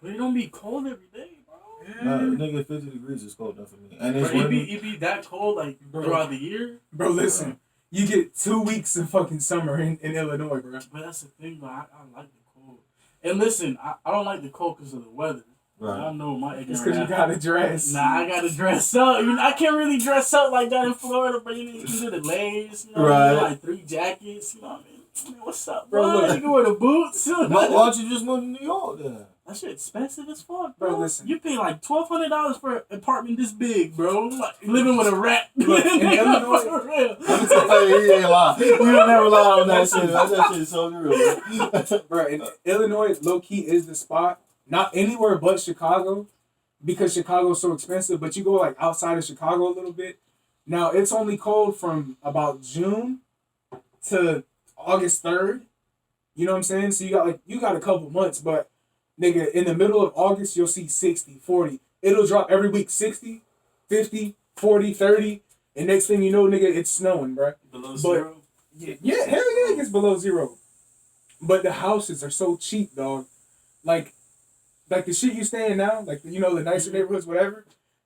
but it don't be cold every day, bro. Nigga, 50 degrees is cold enough for me. And it's Bro, windy. it be that cold like Bro. throughout the year. Bro, listen. You get 2 weeks of fucking summer in Illinois, bro. But that's the thing, bro. I like the cold. And listen, I don't like the cold because of the weather. Right. I know my It's ignorant because you ass- gotta dress. Nah, I gotta dress up. I can't really dress up like that in Florida, but you do the layers, you know, Right. like 3 jackets, you know what I mean? Man, what's up, Bro, bro? look. You can wear the boots. Why don't you just move to New York then? That shit expensive as fuck, bro. Bro, listen. You pay like $1,200 for an apartment this big, bro. Like living with a rat. Look, in Illinois- For real. He ain't lie. You don't never lie on that shit. That shit is so real. Bro, in Illinois, low key is the spot. Not anywhere but Chicago, because Chicago's so expensive. But you go like outside of Chicago a little bit. Now it's only cold from about June to August 3rd. You know what I'm saying? So you got a couple months, but nigga, in the middle of August you'll see 60, 40. It'll drop every week 60, 50, 40, 30, and next thing you know, nigga, it's snowing, bro. Below zero. Yeah, hell yeah, it gets below zero. But the houses are so cheap, dog. Like the shit you staying now, like the nicer neighborhoods, whatever.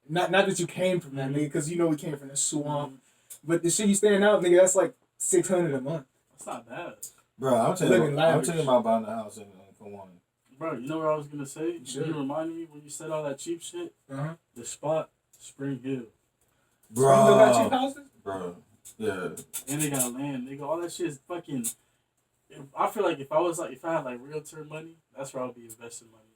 Not that you came from that, nigga, because we came from the swamp. But the shit you staying out, nigga, that's like $600 a month. That's not bad. Bro, I'm Living lavish. telling about buying a house in Kauai. Bro, you know what I was gonna say? Sure. You reminded me when you said all that cheap shit? Uh-huh. The spot, Spring Hill. Springfield got cheap Bro, houses? bro, yeah. And they got land. Nigga, all that shit is fucking. I feel like if I had like realtor money, that's where I'll be investing money in.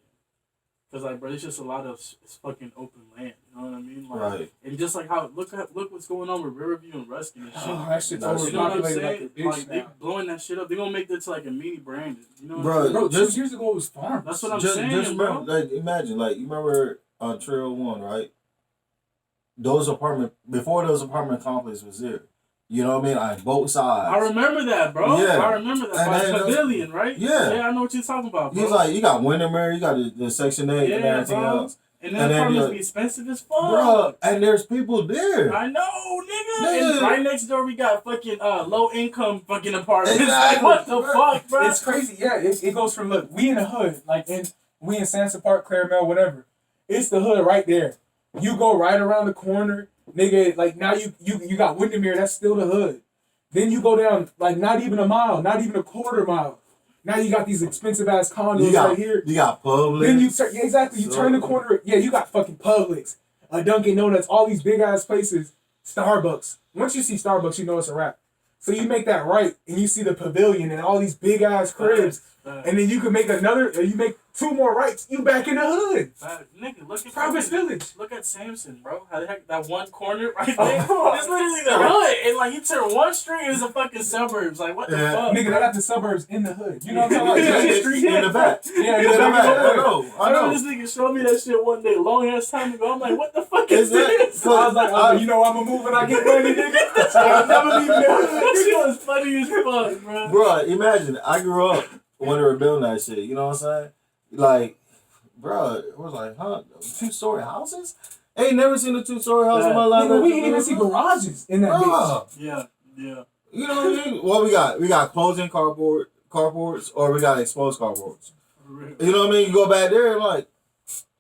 Cause like, bro, it's just a lot of it's fucking open land. You know what I mean? Like, Right. and just like how look what's going on with Riverview and Ruskin and shit. Oh, that shit's Nah, You know what I'm overpopulated like a saying? bitch Like they now. blowing that shit up. They gonna make that to like a mini Brandon. You know what Bro, I'm saying? Bro, just- 2 years ago it was farms. That's what I'm just saying, bro. remember, like, imagine, like, you remember on Trail 1, right? Before those apartment complexes was there. You know what I mean? On both sides. I remember that, bro. Yeah. I remember that. And By then Pavilion, right? Yeah. Yeah, I know what you're talking about, bro. He's like, you got Windermere, you got the Section 8 and Yeah, everything bro. else. And And then then apartments you- be expensive as fuck. Bro, and there's people there. I know, nigga. Nigga. And right next door we got fucking low income fucking apartments. Exactly. Like, what the fuck, bro? It's crazy. Yeah, it goes from, look, we in the hood, we in Sansa Park, Claremont, whatever. It's the hood right there. You go right around the corner, nigga, like now you got Windermere, that's still the hood. Then you go down like not even a mile, not even a quarter mile. Now you got these expensive ass condos right here. You got Publix. Then you turn, yeah, exactly. You turn the corner. Yeah, you got fucking Publix, Dunkin' Donuts, all these big ass places. Starbucks. Once you see Starbucks, you know it's a wrap. So you make that right, and you see the Pavilion and all these big ass cribs, and then you can make you make 2 more rights. You back in the hood. Nigga, look at Progress Village. Look at Samson, bro. How the heck that one corner right there? It's literally the hood, and like you turn one street, it's a fucking suburbs. Like what the fuck? Nigga, they got the suburbs in the hood. You know what I'm talking Yeah, about? in Street the back. Yeah, In the back. I know. I remember this nigga showed me that shit one day, long ass time ago. I'm like, what the fuck is this? So I was like, you know I'm a move and I get money, nigga. I'll never leave the hood. That shit was funny as fuck, bro. Bro, imagine, I grew up when they were building that shit. You know what I'm saying? Like, bro, it was like, huh? 2-story houses? Ain't never seen a 2-story house in my life. Nigga, we ain't even see garages in that bitch. Bro, Yeah. you know what I mean? What we got? We got closing carports, or we got exposed carports. For real. You know what I mean? You go back there and like,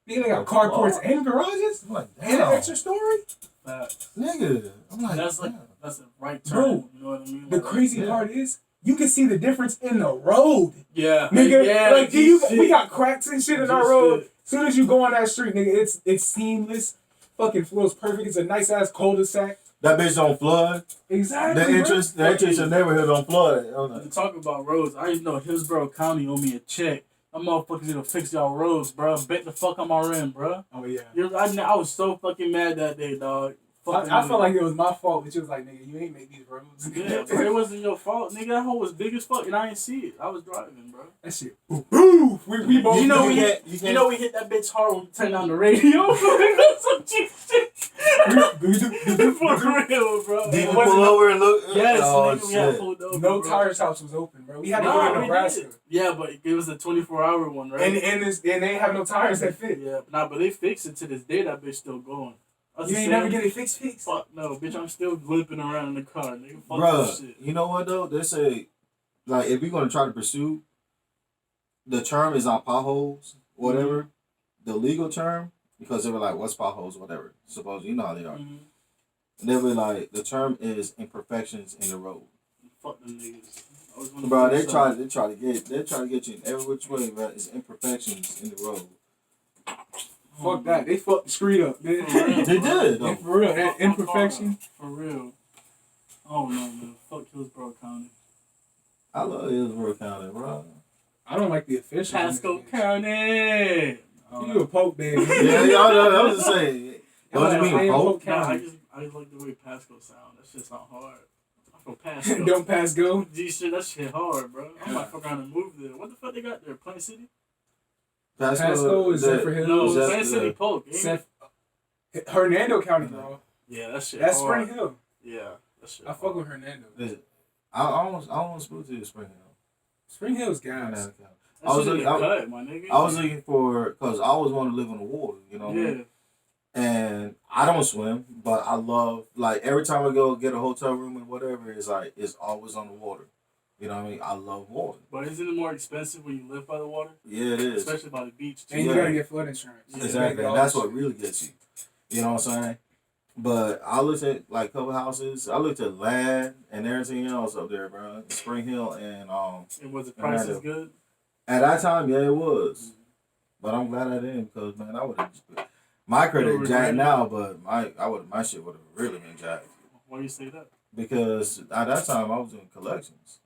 Nigga, they got carports and garages? I'm like, And an damn, extra story? Facts. nigga. I'm like, That's like damn. that's a right turn. Bro, You know what I mean? The Like, crazy yeah. part is, you can see the difference in the road. Yeah. Nigga, yeah, like, G we got cracks and shit in our G road. shit. As soon as you go on that street, nigga, it's seamless. Fucking flows perfect. It's a nice ass cul-de-sac. That bitch don't flood. Exactly. The entrance to the neighborhood don't flood. To talk about roads, I even know Hillsborough County owe me a check. Them motherfuckers need to fix y'all roads, bro. Bet the fuck I'm in, bro. Oh, yeah. I was so fucking mad that day, dog. I felt like it was my fault, but you was like, nigga, you ain't make these roads. Yeah, bro, it wasn't your fault, nigga. That hole was big as fuck, and I didn't see it. I was driving, bro. That shit. Boof. We both. You know You we can't- hit. You know we hit that bitch hard when we turned on the radio. Some cheap shit. For real, bro. Did you It wasn't pull over and look? Yes, Oh, nigga, we had shit. pulled over. No bro. tires house was open, bro. We had to Nah, go to we Nebraska. did. Yeah, but it was a 24-hour one, right? And they ain't have no tires that fit. Yeah, but they fixed it to this day. That bitch still going. I was You just ain't saying, never get it fixed. Fuck no, bitch. I'm still limping around in the car, nigga. Fuck Bruh, that shit. you know what though? They say, like, if we're gonna try to pursue, the term is on potholes, whatever. The legal term, because they were like, "What's potholes, whatever." Suppose you know how they are. Mhm. They were like, the term is imperfections in the road. Fuck them niggas. I always wanna Bro, do they try something. to get you in every which way, but it's imperfections in the road. Fuck that. They fucked the street up, man. For real, They bro. did Yeah, though. for real. That Fuck imperfection. For real. Oh no, man. Fuck Hillsborough County. I love Hillsborough County, bro. I don't like the officials. Pasco County. You a Pope, baby. Yeah, y'all know. I was just saying. What do you mean, Stay in Pope? No, County. I just like the way Pasco sound. That shit's not hard. I'm from Pasco. Don't pass go. G shit, that shit hard, bro. I might fuck around and move there. What the fuck they got there? Plant City? Pasco is that- Zephyr Hills. No, that's Plant City the- Polk. ain't it? Seth, Hernando County, bro. Yeah, that shit That's hard. Spring Hill. Yeah, that shit I fuck with Hernando. Listen, I almost moved to Spring Hill. Spring Hill's gas. Hernando County. That I was shit in the looking- cut, my nigga. I was looking for, because I always want to live on the water, you know what I Yeah. mean? And I don't swim, but I love, like, every time I go get a hotel room and whatever, it's like, it's always on the water. You know what I mean? I love water. But isn't it more expensive when you live by the water? Yeah, it is. Especially by the beach, too. And you Yeah. gotta get flood insurance. Yeah. Exactly. And that's what really gets you. You know what I'm saying? But I looked at, like, a couple houses. I looked at land and everything else up there, bro. Spring Hill and, And was the prices Hernando. good? at that time, yeah, it was. But I'm glad I didn't, because, man, I would have, my credit You were jacked regretting now, but my shit would have really been jacked. Why you say that? Because at that time I was doing collections.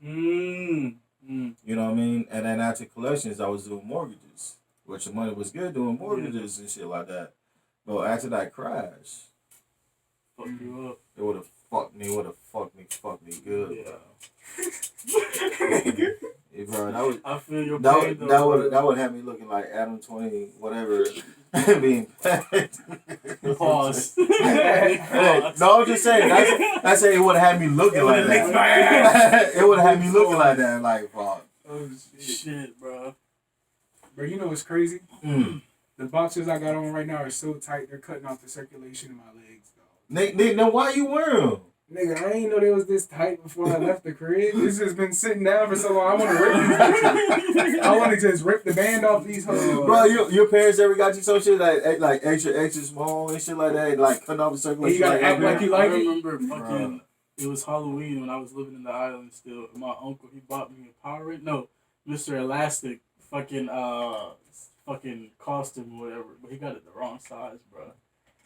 Mm. You know what I mean? And then after collections, I was doing mortgages, which the money was good doing mortgages and shit like that. But after that crash, Fuck you up. it would have fucked me good, Yeah. Yeah, bro. That would I feel your pain, though, bro. that would have me looking like Adam 20 whatever being Pause. No, I'm just saying. I say it would have had me looking like that. It would have had me looking like that, like fuck. Oh Shit, bro. Bro, you know what's crazy? Mm. The boxers I got on right now are so tight, they're cutting off the circulation in my legs, dog. Then why you wear them? Nigga, I ain't know they was this tight before I left the crib. This has been sitting down for so long. I want to rip these bitches. I want to just rip the band off these hoes. Bro, your parents ever got you some shit like extra small and shit like that, like cutting off the circulation? You gotta act like you like I it. remember fucking. It was Halloween when I was living in the island still. My uncle, he bought me a Power Ranger. No, Mr. Elastic fucking costume or whatever. But he got it the wrong size, bro.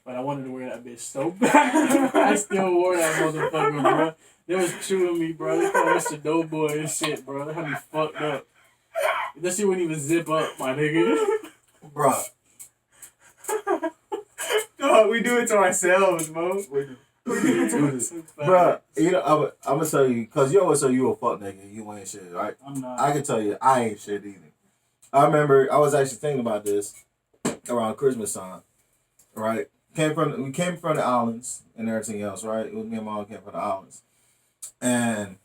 But I wanted to wear that bitch so bad. I still wore that motherfucker, bro. They was chewing me, bro. They called Mr. Doughboy and shit, bro. They had me fucked up. That shit wouldn't even zip up, my nigga. Bro. Dog, we do it to ourselves, bro. Bro, you know, I'm gonna tell you, cause you always say you a fuck nigga, you ain't shit, right? I'm not. I can tell you, I ain't shit either. I remember I was actually thinking about this around Christmas time, right? We came from the islands and everything else, right? It was me and mom came from the islands, and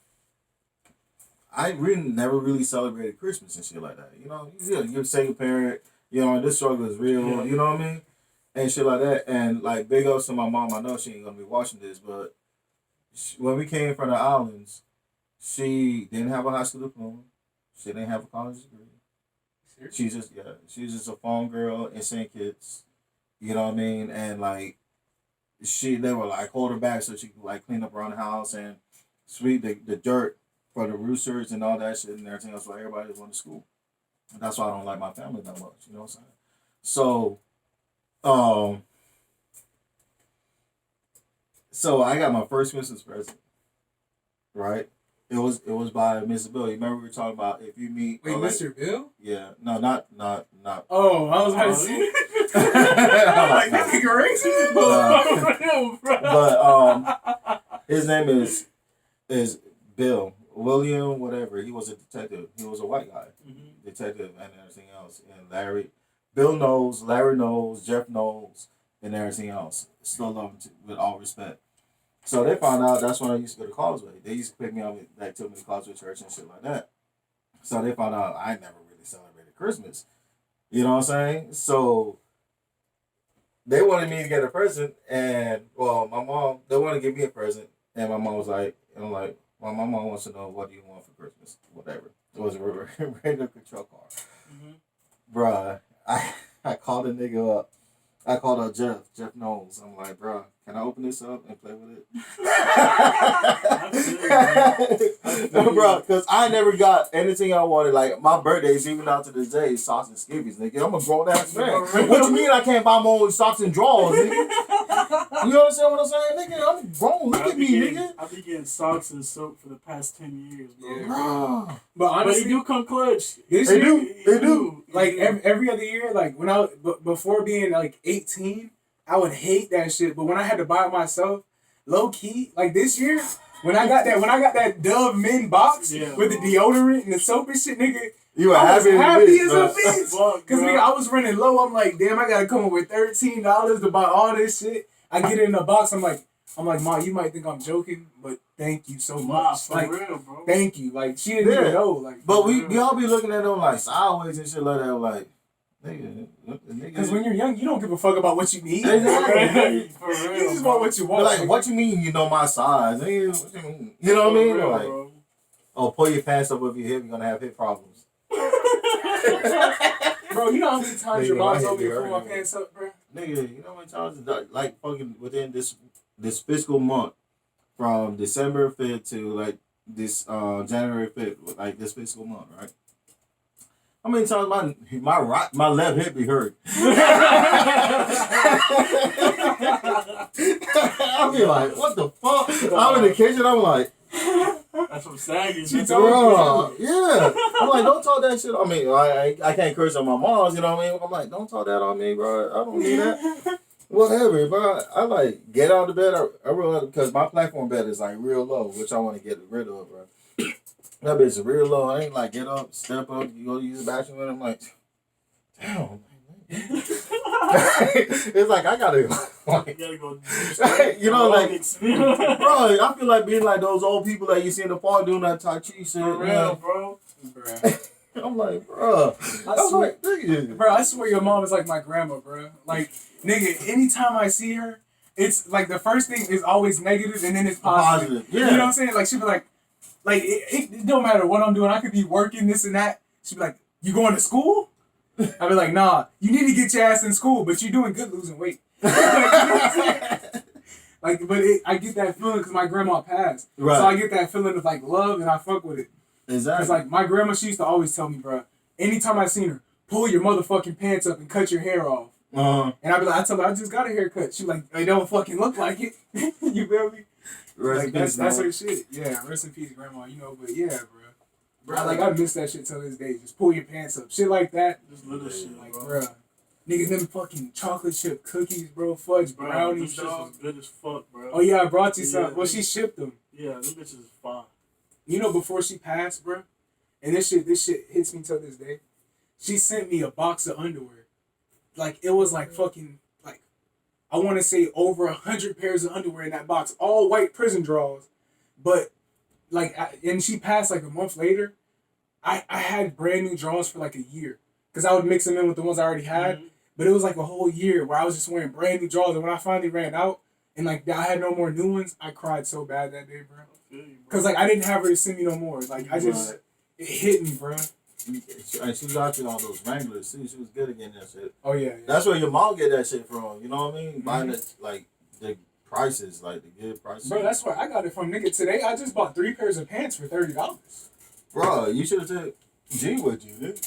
I really never really celebrated Christmas and shit like that. You know, you're a single parent. You know, this struggle is real. Yeah. You know what I mean? And shit like that. And like big ups to my mom. I know she ain't gonna be watching this, but when we came from the islands, she didn't have a high school diploma. She didn't have a college degree. She's just a farm girl in St. Kitts. You know what I mean? And like they were like hold her back so she could like clean up around the house and sweep the dirt for the roosters and all that shit and everything else while everybody was going to school. And that's why I don't like my family that much. You know what I'm saying? So I got my first Christmas present. Right? It was by Mr. Bill. You remember we were talking about if you meet Wait, Mr. Bill? Yeah. No, not Oh, I was about to say. Like that nigga racist? But his name is Bill William whatever. He was a detective. He was a white guy, detective and everything else. And Bill knows, Larry knows, Jeff knows, and everything else. Still love him with all respect. So they found out that's when I used to go to Causeway. They used to pick me up, like took me to Causeway Church and shit like that. So they found out I never really celebrated Christmas. You know what I'm saying? So they wanted me to get a present, and well, they wanted to give me a present, and my mom was like, and I'm like, well, my mom wants to know what do you want for Christmas, whatever. It was a radio control car. Bruh, I called the nigga up. I called up Jeff Knowles. I'm like, bruh, can I open this up and play with it? Bro, because I never got anything I wanted. Like, my birthdays, even out to this day, is socks and skivvies, nigga. I'm a grown-ass man. What you mean I can't buy my own socks and drawers, nigga? You understand what I'm saying? Nigga, I'm grown. Look at me, nigga. I've been getting socks and soap for the past 10 years, bro. Yeah. But honestly, they do come clutch. This They year, do. Like every other year, like when before being like 18, I would hate that shit. But when I had to buy it myself, low key, like this year, when I got that Dove Men box with the deodorant and the soap and shit, nigga, You were I was happy as a bitch, bitch. Cause nigga, I was running low. I'm like, damn, I gotta come up with $13 to buy all this shit. I get it in the box. I'm like, Ma, you might think I'm joking, but thank you so much. For like, real, bro. thank you. Like, she didn't even know. Like, But we all be looking at them like sideways and shit like that. Like, nigga. Because when you're young, you don't give a fuck about what you need. Exactly. For real, You just want what you want. Like, what you mean you know my size? Nigga, what you mean? You know what I mean? Real, Like, bro. oh, pull your pants up over your hip, you're gonna have hip problems. Bro, you know how many times your Nigga, mom's my over head here be pull my hurting. pants up, bro? Nigga, you know how many times like fucking within this fiscal month from December 5th to like this January 5th, like this fiscal month, right? How many times my left hip be hurt? I'll be like, what the fuck? I'm in the kitchen, I'm like, That's from sagging. She That's told Bro, yeah. I'm like, don't talk that shit on me. I can't curse on my mom's, you know what I mean? I'm like, don't talk that on me, bro. I don't need that. Whatever, but I like get out of bed. I realize because my platform bed is like real low, which I want to get rid of, bro. That bitch is real low. I ain't like get up, step up, you go use the bathroom, and I'm like, damn. It's like I gotta, like, You gotta go. you know, like, experience. bro. I feel like being like those old people that you see in the park doing that Tai Chi shit. For real, bro. I'm like, bro. I'm like, nigga. Bro, I swear your mom is like my grandma, bro. Like, nigga, anytime I see her, it's like the first thing is always negative and then it's positive. Yeah. You know what I'm saying? Like, she'd be like it don't matter what I'm doing. I could be working this and that. She'd be like, you going to school? I'd be like, nah, you need to get your ass in school, but you're doing good losing weight. Like, you know what I'm saying? Like, but I get that feeling because my grandma passed. Right. So I get that feeling of like love and I fuck with it. Exactly. Because like my grandma, she used to always tell me, bro, anytime I seen her, pull your motherfucking pants up and cut your hair off. And I'd be like, I tell her, I just got a haircut. She like, it don't fucking look like it. You feel me? Like, that's her shit. Yeah, rest in peace, grandma. You know, but yeah, bro. I miss that shit till this day. Just pull your pants up. Shit like that. Just little shit, Like, bro. Nigga, them fucking chocolate chip cookies, bro. Fudge brownies, them dog. shits is good as fuck, bro. Oh, yeah, I brought you some. Yeah, Well, she shipped them. Yeah, them bitches is fine. You know, before she passed, bro, and this shit hits me till this day. She sent me a box of underwear. Like, it was like fucking, like, I want to say over 100 pairs of underwear in that box. All white prison drawers. But, like, and she passed like a month later. I had brand new drawers for like a year. Because I would mix them in with the ones I already had. Mm-hmm. But it was like a whole year where I was just wearing brand new drawers. And when I finally ran out and like I had no more new ones, I cried so bad that day, bro. Because like I didn't have her to send me no more. Like I just, it hit me, bro. And she was out there on those Wranglers too. She was good at getting that shit. Oh yeah. That's where your mom get that shit from. You know what I mean? Buying it like the prices, like the good prices. Bro, that's where I got it from, nigga. Today I just bought 3 pairs of pants for $30. Bro, you should have took G with you, dude.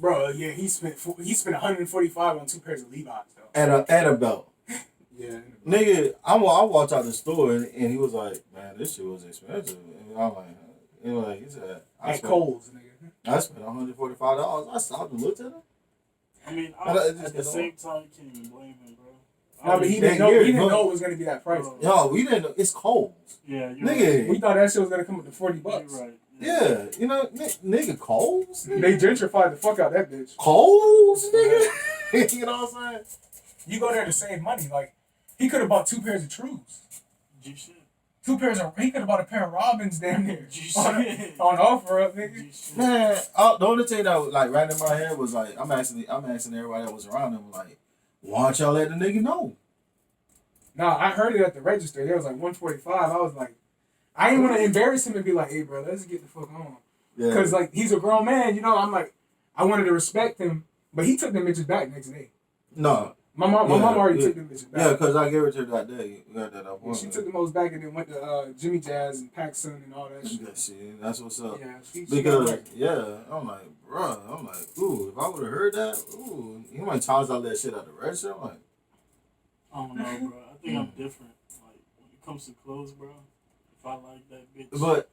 Bro, yeah, he spent $145 on 2 pairs of Levi's though. And a belt. Yeah. Nigga, I walked out the store and he was like, man, this shit was expensive. And I'm like, he said, At Kohl's, nigga. I spent $145. I stopped and looked at him. I mean, at the same time, you can't even blame him, bro. No, but he didn't know it was gonna be that price. Yo, we didn't know. It's Kohl's. Yeah, nigga. Right. We thought that shit was gonna come up to $40. You're right. Yeah, you know, nigga, Kohl's. Nigga. They gentrified the fuck out of that bitch. Kohl's, nigga. You know what I'm saying? You go there to save money. Like he could have bought 2 pairs of Trues. G-shit. 2 pairs of. He could have bought a pair of Robins down there on offer up, nigga. G-shit. Man, the only thing that like right in my head was like, I'm asking everybody that was around him like, why don't y'all let the nigga know? Nah, I heard it at the register. There was like $145. I was like, I didn't want to embarrass him and be like, hey, bro, let's get the fuck on. Yeah. Because, like, he's a grown man, you know? I'm like, I wanted to respect him, but he took them bitches back next day. No. My mom already took them bitches back. Yeah, because I gave it to her that day. You got that up. Yeah, she took them hoes back and then went to Jimmy Jazz and PacSun and all that shit. Yeah, shit, that's what's up. Yeah, she Because, right. yeah, I'm like, ooh, if I would have heard that, ooh, you know how many times I let shit out the register? I'm like, I don't know, bro. I think I'm different. Like, when it comes to clothes, bro, if I like that bitch. But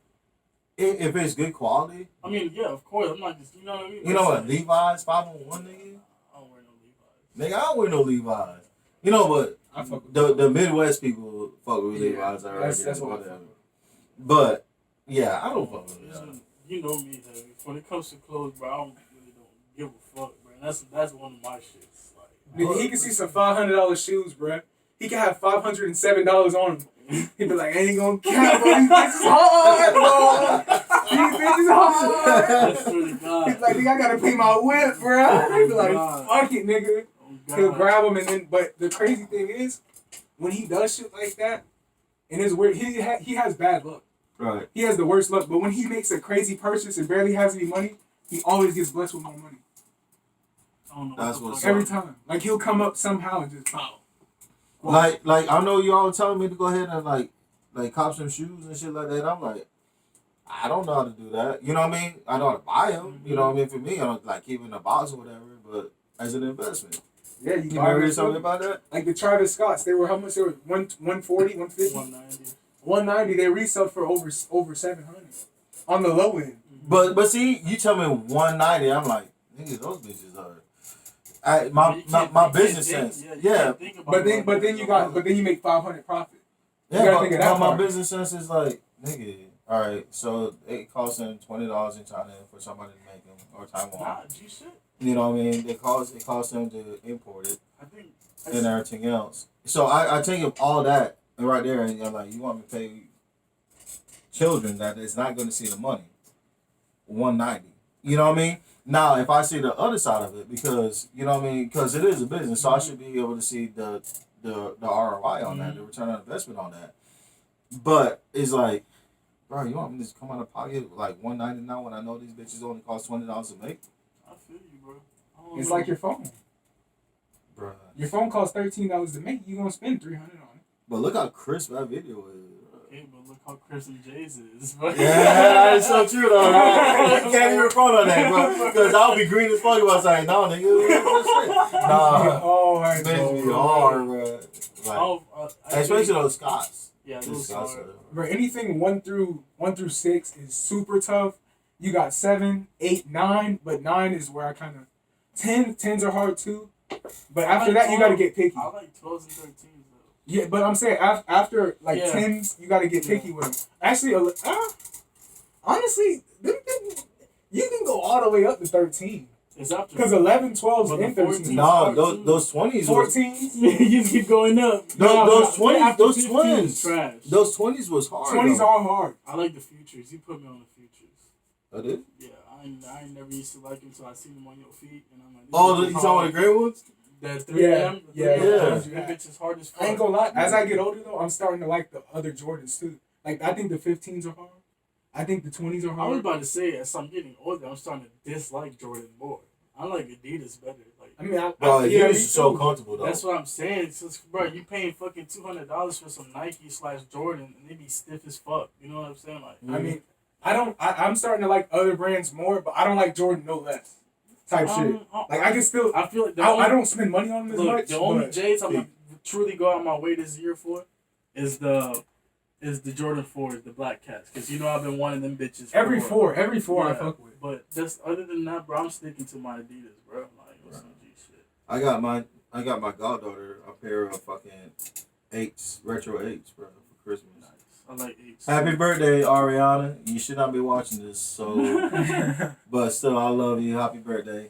if it's good quality. I mean, yeah, of course. I'm not just, you know what I mean? You know what? Levi's 501, nigga? I don't wear no Levi's. Nigga, I don't wear no Levi's. You know, but I fuck with the Midwest people fuck with Levi's already. That's what I fuck with. But, yeah, I don't fuck with Levi's. You know me, heavy. When it comes to clothes, bro, I don't give a fuck, bro. That's one of my shits. Like, Nigga, he can see some $500 shoes, bro. He can have $507 on him. He'd be like, I ain't gonna count, bro. These bitches hard, bro. These bitches hard. That's really God. He's like, nigga, I gotta pay my whip, bro. He'd be like, fuck it, nigga. He'll grab him and then, but the crazy thing is, when he does shit like that, and it's weird, he has bad luck. Right. He has the worst luck, but when he makes a crazy purchase and barely has any money, he always gets blessed with more money. I don't know. That's what's Every time. Like, he'll come up somehow and just pow. Like I know you all telling me to go ahead and like cop some shoes and shit like that. I'm like, I don't know how to do that. You know what I mean? I know how to buy them. Mm-hmm. You know what I mean? For me, I don't like keep in a box or whatever. But as an investment, yeah, you ever heard something about that? Like the Travis Scotts, they were how much? They were 140, 150, 190. 190. They resell for over 700 on the low end. But see, you tell me 190, I'm like, nigga, those bitches are. My business sense. Yeah. But then you make 500 profit. Yeah, gotta think of that my part. business sense is like, nigga, all right, so it costs them $20 in China for somebody to make them, or Taiwan. Nah, G shit. You know what I mean? It costs them to import it I think. and everything else. So I take up all that right there, and you're like, you want me to pay children that is not going to see the money, 190. You know what I mean? Now, if I see the other side of it, because you know what I mean, because it is a business, so I should be able to see the ROI on that, the return on investment on that. But it's like, bro, you want me to just come out of pocket like 190 now when I know these bitches only cost $20 to make? I feel you, bro. It's like your phone. Bro. Your phone costs $13 to make. You gonna spend $300 on it. But look how crisp that video is. Hey, but look how Chris and Jay's is. Bro. Yeah, that's so true though. You can't even front on that, bro. Because I'll be green as fuck if I was like, no, nigga, nah, hard, makes me hard, bro. Like, especially those Scots. Yeah, Those those Scots are. are. Bro, anything 1 through 6 is super tough. You got 7, 8, 9, but 9 is where I kind of 10s are hard too. But after that, you gotta get picky. I like 12s and 13s though. Yeah, but I'm saying after like Yeah. 10s, you gotta get picky with them. Actually, honestly, you can go all the way up to 13. It's up to Because 11, 12s, But and the 13s. 14s No, those 20s. 14s. you keep going up. Those 20s, After those 15 twins. is trash. Those 20s was hard. 20s though. are hard. I like the futures. You put me on the futures. I did? Yeah, I ain't never used to like them until I seen them on your feet, and I'm like, Oh, you talking about the gray ones? That 3M? Yeah, the yeah, 3M, yeah. Them bitches hard as fuck. I ain't gonna lie. As I get older though, I'm starting to like the other Jordans too. Like I think the 15s are hard. I think the 20s are I was hard. about to say, as I'm getting older, I'm starting to dislike Jordan more. I like Adidas better. Like, I mean, Bro, yeah, you me is so too. comfortable though. that's what I'm saying. It's just, bro, you paying fucking $200 for some Nike/Jordan, and they be stiff as fuck. You know what I'm saying? Like, I mean, I'm starting to like other brands more, but I don't like Jordan no less. Type shit. Like I can still. I feel like I don't spend money on them as look, much. the only but- J's I'm gonna truly go out my way this year for is the Jordan 4s, the black cats, because you know I've been wanting them bitches. every four I Yeah. fuck with. But just other than that, bro, I'm sticking to my Adidas, bro. Like, what's some G shit? I got my goddaughter a pair of fucking 8s, retro 8s, bro, for Christmas. Nice. I like 8s. Happy birthday, Ariana. You should not be watching this, so but still I love you. Happy birthday.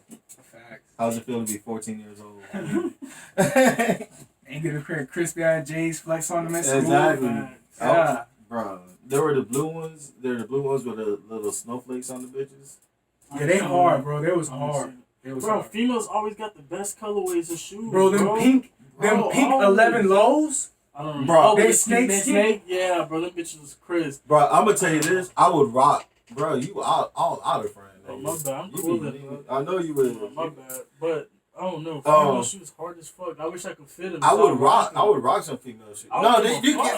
Facts. How's it feel to be 14 years old? Ain't get a pair of crispy eyed J's flex on them at school. Exactly. Yeah. Bro, there were the blue ones. There were the blue ones with the little snowflakes on the bitches. Yeah, they hard, bro. They was hard. They was Bro, hard. females always got the best colorways of shoes. Bro, them pink always. 11 lows. I don't know. Bro, oh, they with the snake. Yeah, bro, them bitches was crisp. Bro, I'm gonna tell you this. I would rock. Bro, you all out of friend. Oh, my bad. I'm You cool be- with it, I know you would. My bad. But I don't know. Oh. Female shoes hard as fuck. I wish I could fit them. I would rock some female shit. I No, don't give a fuck.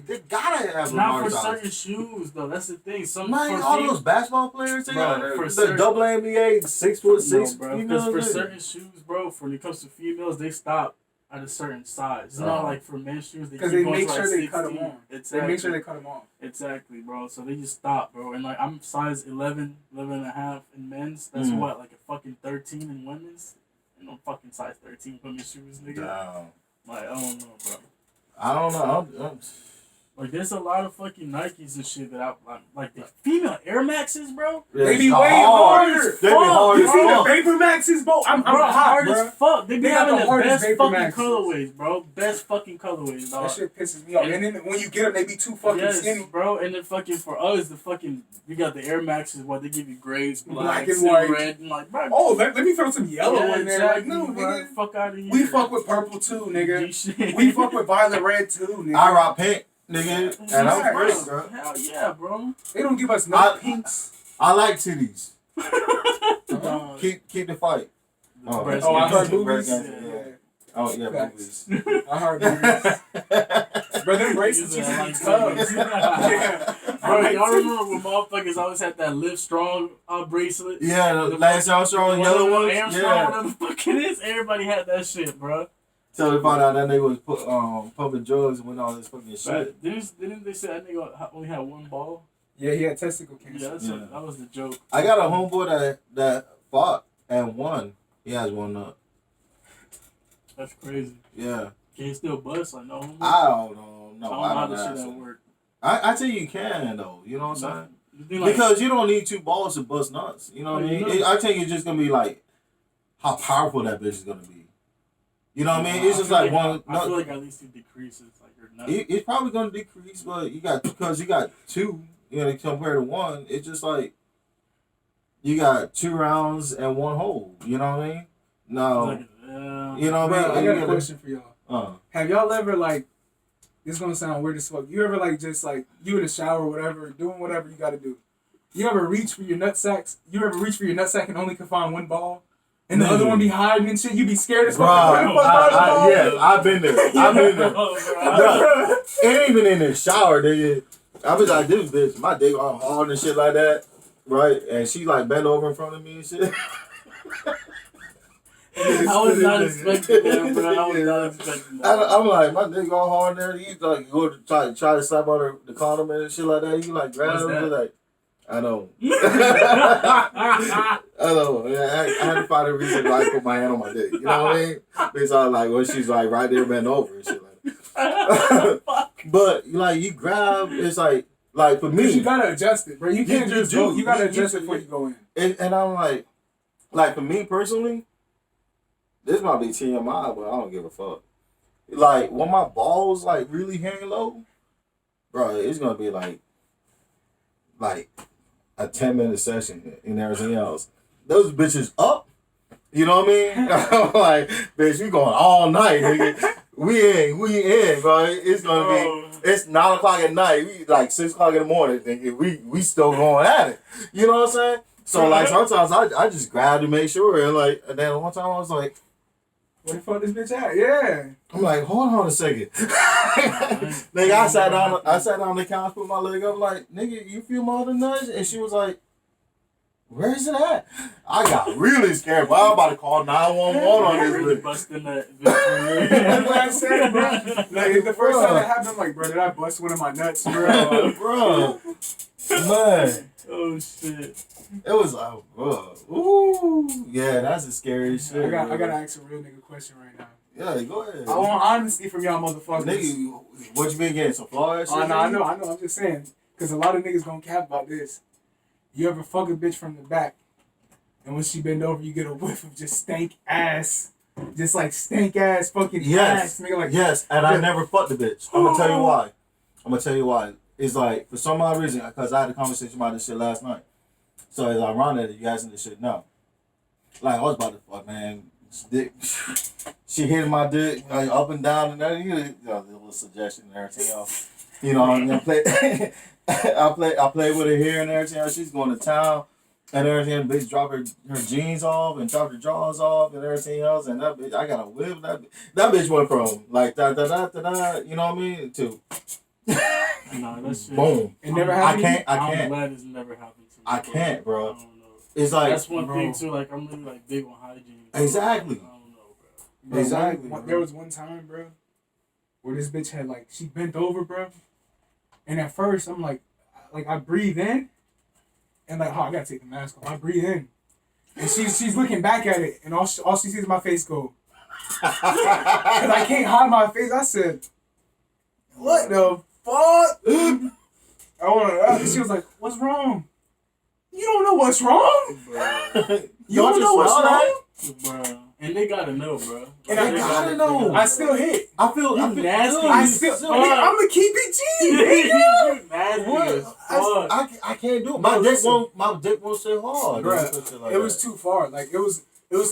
they gotta have Not for Lamar certain shoes though. That's the thing. Some Man, for all fem- those basketball players, they Bro, got for the certain- double NBA 6'6" No, bro. females. Because for nigga. certain shoes, bro, when it comes to females, they stop at a certain size. It's not like for men's shoes. Because keep they going make to, sure like, they cut 16. them on. Exactly. They make sure they cut them off. Exactly, bro. So they just stop, bro. And like I'm size 11, 11 and a half in men's. That's Mhm. what, like a fucking 13 in women's. Ain't no fucking size 13 women's shoes, nigga. Damn. Like I don't know, bro. I don't know. Like there's a lot of fucking Nikes and shit that I like the female Air Maxes, bro. They be It's way hard. harder. They be hard You as see the fuck. Vapor Maxes, bro? I'm Bro, hot, hard bro. as fuck. They be They got having the the hardest best Vapor fucking Maxes. colorways, bro. Best fucking colorways, dog. That shit pisses me off. And then when you get them, they be too fucking Yes, skinny. bro. And then fucking for us, the fucking we got the Air Maxes. What they give you grays, Black and and white. red, and like, bro. Oh, let me throw some yellow yeah, in there. exactly, Like, no, bro. nigga. Fuck out of here. We fuck with purple too, nigga. G-shit. We fuck with violet red too, nigga. I rock pink, nigga, and I'm Yeah, great, bro. Hell yeah, bro. They don't give us no I- pinks. I like titties. Dog. Keep the fight. Oh, breast Oh, I cancer. heard Breast boobies. cancer, Yeah. Oh yeah, Facts. boobies. I heard boobies. Bro, them bracelets Niggas used to are be like tough. titties. Yeah. Bro, I y'all like remember when motherfuckers always had that Live Strong bracelet? Yeah, the Lance Armstrong The yellow one ones. Armstrong, Yeah. whatever the fuck it is. Everybody had that shit, bro. Till they found out that nigga was pumping drugs and with all this fucking shit. But didn't they say that nigga only had one ball? Yeah, he had testicle cancer. Yeah, that was the joke. I got a homeboy that fought and won. He has one up. That's crazy. Yeah. Can you still bust? Like, no. I don't know. No, I don't know how this shit that work. I tell you can though. You know what I'm saying? Like, because you don't need two balls to bust nuts. You know what I mean? I think it's just gonna be like how powerful that bitch is gonna be. You know what I mean? It's just like one. I feel like at least it decreases. Like your nut. It's probably gonna decrease, but you got two. You know, compared to one, it's just like you got 2 rounds and 1 hole. You know what I mean? No, like, you know what I mean. I got a question for y'all. Have y'all ever like? This is gonna sound weird as fuck. You ever like just like you in the shower or whatever, doing whatever you gotta do. You ever reach for your nut sacks? You ever reach for your nut sack and only can find one ball? And the other one be hiding and shit. You be scared as fuck. Yeah, I've been there. Bro, it ain't even in the shower, nigga. I was like, this bitch, my dick all hard and shit like that, right? And she like bent over in front of me and shit. I was not expecting that, bro. I was not expecting that. I'm like, my dick all hard there. You like go to try to slap on the condom and shit like that. You like grab him like, I know. I know. Yeah, I had to find a reason to like put my hand on my dick. You know what I mean? Because I like when she's like right there bent over and shit like that. But like you grab, it's like for me, you gotta adjust it, bro. You can't just go. You gotta adjust it before you go in. And I'm like for me personally, this might be TMI, but I don't give a fuck. Like when my balls like really hang low, bro, it's gonna be like a 10-minute session and everything else. Those bitches up, you know what I mean? I'm like, bitch, we going all night, nigga. We in, bro. It's gonna be. It's 9 o'clock at night. We like 6 o'clock in the morning, nigga. We still going at it. You know what I'm saying? So like sometimes I just grab to make sure, and then one time I was like, where the fuck this bitch at? Yeah. I'm like, hold on a second. Nigga, I sat down on the couch, put my leg up, like, nigga, you feel my other nuts? And she was like, where is it at? I got really scared, but I'm about to call 911 on this really bitch. busting that. That's what I said, bro. Like, the first time that happened, I'm like, bro, did I bust one of my nuts, bro? Bro. Man. Oh, shit. It was like, bro. Ooh. Yeah, that's the scariest shit. I gotta ask a real nigga question right now. Yeah, go ahead. I want honesty from y'all motherfuckers. Nigga, what you been getting? Some flaw shit? Oh, no, I know. I'm just saying. Because a lot of niggas gonna cap about this. You ever fuck a bitch from the back, and when she bend over, you get a whiff of just stank ass. Just like stank ass fucking ass. Nigga, like, yes, and I never fucked the bitch. I'm gonna tell you why. It's like, for some odd reason, because I had a conversation about this shit last night. So it's ironic that you guys in this shit now. Like, I was about to fuck, man. Dick. She hit my dick like, up and down and everything. You know, a little suggestion and everything else. You know, and then I play with her here and everything else. She's going to town and everything. The bitch drop her jeans off and drop her drawers off and everything else. And that bitch, I got a whip. That bitch went from like da da da da da. You know what I mean? To nah, that shit. Boom. It never happened. I can't. I'm glad it's never happened to me. I can't, bro. I don't know. It's like that's one thing too. Like I'm really like big on hygiene. Exactly. I don't know, bro. Exactly. There was one time, bro, where this bitch had like she bent over, bro, and at first I'm like I breathe in, and like, oh, I gotta take the mask off. I breathe in, and she's looking back at it, and all she sees is my face go. Cause I can't hide my face. I said, "What the fuck?" I want to. She was like, "What's wrong?" You don't know what's wrong. You don't know what's wrong, bro. And they gotta know, bro. And I gotta know. I still hit. I feel nasty. I still. I'm gonna keep it G. You nasty. I can't do it. My dick won't stay hard. Bruh, like it was too far. Like it was.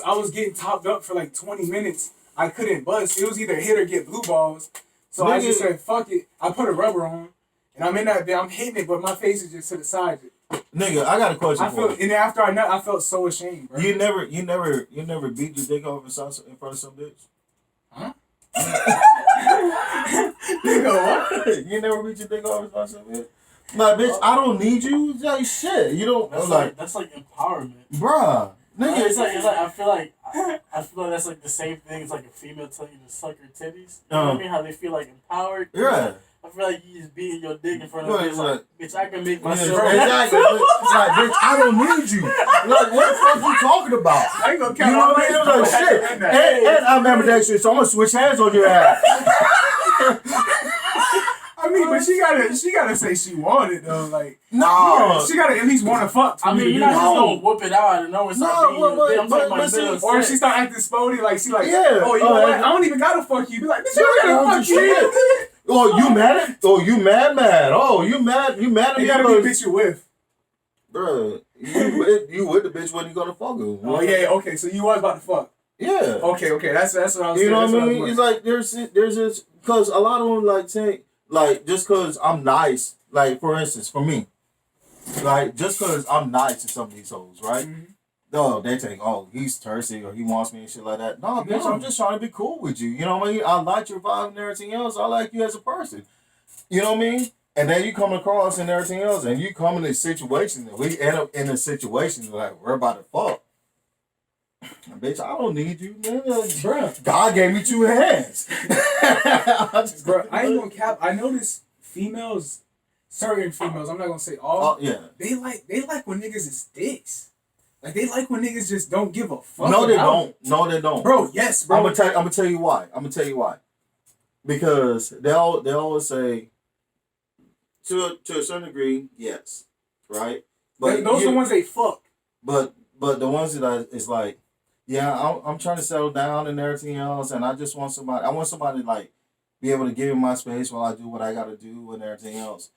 I was getting topped up for like 20 minutes. I couldn't bust. It was either hit or get blue balls. So I just said, fuck it. I put a rubber on, and I'm in that bit. I'm hitting it, but my face is just to the side. Nigga, I got a question for you. And after I felt so ashamed, bro. You never beat your dick off in front of some bitch? Huh? Nigga, what? You never beat your dick off in front of some bitch? Like, bitch, I don't need you. Like, shit. You don't. That's like empowerment. Bruh. Nigga, It's like I feel like that's like the same thing. It's like a female telling you to suck her titties. You know what I mean? How they feel like empowered. Yeah. I feel like you just beating your dick in front of Right, me. It's like, bitch, I can make Yeah, myself. exactly. It's like, bitch, I don't need you. Like, what the fuck you talking about? I ain't gonna You count. know what I mean? It was like, shit. And I remember that shit, so I'm gonna switch hands on your ass. I mean, but she gotta say she wanted though. Like, No. she gotta at least want to fuck. I mean, you're not just gonna whoop it out of nowhere. I'm talking about middle. Or if she start acting spody, like she like, Yeah. oh, you know what? I don't even gotta fuck you. Be like, bitch, you gotta fuck you. Oh, you mad? Oh, you mad? Oh, you mad at You me? gotta be bitch you with. Bruh, you with the bitch when you gonna fuck her. Oh yeah, okay. So you was about to fuck. Yeah. Okay. That's what I was saying. You know That's what I was mean? It's like there's this because a lot of them like think like just because I'm nice, like for instance, for me, like just because I'm nice to some of these hoes, right? Mhm. No, they think, oh, he's thirsty or he wants me and shit like that. No, bitch, No. I'm just trying to be cool with you. You know what I mean? I like your vibe and everything else. I like you as a person. You know what I mean? And then you come across and everything else, and you come in a situation, and we end up in a situation like we're about to fuck. Bitch, I don't need you, man. Bruh. God gave me two hands. Bro, I ain't gonna cap. I notice females, certain females, I'm not gonna say all. Oh, yeah. They like when niggas is dicks. Like they like when niggas just don't give a fuck. No, they about don't. it. No, they don't. Bro, yes, bro. I'm gonna tell you why. Because they always say to a certain degree, yes, right. But those are the ones they fuck. But the ones that is like, yeah, I'm trying to settle down and everything else, and I just want somebody. I want somebody to like be able to give me my space while I do what I got to do and everything else.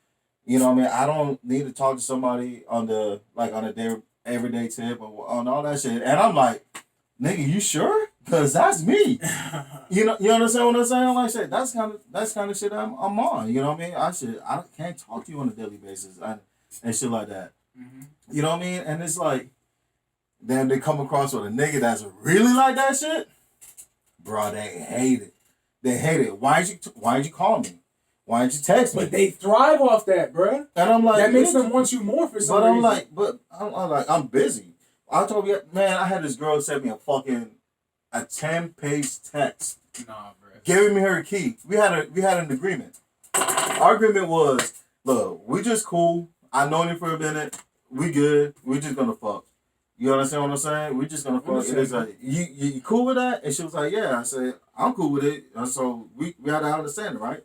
You know what I mean? I don't need to talk to somebody on a day, everyday tip or on all that shit. And I'm like, nigga, you sure? Cause that's me. You understand what I'm saying? Like I said, that's kind of shit I'm on. You know what I mean? I can't talk to you on a daily basis and shit like that. Mm-hmm. You know what I mean? And it's like, then they come across with a nigga that's really like that shit, bro. They hate it. They hate it. Why'd you call me? Why'd you text me? But they thrive off that, bruh. And I'm like, that makes them want you more for some reason. I'm busy. I told you, man, I had this girl send me a 10-page text. Nah, bruh. Giving me her key. We had an agreement. Our agreement was, look, we just cool. I known you for a minute. We good. We just gonna fuck. You understand what I'm saying? We just gonna fuck. It is like, you cool with that? And she was like, yeah. I said, I'm cool with it. And so we had to understand it, right?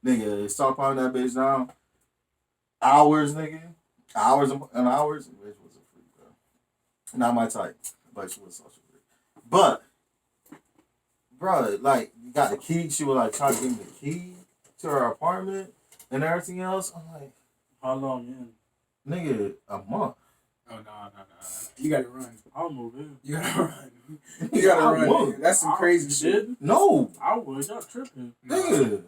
Nigga, start pounding that bitch down. Hours, nigga. Hours and hours. Bitch was a freak, bro. Not my type. But she was such a freak. But, bro, like, you got the key. She was like trying to give me the key to her apartment and everything else. I'm like, how long in? nigga, a month. Oh, no. You gotta run. I'll move in. You gotta run. You gotta run. Man. That's some crazy shit. No. I would. Y'all tripping. Nigga.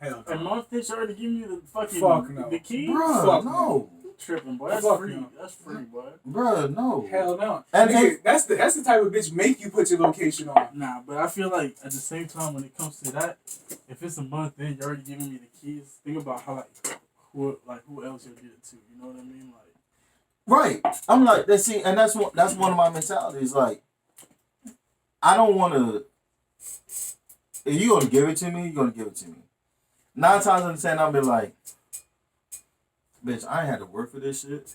Hell And no. my bitch already giving you the fucking Fuck no. the key? Bruh, Fuck no. You tripping, boy. That's Fuck free. no. That's free, boy. Bruh, no. Hell no. And Nigga, that's the type of bitch make you put your location on. Nah, but I feel like at the same time when it comes to that, if it's a month in, you're already giving me the keys. Think about how who else you'll get it to. You know what I mean? Like, right. I'm like, that's one of my mentalities. Like, I don't want to. If you gonna give it to me, you're gonna give it to me. 9 times out of 10, I'll be like, bitch, I ain't had to work for this shit.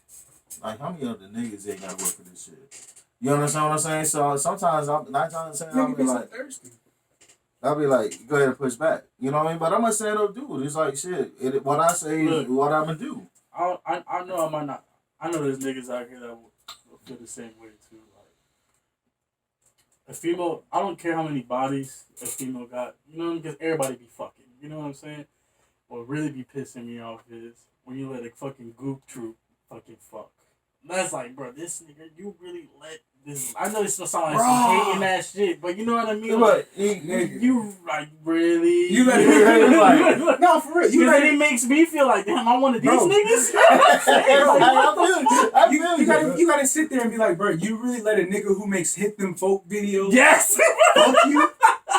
Like, how many other niggas ain't gotta work for this shit? You understand what I'm saying? So sometimes, 9 times out of 10, I'll be like, thirsty. go ahead and push back. You know what I mean? But I'm a stand up dude. It's like, shit, what I say is what I'm gonna do. I know I might not. I know there's niggas out here that will feel the same way too. Like, a female, I don't care how many bodies a female got. You know, because everybody be fucking. You know what I'm saying? What really be pissing me off is when you let a fucking goop troop fucking fuck. That's like, bro, this nigga, you really let this. I know this don't sound like some hating ass shit, but you know what I mean? Like, you like really? You let it like no, for real. You let it makes me feel like, damn, I wanted these Bro. niggas. You gotta sit there and be like, bro, you really let a nigga who makes hit them folk videos Yes. fuck you?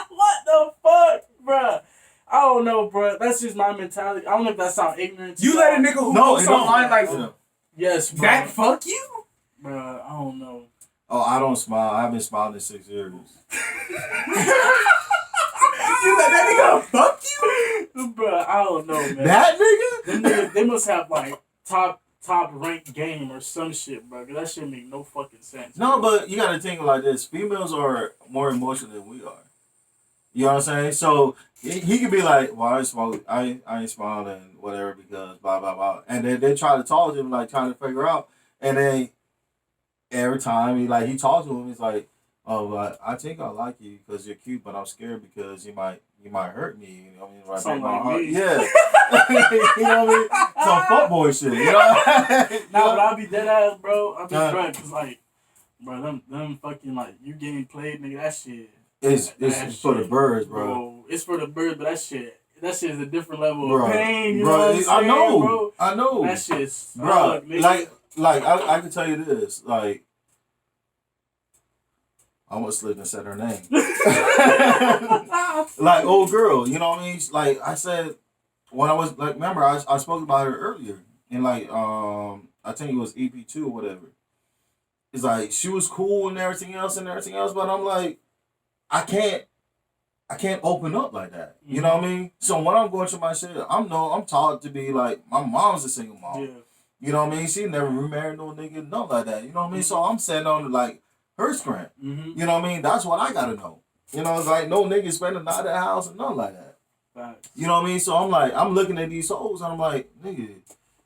What the fuck, bro? I don't know, bro. That's just my mentality. I don't know if that sounds ignorant. You let a nigga who posts online like yes, bro. that fuck you? Bro, I don't know. Oh, I don't smile. I haven't smiled in 6 years. You let that nigga fuck you? Bro, I don't know, man. That nigga? Them niggas, they must have like top ranked game or some shit, bro. 'Cause that shit make no fucking sense. No, bro. but you gotta think like this. Females are more emotional than we are. You know what I'm saying? So he could be like, "Well, I ain't smiling, whatever, because blah blah blah," and then they try to talk to him, like trying to figure out, and then every time he talks to him, he's like, "Oh, but I think I like you because you're cute, but I'm scared because you might hurt me." You know what I mean? Right, Something break my like heart. me. Yeah. You know what I mean? Some fuckboy shit. You know? Nah, but I'll be dead ass, bro. I'll be drunk, cause like, bro, them fucking like you getting played, nigga. That shit. It's that for the shit, birds, bro. It's for the birds, but that shit is a different level Bro, of pain. You bro, know what I'm saying, I know, bro? I know, That shit's bro. nigga. Like I can tell you this, like I almost lived and said her name. Like old girl, you know what I mean? Like I said when I was like, remember I spoke about her earlier, and like I think it was EP2 or whatever. It's like she was cool and everything else, but I'm like, I can't open up like that. You know what I mean? So when I'm going through my shit, I'm taught to be like, my mom's a single mom. Yeah. You know what I mean? She never remarried no nigga, nothing like that. You know what I mean? So I'm setting on like her strength. Mm-hmm. You know what I mean? That's what I gotta know. You know, it's like no nigga spending the night at the house and nothing like that. Facts. You know what I mean? So I'm like, I'm looking at these hoes and I'm like, nigga,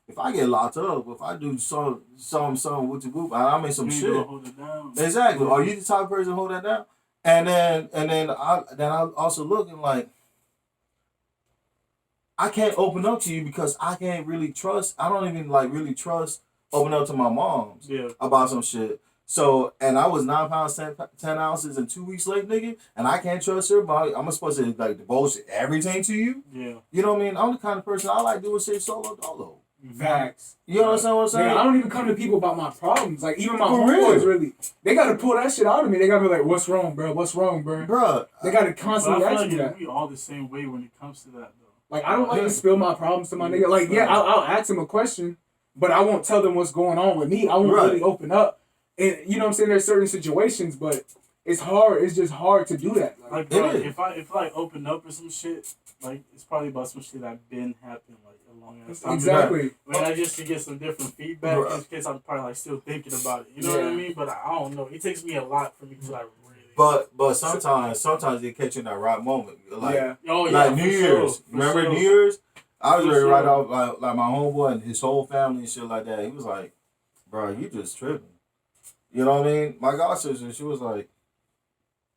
if I get locked up, if I do something with the group, I'm in some You shit. gonna hold it down. Exactly. Are you the type of person to hold that down? And then I also looking like I can't open up to you because I can't really trust. I don't even like really trust open up to my moms about some shit. So and I was 9 pounds 10 ounces and 2 weeks late, nigga, and I can't trust her. But I'm supposed to like divulge everything to you. Yeah. You know what I mean? I'm the kind of person I like doing shit solo dolo. Facts. You understand what I'm saying? Man, I don't even come to people about my problems. Like, even my For real. homeboys, really. They got to pull that shit out of me. They got to be like, what's wrong, bro? What's wrong, bro? Bruh. They got to But constantly I feel ask like me that. we all the same way when it comes to that, though. Like, I don't like to spill my problems to my nigga. Like, yeah, I'll ask him a question, but I won't tell them what's going on with me. I won't really open up. And, you know what I'm saying? There's certain situations, but it's hard. It's just hard to do that. Like, bro, if I open up or some shit, like, it's probably about some shit that been happening, like, a long ass time. Exactly. But I just to get some different feedback, in case I'm probably, like, still thinking about it. You know what I mean? But I don't know. It takes me a lot for me to, like, really... But sometimes they catch you in that right moment. Like, like New Year's. Remember New Year's? I was ready to write off like my homeboy and his whole family and shit like that. He was like, bro, you just tripping. You know what I mean? My god sister, she was like,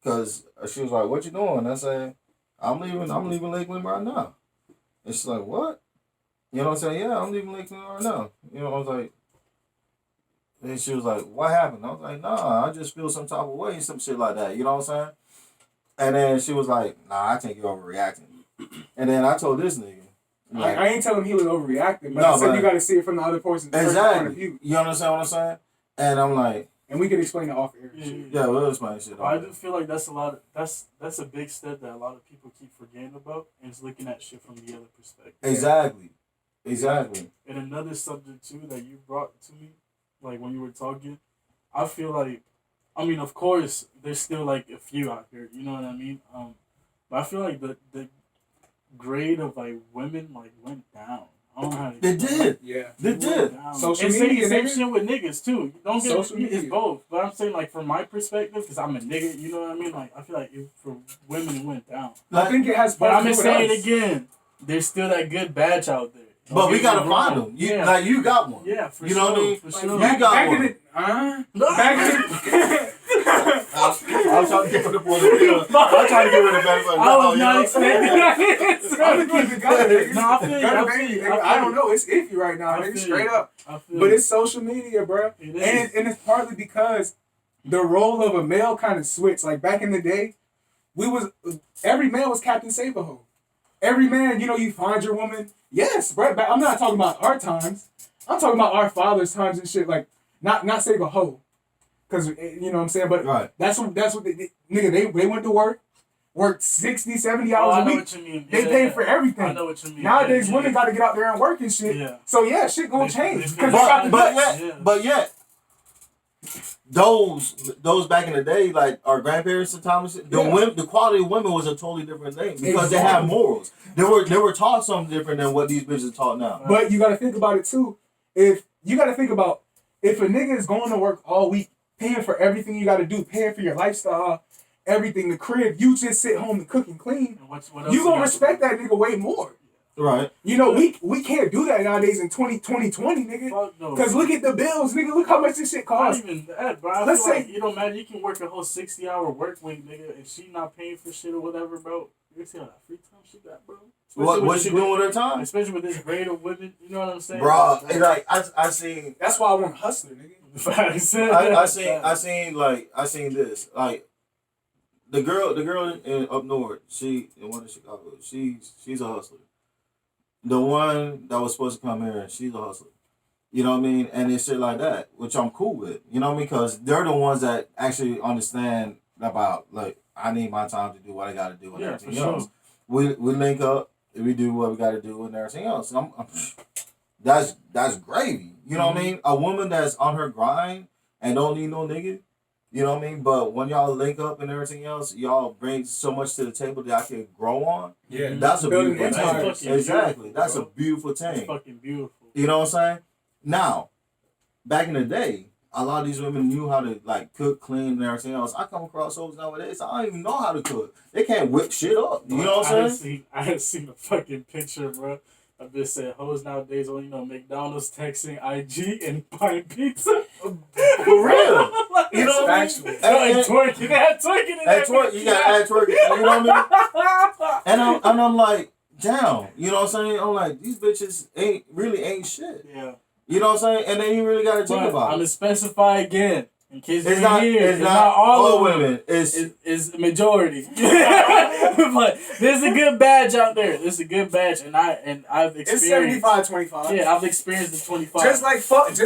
cause she was like, what you doing? I said, I'm leaving Lakeland right now. And she's like, what? You know what I'm saying? Yeah, I'm leaving Lakeland right now. You know, I was like, and she was like, what happened? I was like, nah, I just feel some type of way, some shit like that. You know what I'm saying? And then she was like, nah, I think you're overreacting. And then I told this nigga. Like, I ain't telling him he was overreacting, but I said you got to see it from the other person's point of view. You understand what I'm saying? And I'm like, and we can explain it off air. Yeah, we'll explain shit. I do feel like that's a big step that a lot of people keep forgetting about, and it's looking at shit from the other perspective. Exactly. And another subject too that you brought to me, like when you were talking, I feel like, I mean, of course, there's still like a few out here, you know what I mean? But I feel like the grade of like women like went down. I don't know how they did. Yeah. They did. Social media, same shit with niggas too. Don't get Social media. It's both. But I'm saying like from my perspective, because I'm a nigga, you know what I mean? Like I feel like for women it went down. I think it has. But I'm gonna say it again. There's still that good batch out there. But we gotta find them. Like you got one. Yeah, for you sure. know what I mean? For sure. You got one. I was trying to get rid of the I'm trying to get rid of better. I was not expecting that. I'm gonna keep it going. No, I feel you. I don't know. It's iffy right now. Nigga, straight up. But it's social media, bro. And it's partly because the role of a male kind of switched. Like back in the day, every man was Captain Save-A-Ho. Every man, you know, you find your woman. Yes, bro. But I'm not talking about our times. I'm talking about our father's times and shit. Like not Save-A-Ho. Cause you know what I'm saying, but that's what they went to worked 60, 70 hours a week. What you mean. They paid for everything. I know what you mean. Nowadays, women got to get out there and work and shit. Yeah. So yeah, shit gonna change. But yet, those back in the day, like our grandparents sometimes, the quality of women was a totally different thing because they had morals. They were taught something different than what these bitches taught now. But you gotta think about it too. If a nigga is going to work all week, paying for everything you gotta do, paying for your lifestyle, everything, the crib, you just sit home and cook and clean. What You gonna respect that nigga way more. Right. You know, we can't do that nowadays in 2020, nigga. Fuck no. Cause look at the bills, nigga. Look how much this shit costs. Not even that, bro. I Let's feel say- like, you know, man, you can work a whole 60-hour work week, nigga, and she not paying for shit or whatever, bro. You see how that free time she got, bro? What she doing with her time? Especially with this grade of women, you know what I'm saying? Bro, like I seen. That's why I want a hustler, nigga. I seen this. Like the girl up north, she in one of Chicago. She's a hustler. The one that was supposed to come here, she's a hustler. You know what I mean? And it's shit like that, which I'm cool with. You know what I mean? Because they're the ones that actually understand about, like, I need my time to do what I got to do and everything else. We link up, we do what we got to do and everything else. And that's gravy. You know what I mean? A woman that's on her grind and don't need no nigga. You know what I mean? But when y'all link up and everything else, y'all bring so much to the table that I can grow on. Yeah, that's a building beautiful empires. thing. Exactly. Beautiful, That's bro. a beautiful thing. It's fucking beautiful. You know what I'm saying? Now, back in the day, a lot of these women knew how to like cook, clean, and everything else. I come across hoes nowadays, I don't even know how to cook. They can't whip shit up. You know what I'm saying? I had seen a fucking picture, bro. I just said hoes nowadays only know McDonald's, texting IG, and buying pizza. For real. You know what I mean? Factual. And twerking. They had twerking in At that twerk, you got add twerk. You know what I mean? And I'm like, damn. You know what I'm saying? I'm like, these bitches ain't shit. Yeah. You know what I'm saying? And then you really got to think But about I'm it. gonna specify again. In case It's you're not. here, It's not all women. It's majority. But there's a good badge out there. There's a good badge, and I've It's experienced. 75-25. Yeah, I've experienced the 25. Just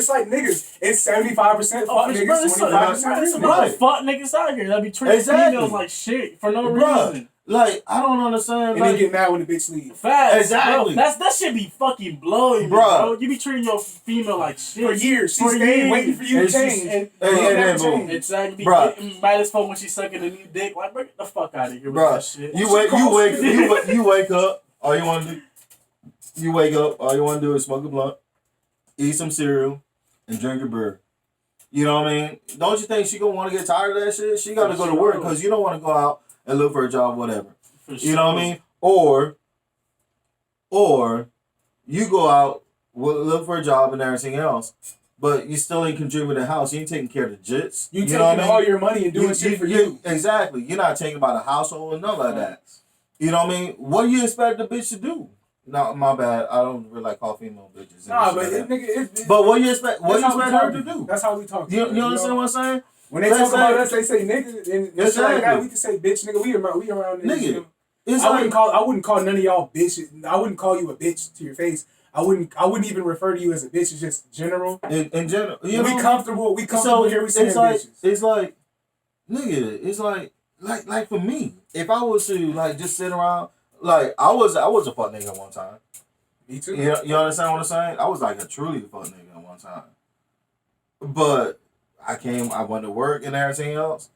like niggas, it's 75% fuck Oh, niggas, 25% there's real some niggas. Right. fuck niggas out here that be treating Exactly. females like shit for no Bruh. reason. Like, I don't understand. And Like, they get mad when the bitch leave. Facts, Exactly. bro. That shit be fucking blowing, me, Bruh. bro. You be treating your female like shit For years, she's For staying years. waiting for you to And she's- change. And, And you then never boom. change. exactly. Be Bruh. getting mad as fuck when she's sucking a new dick. Like, bro, get the fuck out of here with Bruh, that shit. you wake up. All you want to do, you wake up. All you want to do is smoke a blunt, eat some cereal, and drink your beer. You know what I mean? Don't you think she gonna want to get tired of that shit? She got to go to work because you don't want to go out and look for a job, whatever. For You know what I mean? Or you go out, look for a job and everything else, but you still ain't contributing to the house. You ain't taking care of the jits. You know taking what I mean? all your money and doing shit for you. Exactly. You're not taking about a household and nothing like that. You know what I mean? What do you expect the bitch to do? No, my bad. I don't really like call female bitches. Nah, and but shit like that. it's But what you expect? What you that's how we expect her talk. to do? That's how we talk. You understand what I'm saying? When they Let's talk about say- us, they say nigga, and shit like Exactly. that. We can say bitch, nigga. We around niggas. Nigga, You know? it's I like wouldn't call none of y'all bitches. I wouldn't call you a bitch to your face. I wouldn't even refer to you as a bitch. It's just general. in general. You We know? comfortable. We So comfortable here. We saying it's like bitches. it's like, nigga. It's like for me, if I was to like just sit around, like I was a fuck nigga at one time. Me too. You understand what I'm saying? I was like a truly fuck nigga at one time. But I went to work and everything else.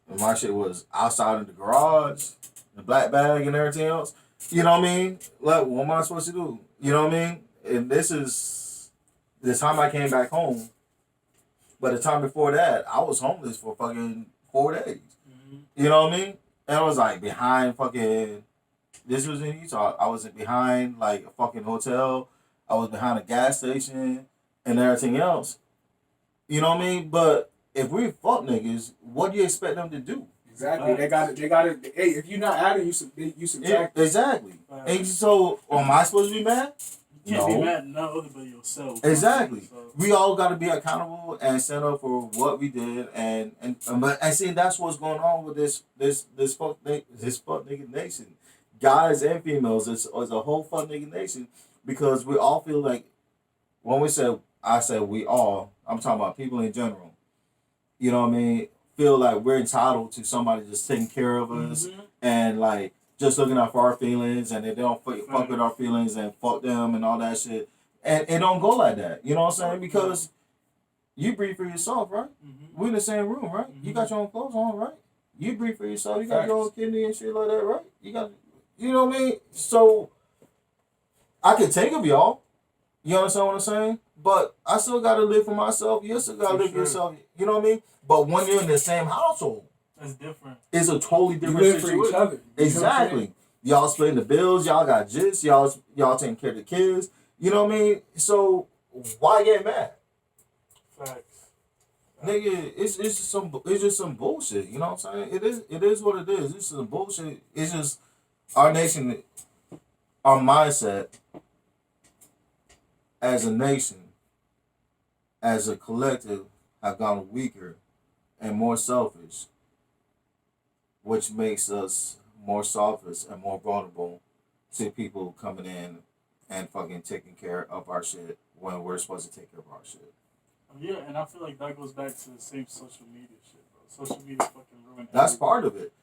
And my shit was outside in the garage, the black bag and everything else. You know what I mean? Like, what am I supposed to do? You know what I mean? And this is the time I came back home. But the time before that, I was homeless for fucking 4 days. Mm-hmm. You know what I mean? And I was like behind fucking. This was in Utah. I was behind like a fucking hotel. I was behind a gas station and everything else. You know what I mean? But if we fuck niggas, what do you expect them to do? Exactly. They got it. Hey, if you're not adding, you subtract. Exactly. And so, am I supposed to be mad? You can't be No. mad at none other but yourself. Exactly. So, We all got to be accountable and stand up for what we did, and see that's what's going on with this fuck nigga nation, guys and females. It's a whole fuck nigga nation because we all feel like when I said we all. I'm talking about people in general. You know what I mean? Feel like we're entitled to somebody just taking care of us and like just looking out for our feelings, and they don't fuck with our feelings and fuck them and all that shit. And it don't go like that. You know what I'm saying? Because You breathe for yourself, right? Mm-hmm. We in the same room, right? You got your own clothes on, right? You breathe for yourself. You got your own kidney and shit like that, right? You got, you know what I mean? So I can take of y'all. You understand what I'm saying? But I still gotta live for myself. You still gotta live for yourself. You know what I mean? But when you're in the same household, That's different. it's a totally You different live for situation. each other. Exactly. Y'all splitting the bills. Y'all got jits. Y'all taking care of the kids. You know what I mean? So why get mad? Facts. Nigga, it's just some bullshit. You know what I'm saying? It is what it is. It's some bullshit. It's just our nation, our mindset as a nation, as a collective, have gotten weaker and more selfish, which makes us more selfish and more vulnerable to people coming in and fucking taking care of our shit when we're supposed to take care of our shit. Yeah, and I feel like that goes back to the same social media shit, bro. Social media fucking ruined That's everything. part of it.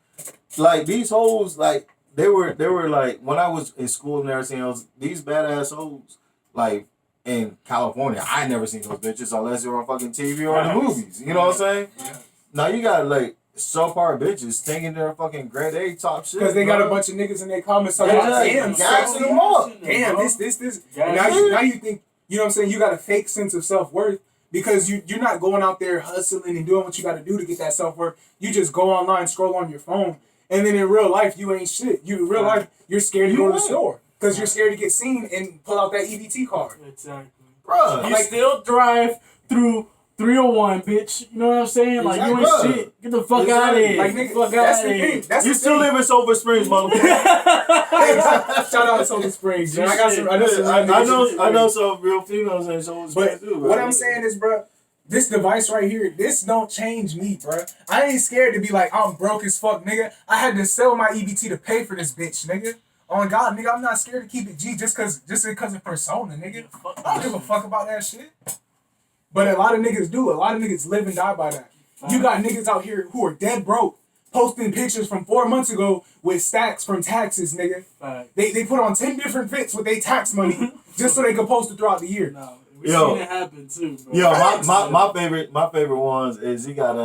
Like these hoes, like they were like when I was in school and everything else, these badass hoes, like in California, I never seen those bitches unless they were on fucking TV or in the movies. You know what I'm saying? Yeah. Now you got like subpar bitches thinking they're fucking grade A top shit. Because they got bro. a bunch of niggas in their comments Yeah, talking about, damn, gassing so- them up. damn, this. Yeah. And now you think, you know what I'm saying, you got a fake sense of self-worth because you're not going out there hustling and doing what you got to do to get that self-worth. You just go online, scroll on your phone, and then in real life, you ain't shit. You in real life, you're scared to go to the store because you're scared to get seen and pull out that EBT card. Exactly. Bruh. You still drive through 301, bitch. You know what I'm saying? Like, you ain't Exactly. shit. Get the fuck out of here. Like, Get nigga, the fuck that's out the of thing. here. That's You the still thing. live in Silver Springs, motherfucker. Shout out to Silver Springs, man. I got some. I know some real females in Silver Springs But too. what I'm saying is, bro, this device right here, this don't change me, bro. I ain't scared to be like, I'm broke as fuck, nigga. I had to sell my EBT to pay for this bitch, nigga. On God, nigga, I'm not scared to keep it G just because of persona, nigga. I don't give a fuck about that shit. But a lot of niggas do. A lot of niggas live and die by that. You got niggas out here who are dead broke, posting pictures from 4 months ago with stacks from taxes, nigga. They put on 10 different fits with their tax money just so they can post it throughout the year. No, we seen it happen too, bro. Yo, my favorite ones is he got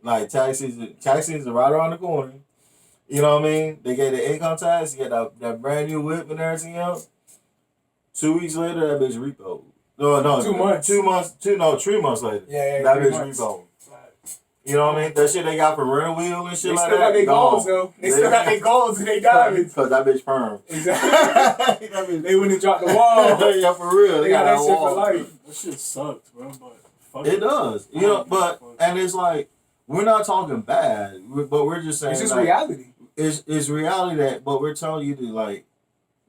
like taxis are right around the corner. You know what I mean? They get the income tax, you get that brand new whip and everything else. 2 weeks later, that bitch repoed. No, 2 months. 3 months later. Yeah, that 3 bitch months. repoed. You know what I mean? That shit they got from Rental Wheel and shit They like still that. got their gone. goals, though. They still got their goals and they diamonds. Because that bitch perm. Exactly. That bitch- They wouldn't drop the wall. Yeah, for real. They got that shit wall. for life. That shit sucks, bro. But fuck It does. You know, but, and it's like, we're not talking bad, but we're just saying. It's just like, reality. It's reality that, but we're telling you to, like,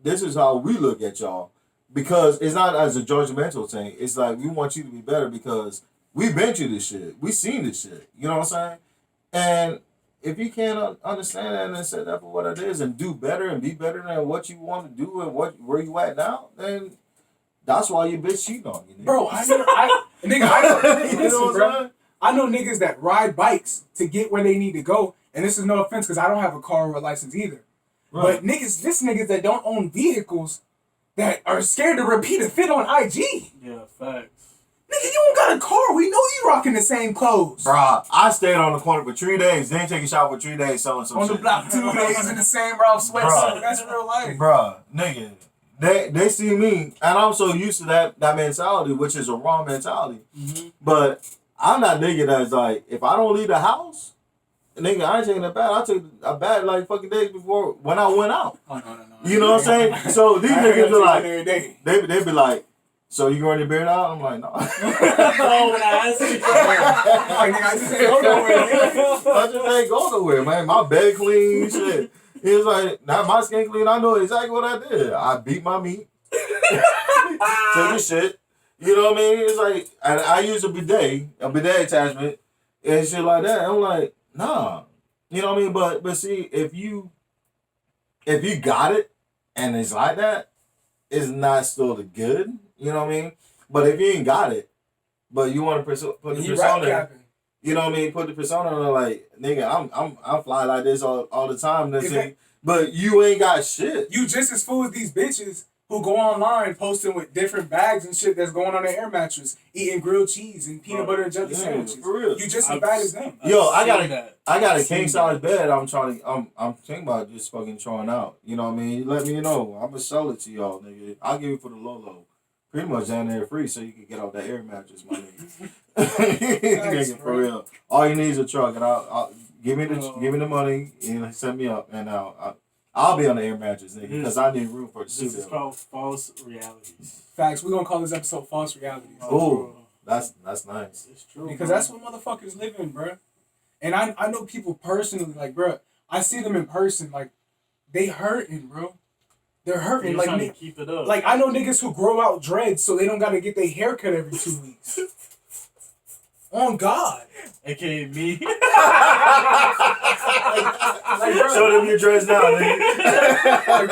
this is how we look at y'all. Because it's not as a judgmental thing. It's like, we want you to be better because we've been through this shit. We've seen this shit. You know what I'm saying? And if you can't understand that and accept that for what it is and do better and be better than what you want to do and where you at now, then that's why your bitch cheating on you. Nigga. Bro, I know, listen, bro. saying? I know niggas that ride bikes to get where they need to go, and this is no offense because I don't have a car or a license either. Right. But niggas that don't own vehicles that are scared to repeat a fit on IG. Yeah, facts. Nigga, you don't got a car. We know you rocking the same clothes. Bruh, I stayed on the corner for 3 days, then take a shot for 3 days selling some On shit. the block 2 days in the same Ralph sweatsuit. Bruh. That's real life. Bruh, nigga. They see me, and I'm so used to that mentality, which is a wrong mentality. Mm-hmm. But I'm not nigga that's like, if I don't leave the house, nigga, I ain't taking a bath. I took a bath like fucking days before when I went out. Oh, no. You know what I'm saying? So these niggas are like, every day. they be like, so you growing your beard out? I'm like, no. Oh, when I asked you, Like, nigga, I just ain't go nowhere. I just ain't go nowhere, man. My bed clean, shit. He was like, now my skin clean. I know exactly what I did. I beat my meat. Took a shit. You know what I mean? It's like, and I use a bidet attachment, and shit like that. I'm like, nah. You know what I mean? But see, if you got it, and it's like that, it's not still the good. You know what I mean? But if you ain't got it, but you want to put the You rap persona, capping. you know what I mean? Put the persona on, like, nigga, I'm fly like this all the time. But you ain't got shit. You just as fool as these bitches who go online posting with different bags and shit that's going on their air mattress, eating grilled cheese and peanut butter and jelly sandwiches. For real. You just as bad as them. Yo, I got a I've king seen size bed. I'm thinking about just fucking throwing out. You know what I mean? You let me know. I'm gonna sell it to y'all, nigga. I'll give you for the low. Pretty much down there free, so you can get off that air mattress, my nigga. Nigga, for real. All you need is a truck, and I'll give me the money and send me up, and I'll be on the air mattress, nigga, because I need room for the studio. This is called false realities. Facts. We're gonna call this episode "False Realities." Oh, that's nice. It's true. Because that's what motherfuckers live in, bruh. And I know people personally, like, bruh, I see them in person, like, they hurting, bro. They're hurting. You're like, trying to keep it up. Like, I know niggas who grow out dreads so they don't gotta get their hair cut every 2 weeks. On God. AKA me. Like, bro, Show them your dress now, nigga. like,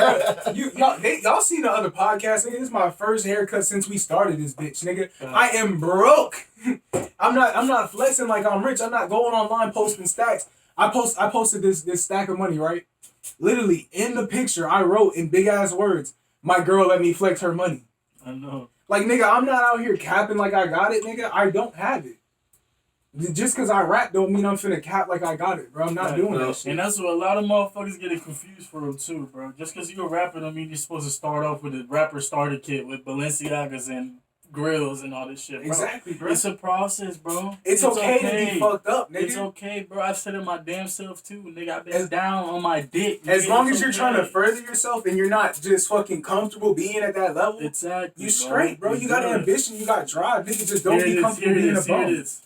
bro, y'all seen the other podcast, nigga? This is my first haircut since we started this bitch, nigga. I am broke. I'm not flexing like I'm rich. I'm not going online posting stacks. I posted this stack of money, right? Literally in the picture, I wrote in big ass words, "My girl let me flex her money." I know. Like, nigga, I'm not out here capping like I got it, nigga. I don't have it. Just because I rap don't mean I'm finna cap like I got it, bro. I'm not doing that shit. And that's what a lot of motherfuckers get it confused for too, bro. Just because you're a rapper don't mean you're supposed to start off with a rapper starter kit with Balenciagas and grills and all this shit, bro. Exactly, bro. It's a process, bro. It's okay to be fucked up, nigga. It's okay, bro. I've said it my damn self too, nigga. I've been down on my dick. As nigga. long It's as you're okay. trying to further yourself and you're not just fucking comfortable being at that level, Exactly, you straight, bro. You're You got good. ambition, you got drive, nigga. Just don't Here it be is, comfortable here it being a is, here it bum. is.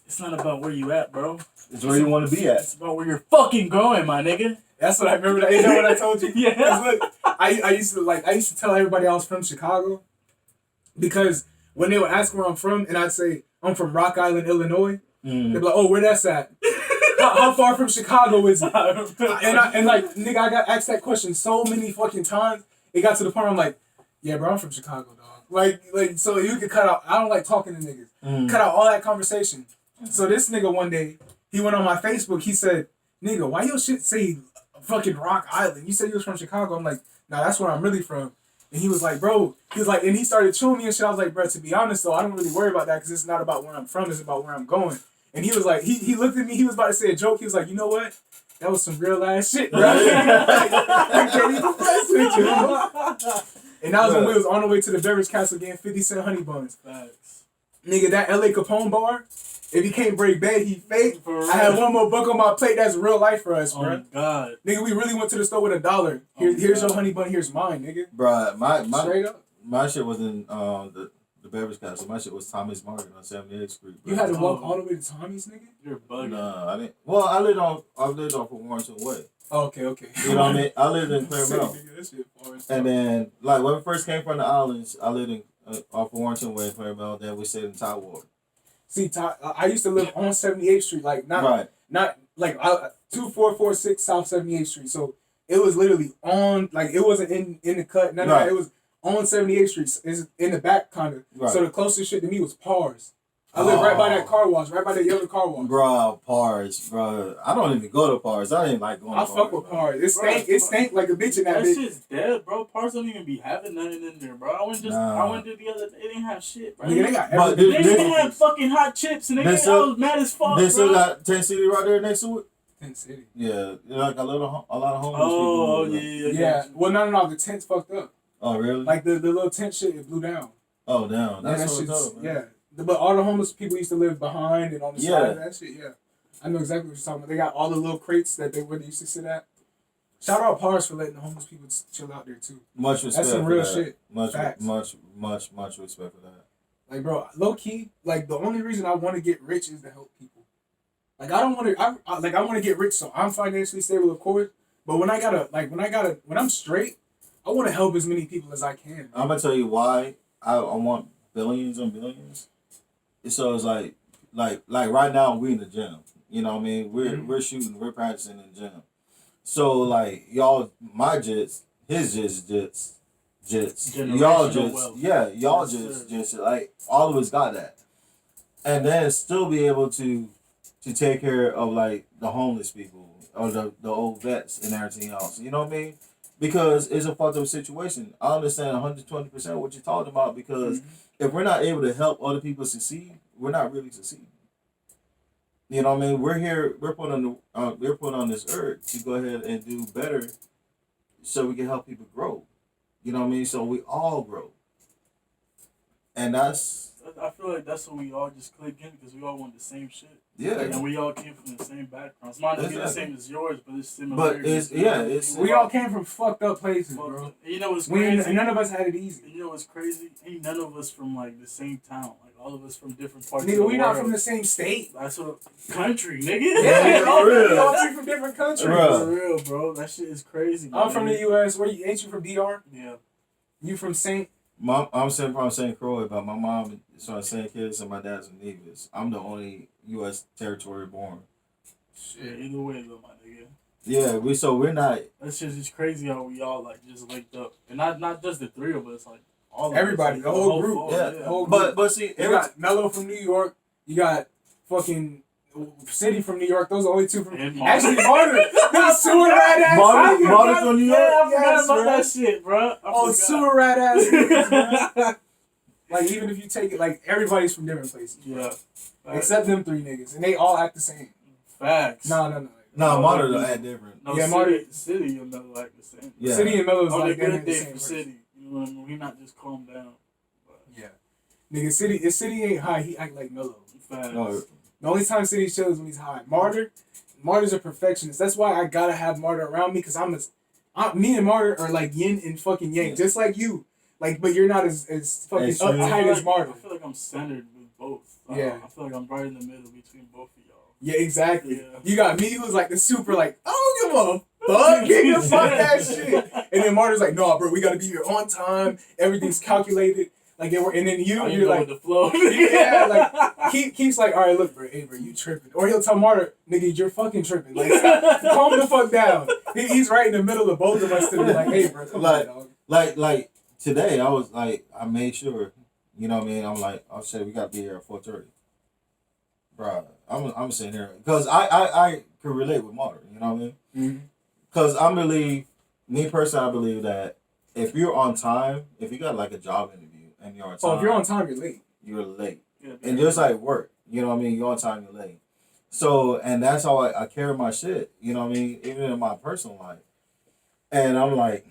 It's not about where you at, bro. It's where you want to be at. It's about where you're fucking going, my nigga. That's what I remember. That, you know what I told you? Yeah. 'Cause look, I used to tell everybody I was from Chicago because when they would ask where I'm from and I'd say I'm from Rock Island, Illinois, they'd be like, "Oh, where that's at? how far from Chicago is it?" And like, nigga, I got asked that question so many fucking times. It got to the point where I'm like, "Yeah, bro, I'm from Chicago, dog." Like, so you could cut out. I don't like talking to niggas. Cut out all that conversation. So this nigga one day, he went on my Facebook. He said, "Nigga, why your shit say fucking Rock Island? You said you was from Chicago." I'm like, "Nah, that's where I'm really from." And he was like, "Bro," he was like, and he started chewing me and shit. I was like, "Bro, to be honest though, I don't really worry about that because it's not about where I'm from. It's about where I'm going." And he was like, he looked at me. He was about to say a joke. He was like, "You know what? That was some real ass shit, bro." I can't even mess with you. And that was when we was on the way to the beverage castle getting 50 cent honey buns. Facts. Nigga, that LA Capone bar, if he can't break bad, he fake. For real. I had one more buck on my plate. That's real life for us, bro. Oh God. Nigga, we really went to the store with $1. Here's your honey bun. Here's mine, nigga. Bruh, Straight up. my shit was in the beverage castle. My shit was Tommy's Market on 78th Street. Bro. You had to walk all the way to Tommy's, nigga? You're bugging. Nah, I didn't. Well, I lived off of Warrington Way. Oh, okay. You know what I mean? I lived in Claremont. Nigga, that shit far as And fuck. then, like, when we first came from the islands, I lived in off of Warrington Way, Claremont. Then we stayed in Tidewater. See, I used to live on 78th Street, like, not like 2446 South 78th Street. So it was literally on, like, it wasn't in the cut. None of that. It was on 78th Street. It's in the back, kind of. Right. So the closest shit to me was Pars. I live right by that car wash, right by that yellow car wash. Bro, Pars, bro. I don't even go to Pars. I ain't like going to I Pars. fuck with Pars. It stank like a bitch in that That bitch. shit's dead, bro. Parts don't even be having nothing in there, bro. I went there the other day. They didn't have shit, bro. Nigga, they got But everything. They didn't have fucking hot chips, and I was mad as fuck, They still bro. got 10 City right there next to it? Tent City. Yeah, like a lot of homeless Oh, people. yeah. Yeah. Well, no. The tent's fucked up. Oh, really? Like the little tent shit, it blew down. Oh, damn. That's that what shit's, it's up, man. yeah. But all the homeless people used to live behind and on the Yeah. side of that shit, yeah. I know exactly what you're talking about. They got all the little crates that they would used to sit at. Shout out Pars for letting the homeless people chill out there too. Much respect. That's some for real that. shit. Much Facts. respect for that. Like, bro, low key, like the only reason I want to get rich is to help people. Like, I don't want to. I want to get rich so I'm financially stable, of course. But when I'm straight, I want to help as many people as I can. I'm gonna tell you why I want billions and billions. So it's like right now we in the gym. You know what I mean? We're shooting, we're practicing in the gym. So like y'all, my jits, his jits. Y'all Generational wealth. y'all Yes, just like all of us got that, and then still be able to take care of like the homeless people or the old vets and everything else. You know what I mean? because it's a fucked up situation. I understand 120% what you're talking about because if we're not able to help other people succeed, we're not really succeeding. You know what I mean? We're here. We're put on this earth to go ahead and do better, so we can help people grow. You know what I mean? So we all grow, and that's I feel like that's what we all just click in because we all want the same shit. yeah. And we all came from the same backgrounds. Might not be the Exactly. same as yours, but it's similar. But it's We all came from fucked up places, bro. You know what's We crazy? none of us had it easy. You know what's crazy? Ain't none of us from like the same town. Like all of us from different parts of the Nigga, world. we not from the same state. That's what country, nigga. Yeah, for real. we all came from different countries. Bruh. For real, bro. That shit is crazy. I'm man. from the U.S. Where you? Ain't you from DR? Yeah. You from Saint? I'm from St. Croix, but my mom is from St. Kitts and my dad's from Nevis. I'm the only U.S. territory born. Shit. Either way, though, my nigga. Yeah, we're not. That's just crazy how we all like just linked up, and not just the three of us, like all of Everybody, us, the whole group. four, Yeah, The whole but see, You got Mello from New York. You got fucking City from New York. Those are the only two from. And Martin. Actually, Martin. That sewer rat ass. Martin- nigga. Martin from New York? Yeah, I forgot Yes, about bro. that shit, bro. Oh, sewer rat ass niggas, man. Like, even if you take it, like, everybody's from different places. Yeah. Except them three niggas. And they all act the same. Facts. No. no, Martin will act different. No, Yeah, city, Martin- city and Mello like the same. Yeah. City and Mello's On like a good them the day same for person. city. You know what I mean? We not just calm down. But Yeah. Nigga, City, if City ain't high, he act like Mello. facts. No, The only time City chill is when he's high. Martyr's a perfectionist. That's why I gotta have Martyr around me, because me and Martyr are like yin and fucking yang, Yeah. just like you. Like, but you're not as fucking As true. uptight as Martyr. I feel like I'm centered with both. Yeah. I feel like I'm right in the middle between both of y'all. Yeah, exactly. Yeah. You got me, who's like the super, like, I don't give a fuck, nigga, fuck that shit. And then Martyr's like, no, bro, we gotta be here on time. Everything's calculated. Like, and then Oh, you're go like, with the flow. yeah, like, keeps like, all right, look, bro, hey, bro, you tripping. Or he'll tell Martyr, nigga, you're fucking tripping. Like, stop, calm the fuck down. He's right in the middle of both of us to be like, hey, bro, come Like- on, dog. like today, I was like, I made sure, you know what I mean. I'm like, I'll say we gotta be here at 4:30, bro. I'm sitting here because I could relate with Martyr, you know what I mean. Mm-hmm. Because me personally, I believe that if you're on time, if you got like a job interview and you're on time, Oh, if you're on time, you're late. you're late. Yeah, And just like work, you know what I mean? You're on time, you're late. So, and that's how I carry my shit, you know what I mean? Even in my personal life. And I'm like,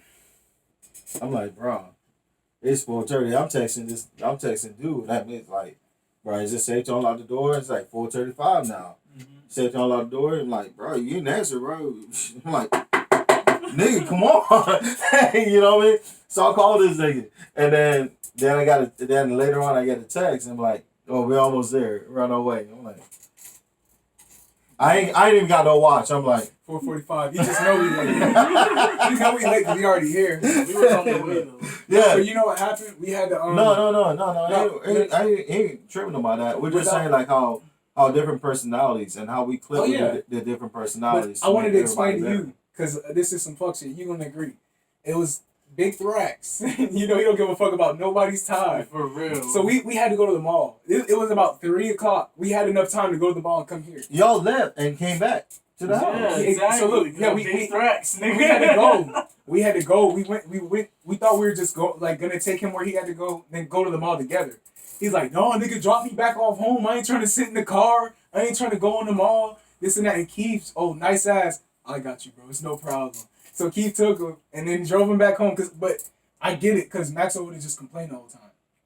bro, it's 4:30. I'm texting dude. That means like, bro, is it safe to unlock the door? It's like 4:35 now. Safe to unlock the door. I'm like, bro, you didn't answer, bro. I'm like, nigga, come on. You know what I mean? So I called this nigga. And then later on I get a text and I'm like, oh, we're almost there. We're on our way. I'm like, I ain't even got no watch. I'm like, 4:45. You just know we late. You know we late because we already here. We were on the way though. yeah. But you know what happened? We had to No. I ain't tripping about that. We're just saying like how different personalities and how we click Oh, yeah. with the different personalities. But I wanted to make explain to everybody you, because this is some fuck shit. You're gonna agree. It was big Thrax. You know, he don't give a fuck about nobody's time. For real. So we had to go to the mall. It was about 3 o'clock. We had enough time to go to the mall and come here. better. Y'all left and came back to the house. Yeah, Yeah, exactly. so look, yeah, we Thrax, nigga. We had to go. We had to go. We went. We thought we were just gonna take him where he had to go, then go to the mall together. He's like, no, nigga, drop me back off home. I ain't trying to sit in the car. I ain't trying to go in the mall. This and that. And Keith, oh, nice ass. I got you, bro. It's no problem. So Keith took him and then drove him back home. But I get it, because Maxwell would have just complained the whole time.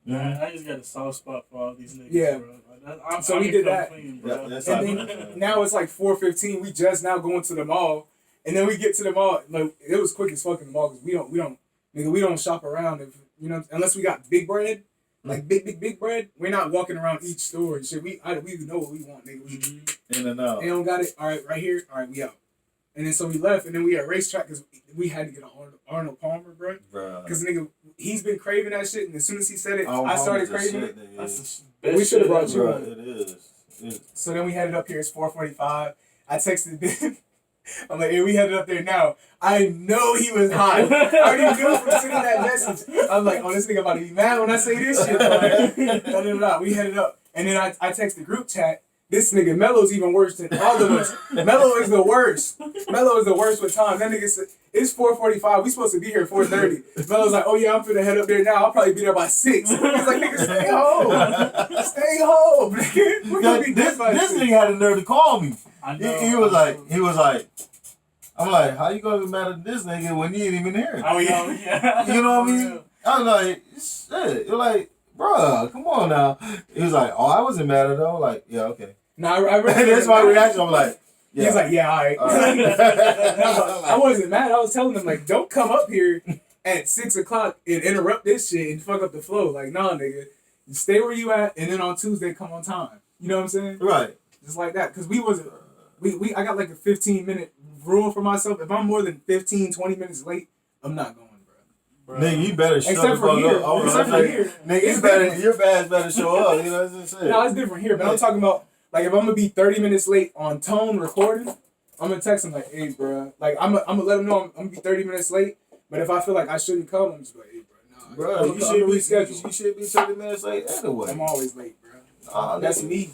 Man, I just got a soft spot for all these niggas, Yeah. bro. So we did that. Clean, Yeah, bro. that's And how- then now it's like 4:15. We just now going to the mall, and then we get to the mall. Like, it was quick as fuck in the mall, because we don't shop around, if you know, unless we got big bread, like big bread. We're not walking around each store and shit. We know what we want, nigga. In and out. They don't got it. All right, right here. All right, we out. And then so we left, and then we at racetrack because we had to get an Arnold Palmer, bro. Bruh. Because nigga, he's been craving that shit, and as soon as he said it, Oh, I started Palmer's the craving shit, it. nigga. That's the We best should've shit brought ever. you Bruh, one. it is. So then we headed up here. It's 4:45. I texted Ben. I'm like, hey, we headed up there now. I know he was hot. I already knew from sending that message. I'm like, oh, this nigga about to be mad when I say this shit. Bro. We headed up. And then I text the group chat. This nigga Mello's even worse than all of us. Mello is the worst. Mello is the worst with time. That nigga said, It's 4:45. We supposed to be here at 4:30. Mel was like, oh yeah, I'm finna head up there now. I'll probably be there by 6. He's like, nigga, stay home. Stay home. We're gonna be this by this 6. nigga had the nerve to call me. I know. He was like, I'm like, how you gonna be mad at this nigga when you ain't even here? Oh yeah. You know what I mean? I'm like, shit. You're like, bruh, come on now. He was like, oh, I wasn't mad at him. I'm like, yeah, okay. No, I really That's my reaction. I'm like, yeah. He's like, yeah, all right. No, I wasn't mad. I was telling him, like, don't come up here at 6 o'clock and interrupt this shit and fuck up the flow. Like, nah, nigga. You stay where you at, and then on Tuesday, come on time. You know what I'm saying? Right. Just like that. Because I got like a 15-minute rule for myself. If I'm more than 15, 20 minutes late, I'm not going, bro. Nigga, you better shut Except the for fuck here. up. Except for here. Nigga, your ass better show up. You know what I'm saying? No, it's different here. But I'm talking about, like, if I'm going to be 30 minutes late on tone recording, I'm going to text him, like, hey, bro. Like, I'm going to let him know I'm going to be 30 minutes late. But if I feel like I shouldn't come, I'm just like, hey, bro, nah. Bro, you should be 30 minutes late anyway. I'm always late, bro. That's me.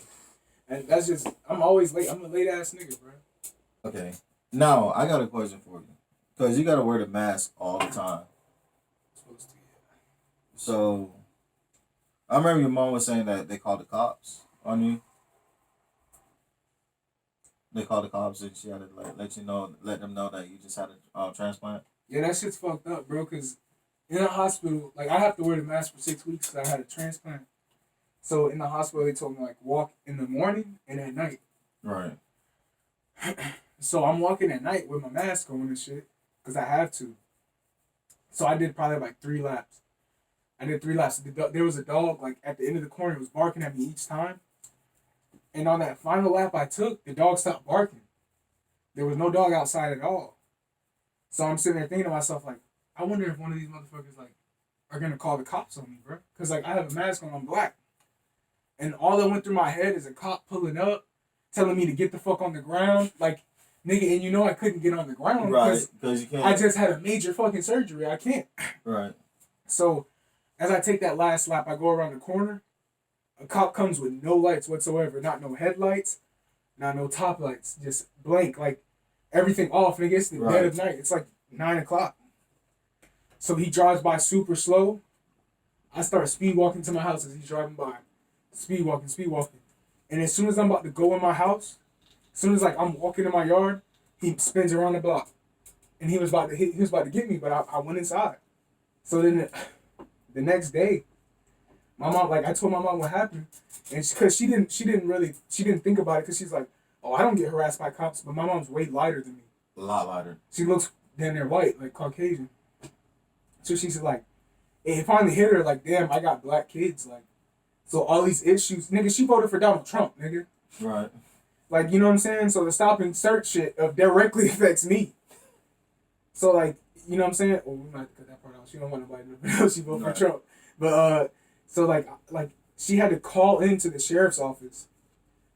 And that's just, I'm always late. I'm a late-ass nigga, bro. Okay. Now, I got a question for you. Because you got to wear the mask all the time. Supposed to, yeah. So, I remember your mom was saying that they called the cops on you. They called the cops and she had to let them know that you just had a transplant. Yeah, that shit's fucked up, bro, because in a hospital, like, I have to wear the mask for 6 weeks because I had a transplant. So, in the hospital, they told me, like, walk in the morning and at night. Right. So, I'm walking at night with my mask on and shit because I have to. So, I did probably, like, 3 laps. I did 3 laps. There was a dog, like, at the end of the corner. It was barking at me each time. And on that final lap I took, the dog stopped barking. There was no dog outside at all. So I'm sitting there thinking to myself, like, I wonder if one of these motherfuckers, like, are going to call the cops on me, bro. Because, like, I have a mask on, I'm black. And all that went through my head is a cop pulling up, telling me to get the fuck on the ground. Like, nigga, and you know I couldn't get on the ground. Right, because you can't. I just had a major fucking surgery. I can't. Right. So, as I take that last lap, I go around the corner. A cop comes with no lights whatsoever. Not no headlights, not no top lights. Just blank, like everything off. And it gets to the dead of night. It's like 9 o'clock. So he drives by super slow. I start speed walking to my house as he's driving by. Speed walking. And as soon as I'm about to go in my house, as soon as like I'm walking in my yard, he spins around the block. And he was about to get me, but I went inside. So then the next day, my mom, like, I told my mom what happened, and because she didn't think about it, because she's like, oh, I don't get harassed by cops, but my mom's way lighter than me. A lot lighter. She looks damn near white, like Caucasian. So she's like, it finally hit her, like, damn, I got black kids, like, so all these issues, nigga, she voted for Donald Trump, nigga. Right. Like, you know what I'm saying? So the stop and search shit directly affects me. So, like, you know what I'm saying? Oh, we might have to cut that part out. She don't want nobody to know she voted for Trump. But, so, like, she had to call into the sheriff's office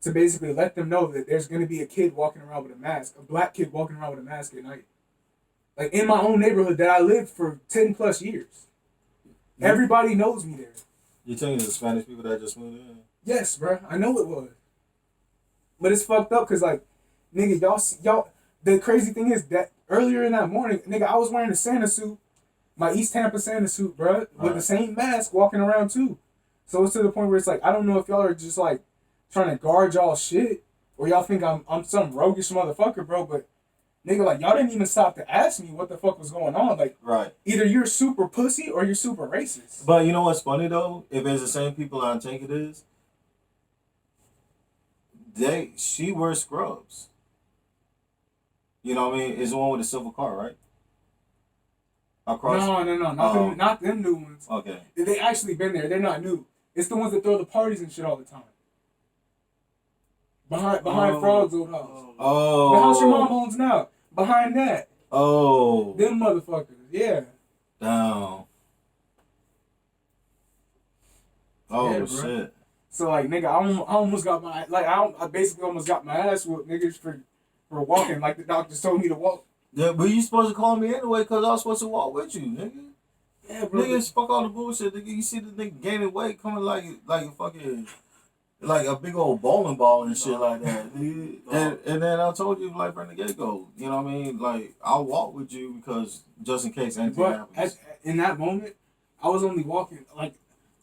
to basically let them know that there's going to be a kid walking around with a mask, a black kid walking around with a mask at night. Like, in my own neighborhood that I lived for 10 plus years. Everybody knows me there. You telling the Spanish people that just moved in? Yes, bro. I know it was. But it's fucked up because, like, nigga, y'all, the crazy thing is that earlier in that morning, nigga, I was wearing a Santa suit, my East Tampa Santa suit, bro, with the same mask walking around too. So it's to the point where it's like, I don't know if y'all are just like trying to guard y'all shit or y'all think I'm some roguish motherfucker, bro, but nigga, like, y'all didn't even stop to ask me what the fuck was going on. Like, either you're super pussy or you're super racist. But you know what's funny though? If it's the same people I think it is, she wears scrubs. You know what I mean? It's the one with the silver car, right? Across? No, not them new ones. Okay. They actually been there. They're not new. It's the ones that throw the parties and shit all the time. Behind Frog's old house. Oh. The house your mom owns now. Behind that. Oh. Them motherfuckers. Yeah. Damn. Oh, yeah, shit. So, like, nigga, I basically almost got my ass whooped, niggas, for walking like the doctors told me to walk. Yeah, but you supposed to call me anyway because I was supposed to walk with you, nigga. Yeah, bro. Niggas, fuck all the bullshit. Nigga, you see the nigga gaining weight coming like a fucking like a big old bowling ball and shit like that. No. And then I told you like from the get go, you know what I mean? Like I'll walk with you because just in case anything But happens. in that moment, I was only walking like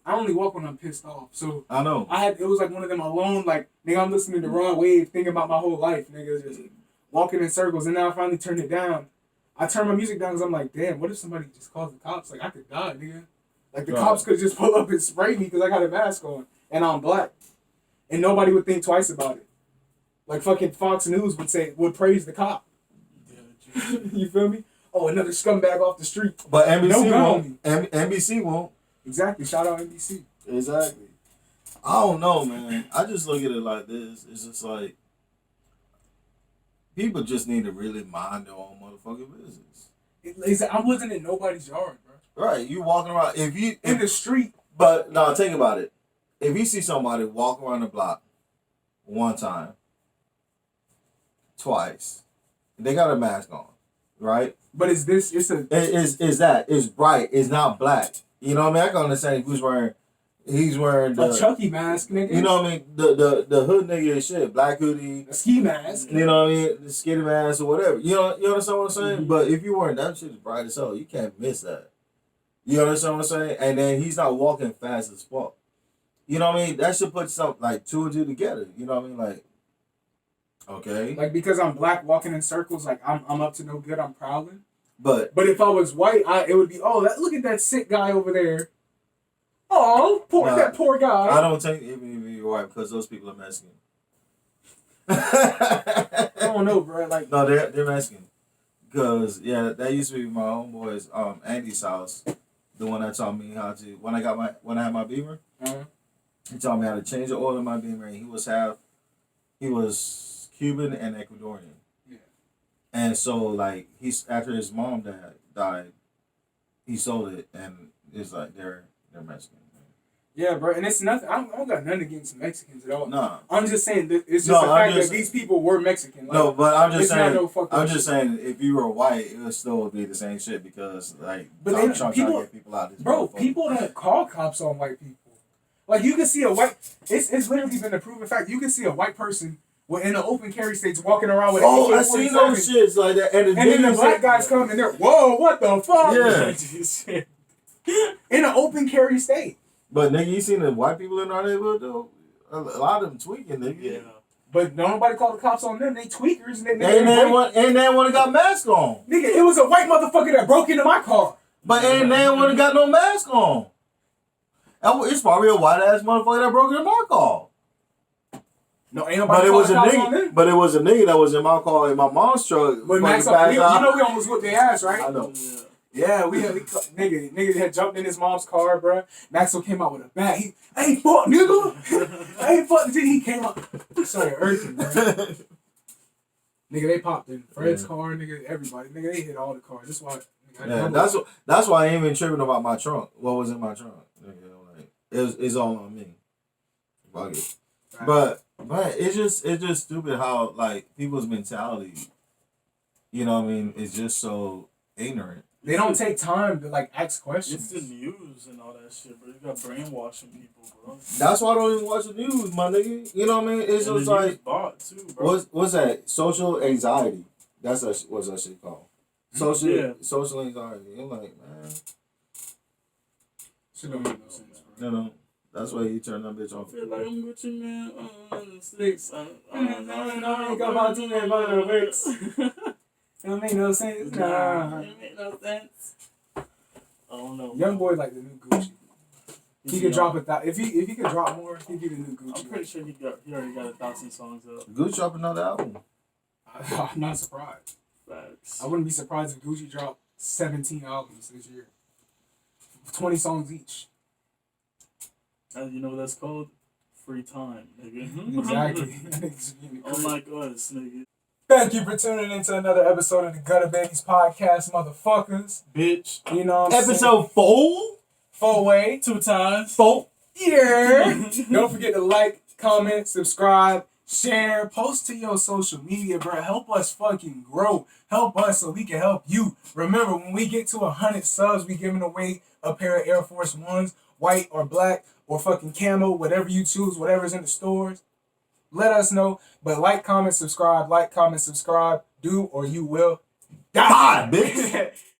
I only walk when I'm pissed off. So I know. it was like one of them alone, like nigga, I'm listening to Ron Wave, thinking about my whole life, nigga, just walking in circles. And then I finally turned it down. I turned my music down because I'm like, damn, what if somebody just calls the cops? Like I could die, nigga. Like the cops could just pull up and spray me because I got a mask on and I'm black, and nobody would think twice about it. Like fucking Fox News would praise the cop. Yeah, you feel me? Oh, another scumbag off the street. But NBC No gun on won't. NBC won't. Exactly. Shout out NBC. Exactly. I don't know, man. I just look at it like this. It's just like people just need to really mind their own motherfucking business. I wasn't in nobody's yard, bro. Right. You walking around In the street. But no, think about it. If you see somebody walk around the block one time, twice, they got a mask on, right? But it's bright. It's not black. You know what I mean? I can understand he's wearing the a Chucky mask, nigga. You know what I mean? The hood nigga and shit, black hoodie, a ski mask. You know what I mean? The skinny mask or whatever. You understand what I'm saying? Mm-hmm. But if you wearing that shit is bright as hell, you can't miss that. You understand what I'm saying? And then he's not walking fast as fuck. You know what I mean? That should put something like two and two together. You know what I mean? Like, okay. Like because I'm black walking in circles, like I'm up to no good, I'm prowling. But if I was white, it would be, look at that sick guy over there. Oh, that poor guy. I don't think even if you're white because those people are Mexican. I don't know, bro. Like no, they're Mexican. Because that used to be my homeboy's Andy's house. The one that taught me how to when I had my Beamer. Uh-huh. He taught me how to change the oil in my Beamer. And he was Cuban and Ecuadorian. Yeah. And so like after his mom died, he sold it and it's like they're Mexican. Yeah, bro, and it's nothing. I don't got nothing against Mexicans at all. No, I'm just saying that it's just the fact that these people were Mexican. Like, no, but I'm just saying. I'm just saying if you were white, it would still be the same shit because like Donald Trump trying to get people out. Of this bro, people don't call cops on white people. Like you can see a white. It's literally been a proven fact. You can see a white person in the open carry states walking around with. I seen those shits like that, and then the black guys come and they're what the fuck? Yeah. In an open carry state. But nigga, you seen the white people in our neighborhood though? A lot of them tweaking, nigga. Yeah. But nobody called the cops on them. They tweakers and they one got mask on. Nigga, it was a white motherfucker that broke into my car. But they one got no mask on. It's probably a white ass motherfucker that broke into my car. No, ain't nobody called the cops on them. But it was a nigga that was in my car in my mom's truck. But Max, you know we almost whipped their ass, right? I know. Yeah, nigga had jumped in his mom's car, bro. Maxwell came out with a bat. I ain't fuck, nigga. I ain't fuck. He came out. Sorry, urgent, bro. Nigga, they popped in Fred's car, nigga. Everybody, nigga, they hit all the cars. That's why. That's why I ain't even tripping about my trunk. What was in my trunk? Nigga, like it's all on me. Fuck it. Right. But it's just stupid how like people's mentality. You know what I mean? It's just so ignorant. They don't take time to like ask questions. It's the news and all that shit, bro. You got brainwashing people, bro. That's why I don't even watch the news, my nigga. You know what I mean? It's just like bought too, bro. What's that? Social anxiety. What's that shit called? Social anxiety. You're like, man. Shit don't make no sense, bro. No. That's why he turned that bitch off. I feel like I'm Gucci man on the sticks. I ain't got my team in my lyrics. It don't make no sense. Nah. It make no sense. I don't know. Young boy like the new Gucci. He could drop if he could drop more, he'd be the new Gucci. I'm pretty sure he already got 1,000 songs up. Gucci drop another album. I'm not surprised. Facts. I wouldn't be surprised if Gucci dropped 17 albums this year. 20 songs each. You know what that's called? Free time, nigga. Exactly. Unlike us, nigga. Thank you for tuning in to another episode of the Gutta Babies podcast, motherfuckers. Bitch. You know what I'm saying? Episode 4? 4-way. 2 times. 4. Yeah. Don't forget to like, comment, subscribe, share, post to your social media, bro. Help us fucking grow. Help us so we can help you. Remember, when we get to 100 subs, we giving away a pair of Air Force Ones white or black or fucking camo, whatever you choose, whatever's in the stores. Let us know. But like, comment, subscribe. Like, comment, subscribe. Do or you will die. Die, bitch.